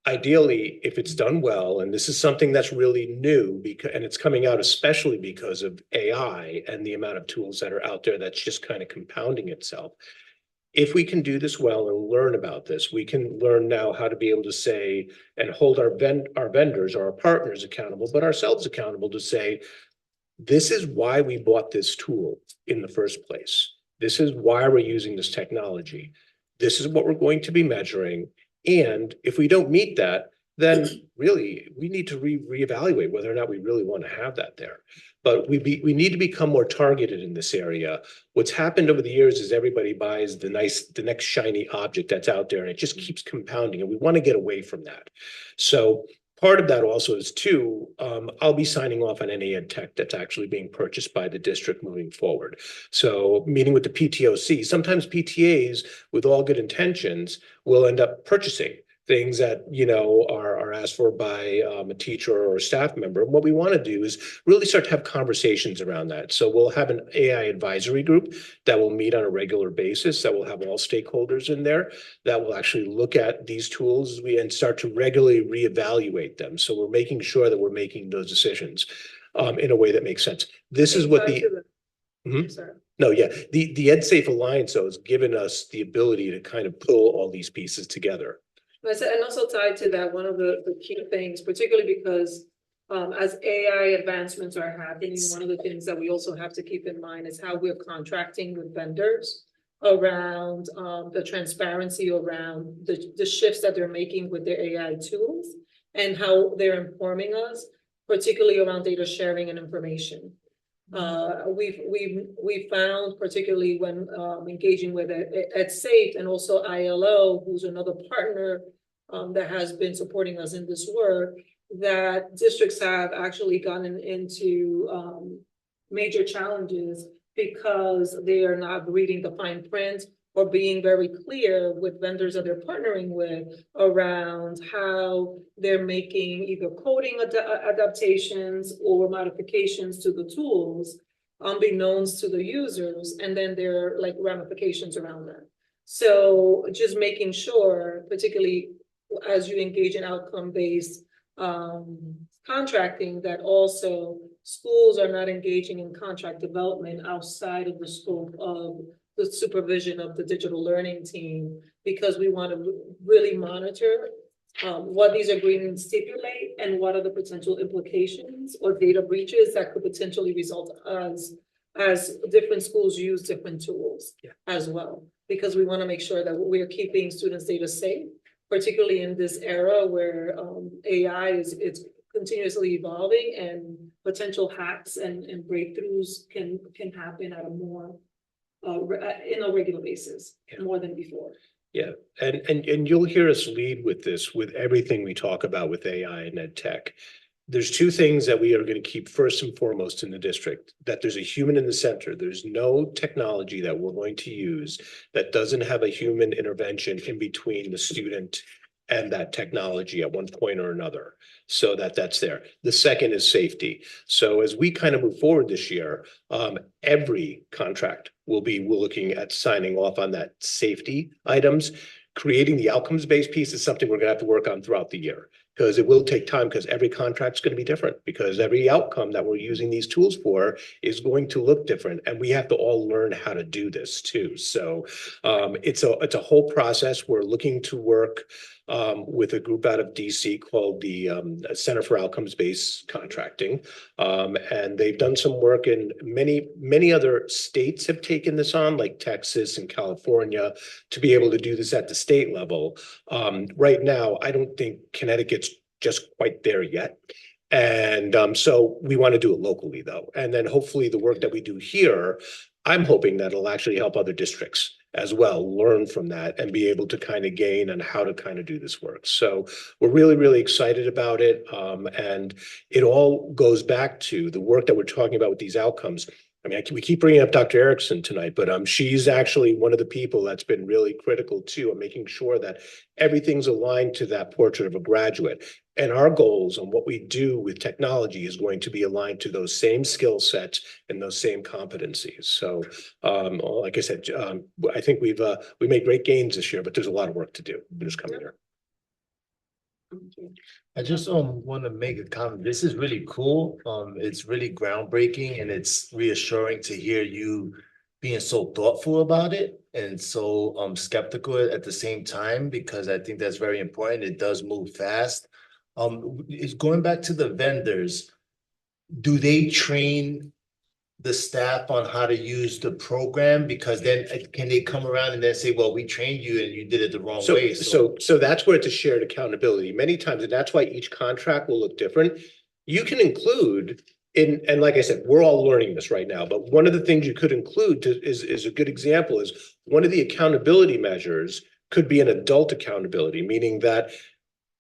[SPEAKER 18] ideally, if it's done well, and this is something that's really new, and it's coming out especially because of AI and the amount of tools that are out there, that's just kind of compounding itself. If we can do this well and learn about this, we can learn now how to be able to say and hold our vendors or our partners accountable, but ourselves accountable to say, this is why we bought this tool in the first place. This is why we're using this technology. This is what we're going to be measuring. And if we don't meet that, then really we need to reevaluate whether or not we really want to have that there. But we need to become more targeted in this area. What's happened over the years is everybody buys the next shiny object that's out there, and it just keeps compounding, and we want to get away from that. So part of that also is too, I'll be signing off on any ed tech that's actually being purchased by the district moving forward. So meeting with the PTOC, sometimes PTAs with all good intentions will end up purchasing things that, you know, are asked for by a teacher or a staff member. And what we want to do is really start to have conversations around that. So we'll have an AI advisory group that will meet on a regular basis, that will have all stakeholders in there, that will actually look at these tools and start to regularly reevaluate them. So we're making sure that we're making those decisions in a way that makes sense. This is what the... No, yeah, the EdSafe Alliance, though, has given us the ability to kind of pull all these pieces together.
[SPEAKER 11] And also tied to that, one of the key things, particularly because as AI advancements are happening, one of the things that we also have to keep in mind is how we're contracting with vendors around the transparency around the shifts that they're making with their AI tools and how they're informing us, particularly around data sharing and information. We found, particularly when engaging with EdSafe and also ILO, who's another partner that has been supporting us in this work, that districts have actually gotten into major challenges because they are not reading the fine print or being very clear with vendors that they're partnering with around how they're making either coding adaptations or modifications to the tools unbeknownst to the users, and then there are like ramifications around that. So just making sure, particularly as you engage in outcome-based contracting, that also schools are not engaging in contract development outside of the scope of the supervision of the digital learning team, because we want to really monitor what these agreements stipulate and what are the potential implications or data breaches that could potentially result as different schools use different tools as well, because we want to make sure that we're keeping students' data safe, particularly in this era where AI is continuously evolving and potential hacks and breakthroughs can happen at a more in a regular basis, more than before.
[SPEAKER 18] Yeah, and you'll hear us lead with this, with everything we talk about with AI and ed tech. There's two things that we are going to keep first and foremost in the district, that there's a human in the center. There's no technology that we're going to use that doesn't have a human intervention in between the student and that technology at one point or another, so that that's there. The second is safety. So as we kind of move forward this year, every contract we're looking at signing off on that safety items. Creating the outcomes-based piece is something we're gonna have to work on throughout the year, because it will take time, because every contract's going to be different, because every outcome that we're using these tools for is going to look different, and we have to all learn how to do this too. So it's a whole process. We're looking to work with a group out of DC called the Center for Outcomes-Based Contracting, and they've done some work in many other states have taken this on, like Texas and California, to be able to do this at the state level. Right now, I don't think Connecticut's just quite there yet. And so we want to do it locally, though. And then hopefully the work that we do here, I'm hoping that it'll actually help other districts as well learn from that and be able to kind of gain on how to kind of do this work. So we're really, really excited about it. And it all goes back to the work that we're talking about with these outcomes. I mean, we keep bringing up Dr. Erickson tonight, but she's actually one of the people that's been really critical too, of making sure that everything's aligned to that portrait of a graduate. And our goals and what we do with technology is going to be aligned to those same skill sets and those same competencies. So, like I said, I think we made great gains this year, but there's a lot of work to do this coming year.
[SPEAKER 15] I just want to make a comment. This is really cool. It's really groundbreaking, and it's reassuring to hear you being so thoughtful about it and so skeptical at the same time, because I think that's very important. It does move fast. It's going back to the vendors. Do they train the staff on how to use the program? Because then can they come around and then say, well, we trained you and you did it the wrong way?
[SPEAKER 18] So that's where it's a shared accountability many times, and that's why each contract will look different. You can include and like I said, we're all learning this right now, but one of the things you could include is a good example is one of the accountability measures could be an adult accountability, meaning that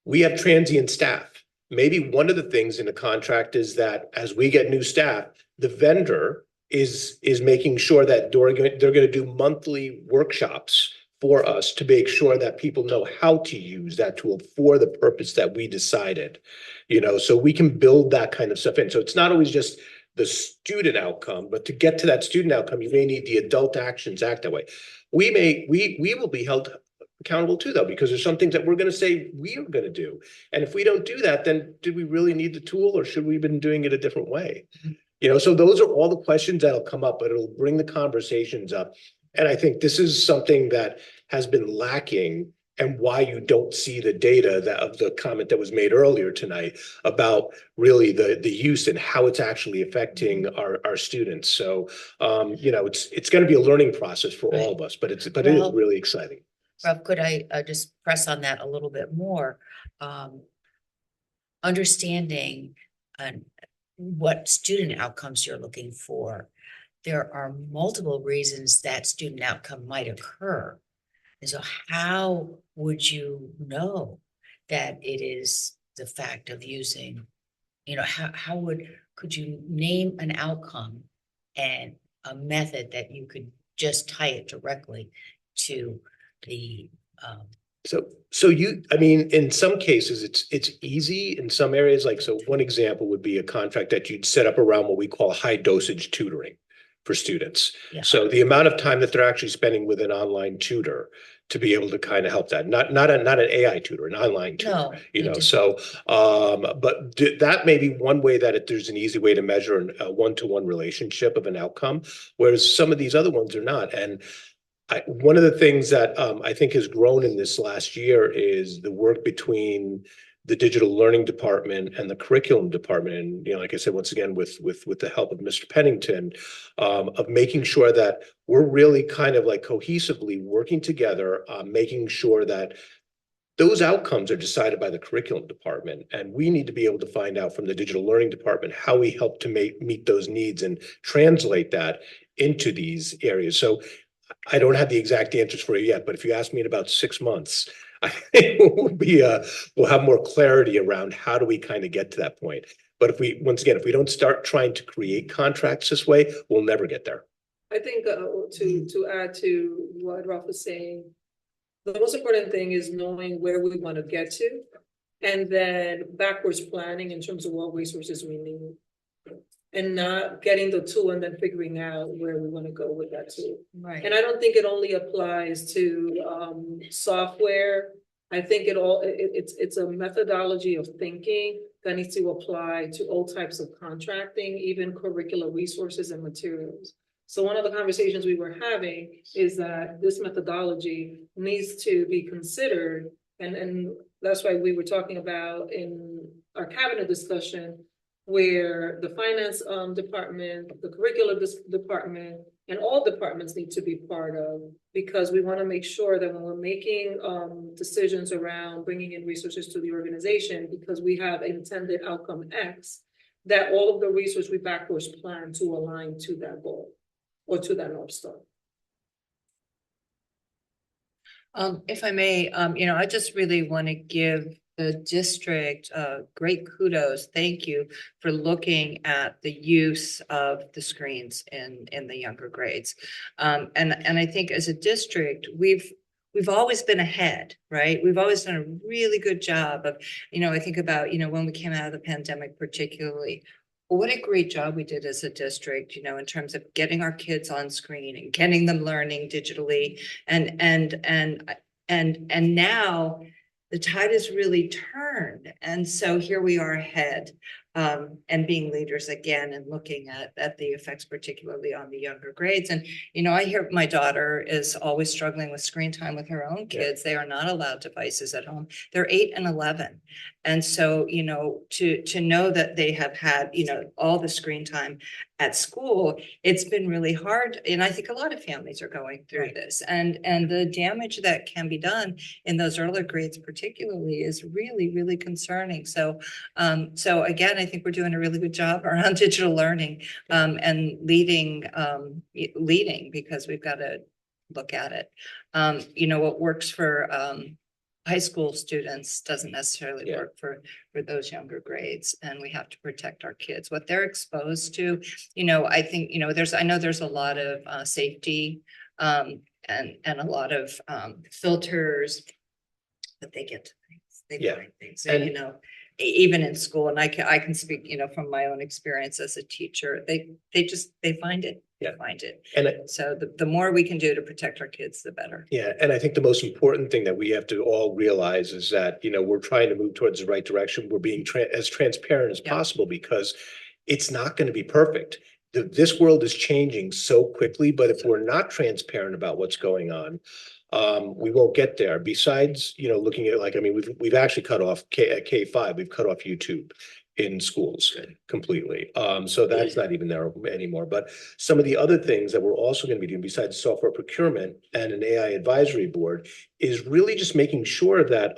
[SPEAKER 18] we have transient staff. Maybe one of the things in the contract is that as we get new staff, the vendor is making sure that they're going to do monthly workshops for us to make sure that people know how to use that tool for the purpose that we decided, so we can build that kind of stuff in. So it's not always just the student outcome, but to get to that student outcome, you may need the adult actions act that way. We will be held accountable too, though, because there's some things that we're going to say we are going to do. And if we don't do that, then do we really need the tool, or should we have been doing it a different way? So those are all the questions that'll come up, but it'll bring the conversations up. And I think this is something that has been lacking, and why you don't see the data of the comment that was made earlier tonight about really the use and how it's actually affecting our students. So, it's going to be a learning process for all of us, but it is really exciting.
[SPEAKER 21] Rob, could I just press on that a little bit more? Understanding what student outcomes you're looking for. There are multiple reasons that student outcome might occur. And so how would you know that it is the fact of using, could you name an outcome and a method that you could just tie it directly to the
[SPEAKER 18] in some cases it's easy. In some areas, one example would be a contract that you'd set up around what we call high dosage tutoring for students. Yeah. So the amount of time that they're actually spending with an online tutor to be able to kind of help that, not an AI tutor, an online tutor, but that may be one way that there's an easy way to measure a one-to-one relationship of an outcome, whereas some of these other ones are not. And one of the things that I think has grown in this last year is the work between the digital learning department and the curriculum department. And, like I said, once again, with the help of Mr. Pennington, of making sure that we're really kind of cohesively working together, making sure that those outcomes are decided by the curriculum department. And we need to be able to find out from the digital learning department how we help to meet those needs and translate that into these areas. So I don't have the exact answers for you yet, but if you ask me in about 6 months, I think we'll have more clarity around how do we kind of get to that point. But if we don't start trying to create contracts this way, we'll never get there.
[SPEAKER 11] I think to add to what Ralph was saying, the most important thing is knowing where we want to get to, and then backwards planning in terms of what resources we need. And not getting the tool and then figuring out where we want to go with that tool.
[SPEAKER 9] Right.
[SPEAKER 11] And I don't think it only applies to software. I think it's a methodology of thinking that needs to apply to all types of contracting, even curricular resources and materials. So one of the conversations we were having is that this methodology needs to be considered, and that's why we were talking about in our cabinet discussion, where the finance department, the curricular department, and all departments need to be part of, because we want to make sure that when we're making decisions around bringing in resources to the organization, because we have intended outcome X, that all of the resources we backwards plan to align to that goal or to that North Star.
[SPEAKER 12] If I may, I just really want to give the district great kudos. Thank you for looking at the use of the screens in the younger grades. And I think as a district, we've always been ahead, right? We've always done a really good job of, I think about, when we came out of the pandemic, particularly, what a great job we did as a district, in terms of getting our kids on screen and getting them learning digitally. And now the tide has really turned. And so here we are ahead, and being leaders again and looking at the effects, particularly on the younger grades. And, I hear my daughter is always struggling with screen time with her own kids. They are not allowed devices at home. They're 8 and 11. And so, to know that they have had, all the screen time at school, it's been really hard. And I think a lot of families are going through this, and the damage that can be done in those earlier grades particularly is really, really concerning. So again, I think we're doing a really good job around digital learning, and leading, because we've got to look at it. What works for high school students doesn't necessarily work for those younger grades, and we have to protect our kids, what they're exposed to. I think, I know there's a lot of safety and a lot of filters that they get to things. They find things, and even in school, and I can speak, from my own experience as a teacher, they find it. Find it. And so the more we can do to protect our kids, the better.
[SPEAKER 18] Yeah. And I think the most important thing that we have to all realize is that, we're trying to move towards the right direction. We're being as transparent as possible, because it's not going to be perfect. This world is changing so quickly, but if we're not transparent about what's going on, we won't get there. Besides, looking at we've actually cut off K5, we've cut off YouTube in schools completely. So that's not even there anymore. But some of the other things that we're also going to be doing besides software procurement and an AI advisory board is really just making sure that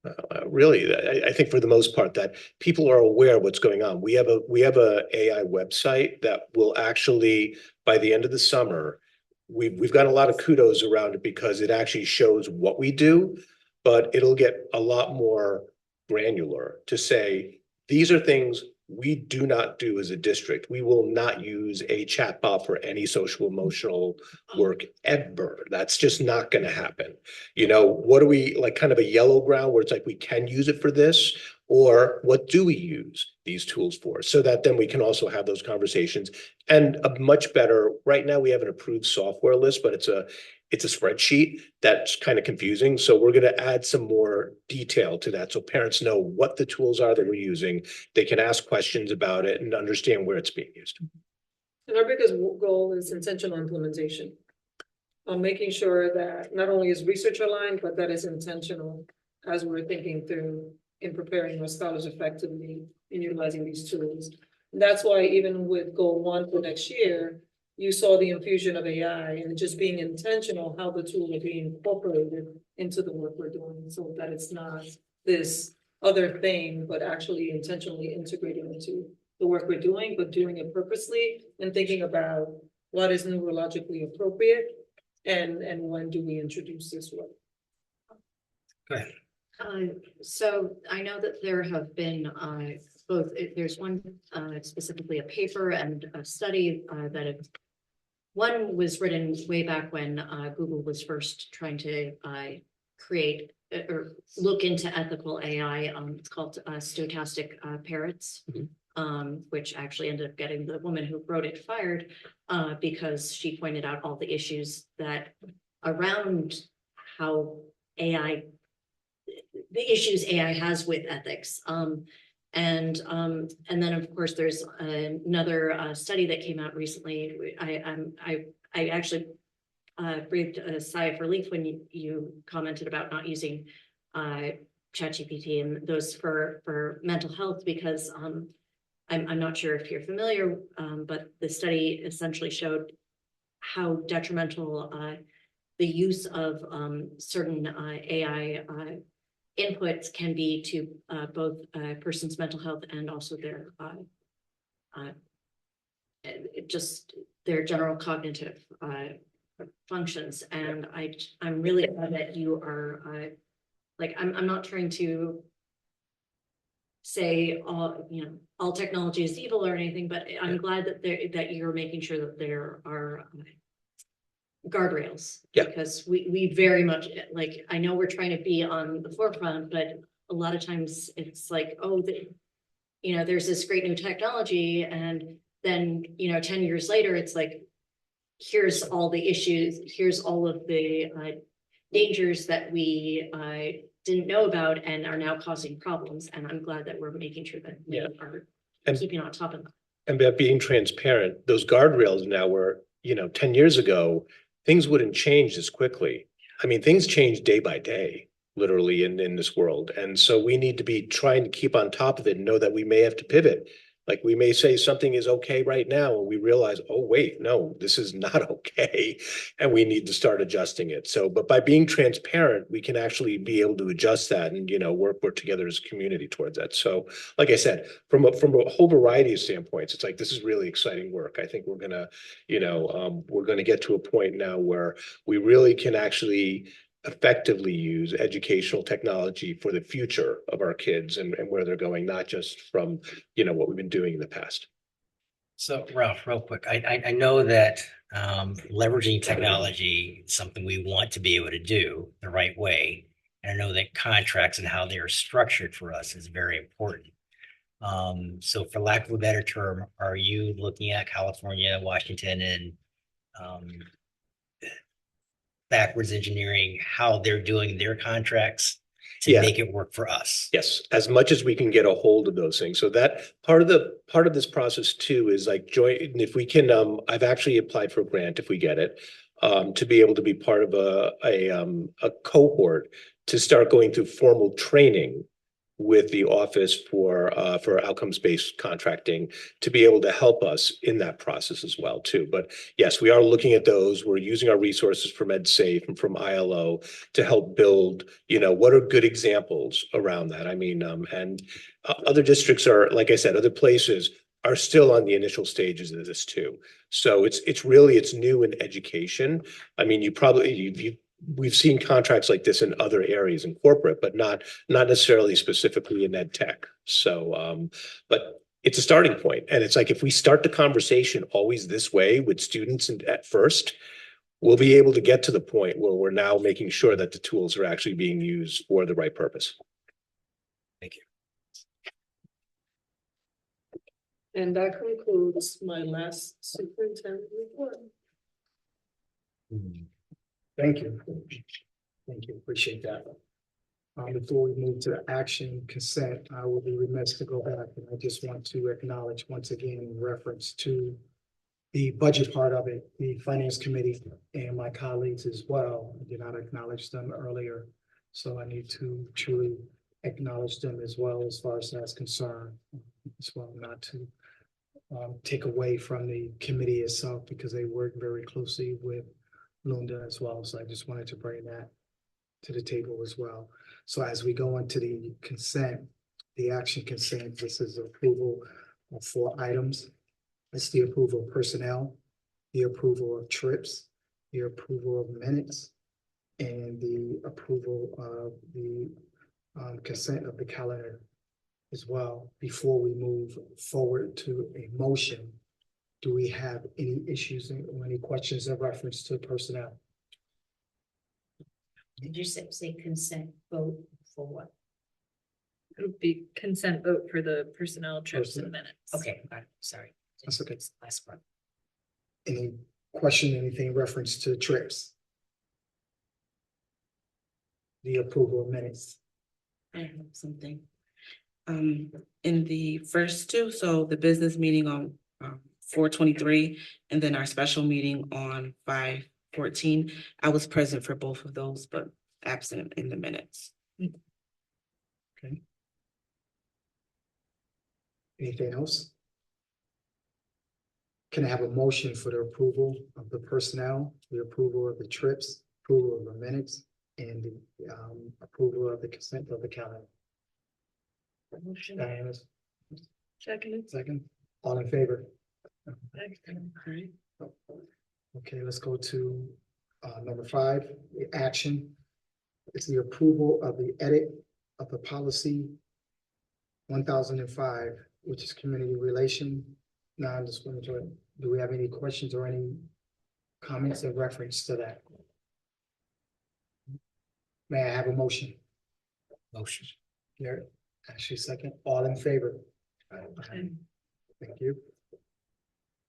[SPEAKER 18] I think for the most part that people are aware of what's going on. We have a AI website that will actually, by the end of the summer, we've got a lot of kudos around it because it actually shows what we do, but it'll get a lot more granular to say, these are things we do not do as a district. We will not use a chatbot for any social emotional work ever. That's just not going to happen. What do we like, kind of a yellow ground where it's like we can use it for this, or what do we use these tools for? So that then we can also have those conversations. And a much better, right now we have an approved software list, but it's a spreadsheet that's kind of confusing. So we're going to add some more detail to that, so parents know what the tools are that we're using. They can ask questions about it and understand where it's being used.
[SPEAKER 11] And our biggest goal is intentional implementation. Making sure that not only is research aligned, but that is intentional as we're thinking through in preparing our scholars effectively in utilizing these tools. And that's why even with goal 1 for next year, you saw the infusion of AI and just being intentional how the tool will be incorporated into the work we're doing, so that it's not this other thing, but actually intentionally integrated into the work we're doing, but doing it purposely and thinking about what is neurologically appropriate, and when do we introduce this one?
[SPEAKER 14] Go ahead.
[SPEAKER 9] So I know that there have been both, there's one specifically a paper and a study one was written way back when Google was first trying to create or look into ethical AI. It's called stochastic parrots, which actually ended up getting the woman who wrote it fired because she pointed out all the issues that around how AI, the issues AI has with ethics. And then of course there's another study that came out recently. I actually breathed a sigh of relief when you commented about not using ChatGPT and those for mental health, because I'm not sure if you're familiar, but the study essentially showed how detrimental the use of certain AI inputs can be to both a person's mental health and also their just their general cognitive functions. And I'm really glad that you are like, I'm not trying to say all technology is evil or anything, but I'm glad that you're making sure that there are guardrails.
[SPEAKER 18] Yeah.
[SPEAKER 9] Because we very much, like, I know we're trying to be on the forefront, but a lot of times it's like, oh, there's this great new technology, and then 10 years later it's like, here's all the issues, here's all of the dangers that we didn't know about and are now causing problems. And I'm glad that we're making sure that we are keeping on top of that.
[SPEAKER 18] And by being transparent, those guardrails now were, 10 years ago, things wouldn't change as quickly. I mean, things change day by day, literally in this world. And so we need to be trying to keep on top of it and know that we may have to pivot. Like, we may say something is okay right now, and we realize, oh, wait, no, this is not okay. And we need to start adjusting it. So, but by being transparent, we can actually be able to adjust that and, work together as a community towards that. So, like I said, from a whole variety of standpoints, it's like, this is really exciting work. I think we're gonna, we're gonna get to a point now where we really can actually effectively use educational technology for the future of our kids and where they're going, not just from, what we've been doing in the past.
[SPEAKER 14] So Ralph, real quick, I know that leveraging technology is something we want to be able to do the right way. And I know that contracts and how they are structured for us is very important. So for lack of a better term, are you looking at California, Washington, and backwards engineering how they're doing their contracts to make it work for us?
[SPEAKER 18] Yes, as much as we can get a hold of those things. So that part of this process too is like if we can, I've actually applied for a grant if we get it, to be able to be part of a cohort to start going through formal training with the Office for Outcomes-Based Contracting to be able to help us in that process as well too. But yes, we are looking at those. We're using our resources from EdSafe and from ILO to help build, what are good examples around that. I mean, and other districts are, like I said, other places are still on the initial stages of this too. So it's new in education. I mean, we've seen contracts like this in other areas in corporate, but not necessarily specifically in ed tech. So, but it's a starting point. And it's like, if we start the conversation always this way with students at first, we'll be able to get to the point where we're now making sure that the tools are actually being used for the right purpose.
[SPEAKER 14] Thank you.
[SPEAKER 11] And that concludes my last superintendent report.
[SPEAKER 4] Thank you. Thank you. Appreciate that. Before we move to action consent, I will be remiss to go back, and I just want to acknowledge once again in reference to the budget part of it, the Finance Committee and my colleagues as well. I did not acknowledge them earlier, so I need to truly acknowledge them as well as far as that's concerned, as well, not to take away from the committee itself, because they work very closely with Lunda as well. So I just wanted to bring that to the table as well. So as we go into the consent, the action consent, this is approval of 4 items. It's the approval of personnel, the approval of trips, the approval of minutes, and the approval of the consent of the calendar as well. Before we move forward to a motion, do we have any issues or any questions in reference to personnel?
[SPEAKER 9] Did you say consent vote for what?
[SPEAKER 5] It would be consent vote for the personnel trips and minutes.
[SPEAKER 9] Okay, got it. Sorry.
[SPEAKER 4] That's okay.
[SPEAKER 9] Last part.
[SPEAKER 4] Any question, anything in reference to trips? The approval of minutes.
[SPEAKER 2] I have something. In the first two, so the business meeting on 4/23, and then our special meeting on 5/14, I was present for both of those, but absent in the minutes.
[SPEAKER 4] Okay. Anything else? Can I have a motion for the approval of the personnel, the approval of the trips, approval of the minutes, and the approval of the consent of the calendar?
[SPEAKER 5] Motion.
[SPEAKER 4] Diana,
[SPEAKER 5] Second.
[SPEAKER 4] second, all in favor?
[SPEAKER 2] Okay.
[SPEAKER 4] Okay, let's go to number 5, the action. It's the approval of the edit of the policy 1005, which is community relation, non-discriminatory. Do we have any questions or any comments in reference to that? May I have a motion?
[SPEAKER 14] Motion.
[SPEAKER 4] Garrett, Ashley, second, all in favor? Thank you.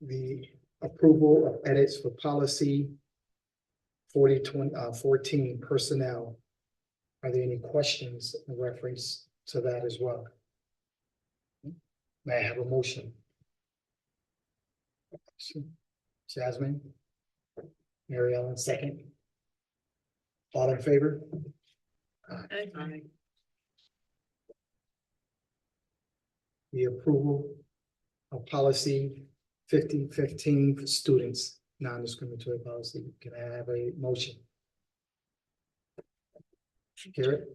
[SPEAKER 4] The approval of edits for policy 14 personnel. Are there any questions in reference to that as well? May I have a motion? Jasmine? Mary Ellen, second. All in favor?
[SPEAKER 5] Aye.
[SPEAKER 4] The approval of policy 5015 for students, non-discriminatory policy. Can I have a motion? Garrett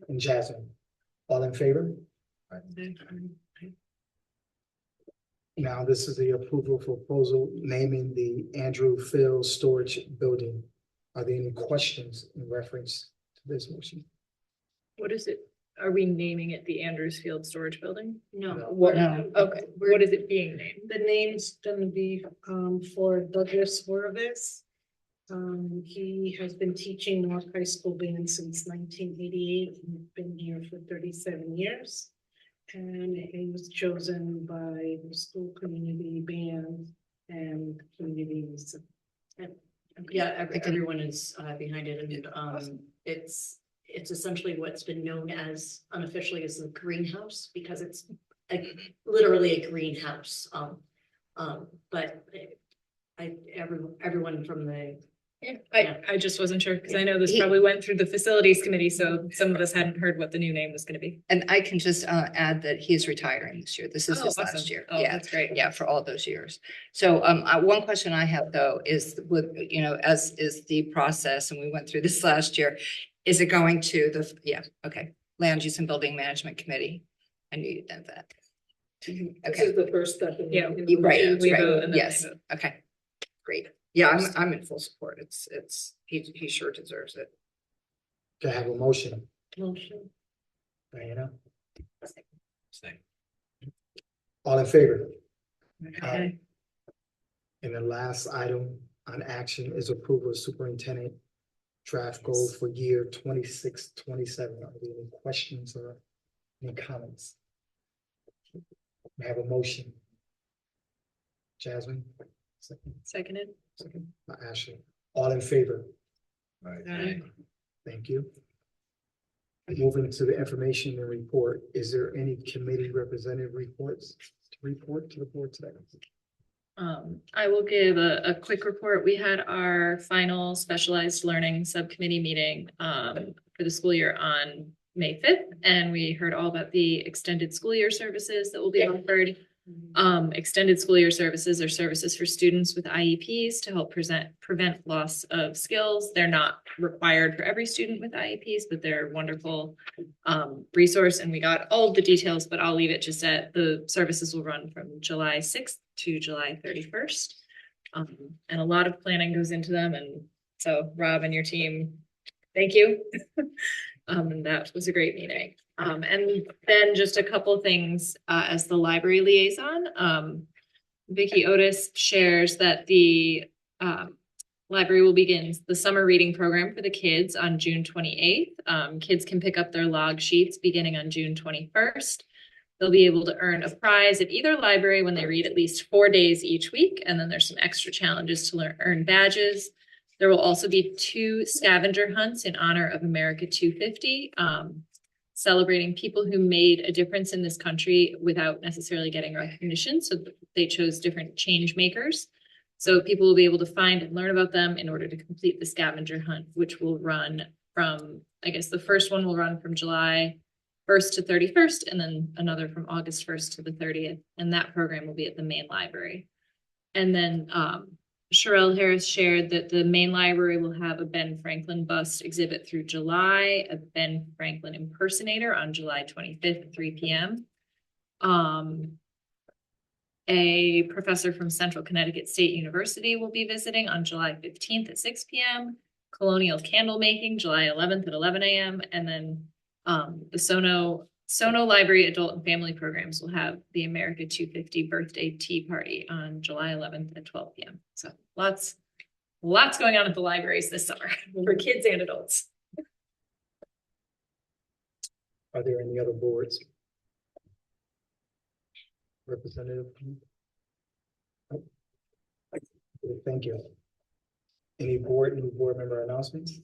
[SPEAKER 4] and Jasmine, all in favor? Now, this is the approval for proposal naming the Andrew Field Storage Building. Are there any questions in reference to this motion?
[SPEAKER 5] What is it? Are we naming it the Andrews Field Storage Building?
[SPEAKER 9] No.
[SPEAKER 5] What,
[SPEAKER 9] No.
[SPEAKER 5] okay, what is it being named?
[SPEAKER 8] The name's gonna be for Douglas Horowitz. He has been teaching North High School band since 1988 and been here for 37 years. And he was chosen by the school community band and communities.
[SPEAKER 9] Yeah, everyone is behind it, and it's essentially what's been known as unofficially as the greenhouse, because it's literally a greenhouse. But everyone from the
[SPEAKER 5] I just wasn't sure, because I know this probably went through the facilities committee, so some of us hadn't heard what the new name was gonna be.
[SPEAKER 12] And I can just add that he's retiring this year. This is his
[SPEAKER 5] awesome.
[SPEAKER 12] last year.
[SPEAKER 5] Oh,
[SPEAKER 12] Yeah,
[SPEAKER 5] that's great.
[SPEAKER 12] yeah, for all those years. So one question I have though is with, as is the process, and we went through this last year, is it going to Land Use and Building Management Committee? I knew you'd done that.
[SPEAKER 8] This is the first step.
[SPEAKER 5] Yeah,
[SPEAKER 12] Right,
[SPEAKER 5] we
[SPEAKER 12] right.
[SPEAKER 5] vote and then
[SPEAKER 12] Yes,
[SPEAKER 5] they vote.
[SPEAKER 12] okay, great. Yeah, I'm in full support. He sure deserves it.
[SPEAKER 4] Can I have a motion?
[SPEAKER 8] Motion.
[SPEAKER 4] Diana,
[SPEAKER 14] Second.
[SPEAKER 4] all in favor?
[SPEAKER 5] Okay.
[SPEAKER 4] And the last item on action is approval of superintendent draft goal for year 26-27. Are there any questions or any comments? May I have a motion? Jasmine?
[SPEAKER 5] Seconded.
[SPEAKER 4] Second, by Ashley. All in favor?
[SPEAKER 5] Aye.
[SPEAKER 4] Thank you. Moving to the information and report, is there any committee representative reports to report to the board today?
[SPEAKER 5] I will give a quick report. We had our final specialized learning subcommittee meeting for the school year on May 5th, and we heard all about the extended school year services that will be offered. Extended school year services are services for students with IEPs to help prevent loss of skills. They're not required for every student with IEPs, but they're a wonderful resource. And we got all of the details, but I'll leave it just at the services will run from July 6th to July 31st.
[SPEAKER 7] And a lot of planning goes into them. And so Rob and your team, thank you. And that was a great meeting. And then just a couple things as the library liaison. Vicky Otis shares that the library will begin the summer reading program for the kids on June 28th. Kids can pick up their log sheets beginning on June 21st. They'll be able to earn a prize at either library when they read at least 4 days each week. And then there's some extra challenges to earn badges. There will also be 2 scavenger hunts in honor of America 250, celebrating people who made a difference in this country without necessarily getting recognition. So they chose different change makers. So people will be able to find and learn about them in order to complete the scavenger hunt, which will run from, I guess the first one will run from July 1st to 31st, and then another from August 1st to the 30th. And that program will be at the main library. And then Sherelle Harris shared that the main library will have a Ben Franklin bust exhibit through July, a Ben Franklin impersonator on July 25th at 3 p.m. A professor from Central Connecticut State University will be visiting on July 15th at 6 p.m. Colonial candle making, July 11th at 11 a.m. And then the Sono Library Adult and Family Programs will have the America 250 birthday tea party on July 11th at 12 p.m. So lots going on at the libraries this summer for kids and adults.
[SPEAKER 4] Are there any other boards? Representative? Thank you. Any board member announcements?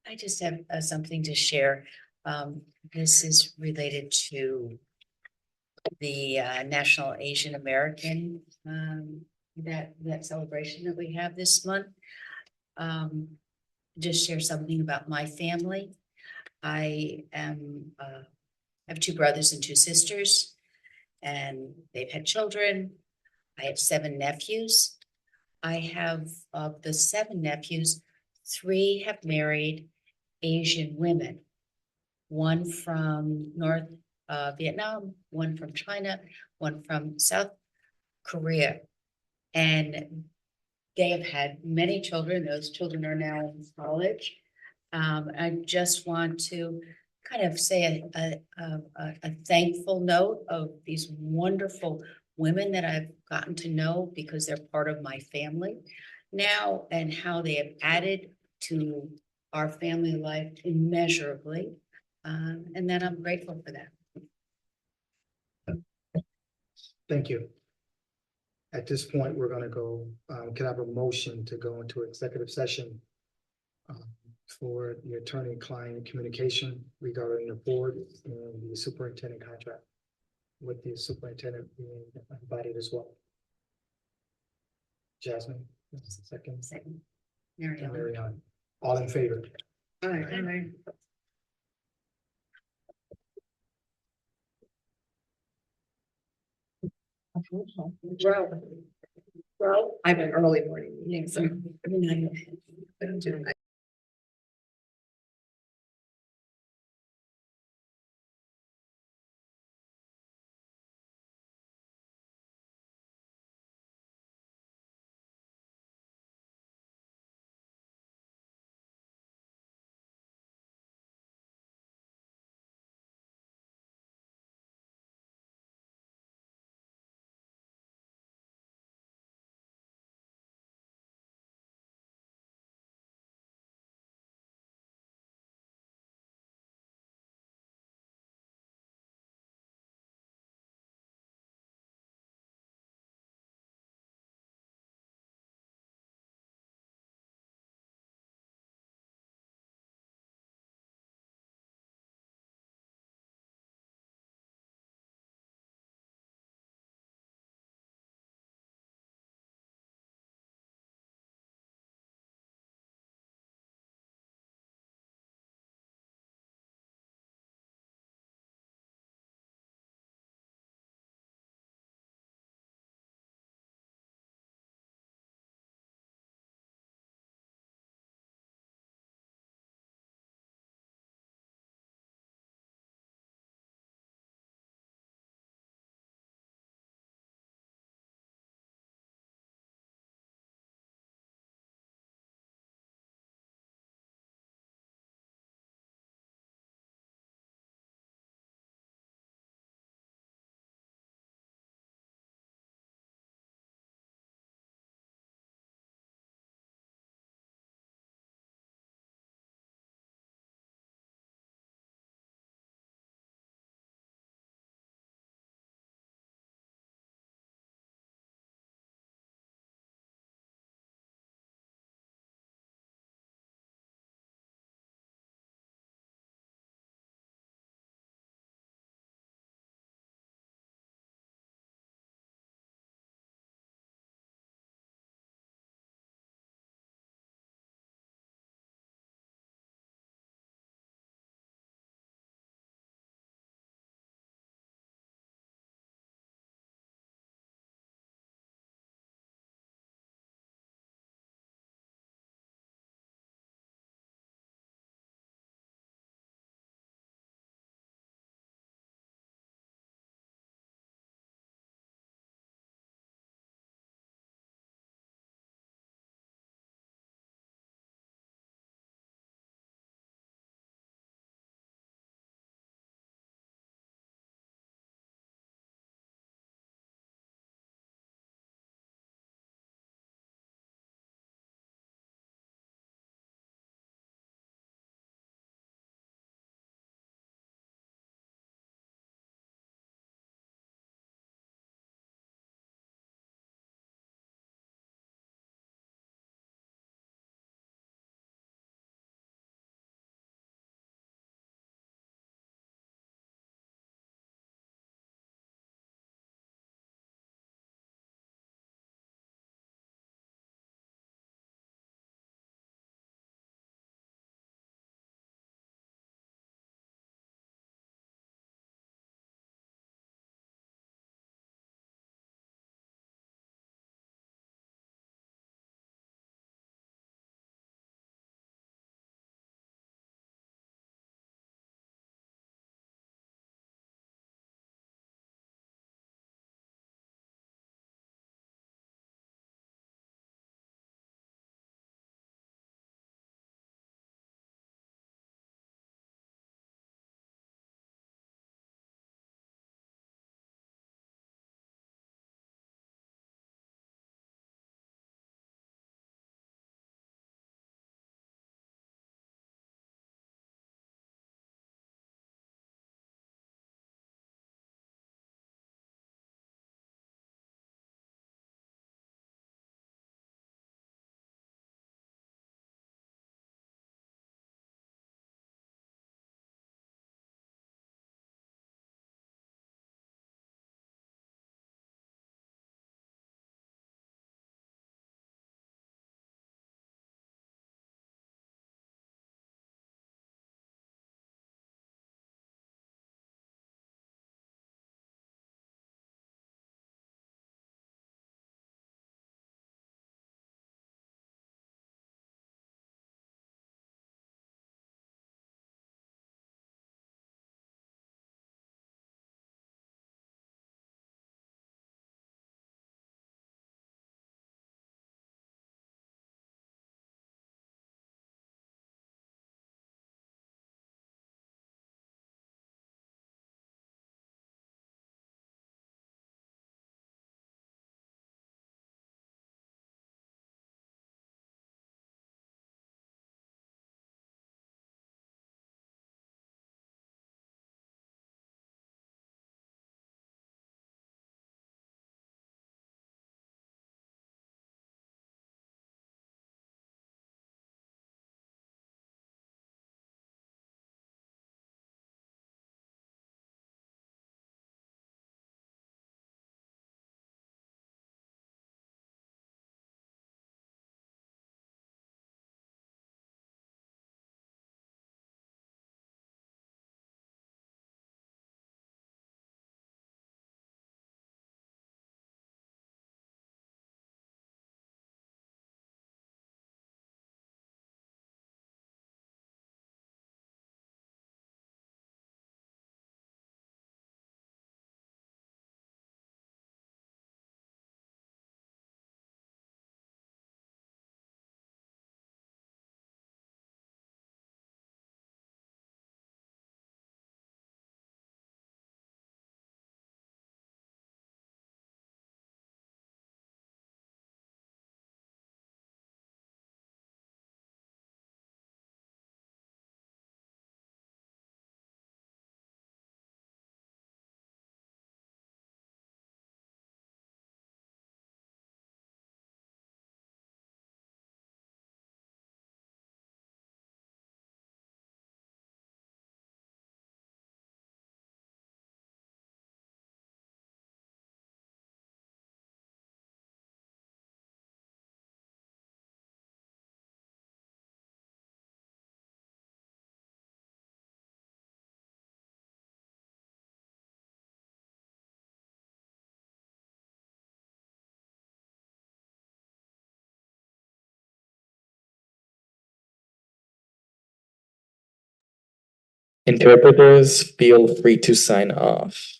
[SPEAKER 21] I just have something to share. This is related to the National Asian American that celebration that we have this month. Just share something about my family. I have 2 brothers and 2 sisters, and they've had children. I have 7 nephews. I have of the 7 nephews, 3 have married Asian women, 1 from North Vietnam, 1 from China, 1 from South Korea. And they have had many children. Those children are now in college. I just want to kind of say a thankful note of these wonderful women that I've gotten to know because they're part of my family now, and how they have added to our family life immeasurably. And that I'm grateful for that.
[SPEAKER 4] Thank you. At this point, we're going to go, can I have a motion to go into executive session for the attorney-client communication regarding the board and the superintendent contract, with the superintendent being invited as well? Jasmine, second. Marianne. All in favor?
[SPEAKER 21] Aye.
[SPEAKER 11] Well, I have an early morning meeting, so.
[SPEAKER 3] Interpreters, feel free to sign off.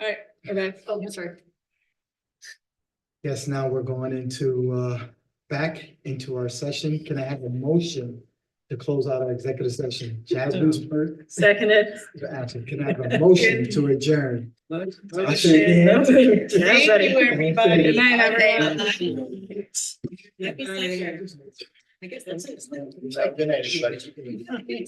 [SPEAKER 7] All right, okay.
[SPEAKER 9] Oh, sorry.
[SPEAKER 4] Yes, now we're going into back into our session. Can I have a motion to close out our executive session? Jasmine's first.
[SPEAKER 7] Seconded.
[SPEAKER 4] Action. Can I have a motion to adjourn?
[SPEAKER 7] Thank you, everybody.
[SPEAKER 4] Good
[SPEAKER 7] night,
[SPEAKER 2] everyone.
[SPEAKER 7] I guess that's it.
[SPEAKER 15] Good night, everybody.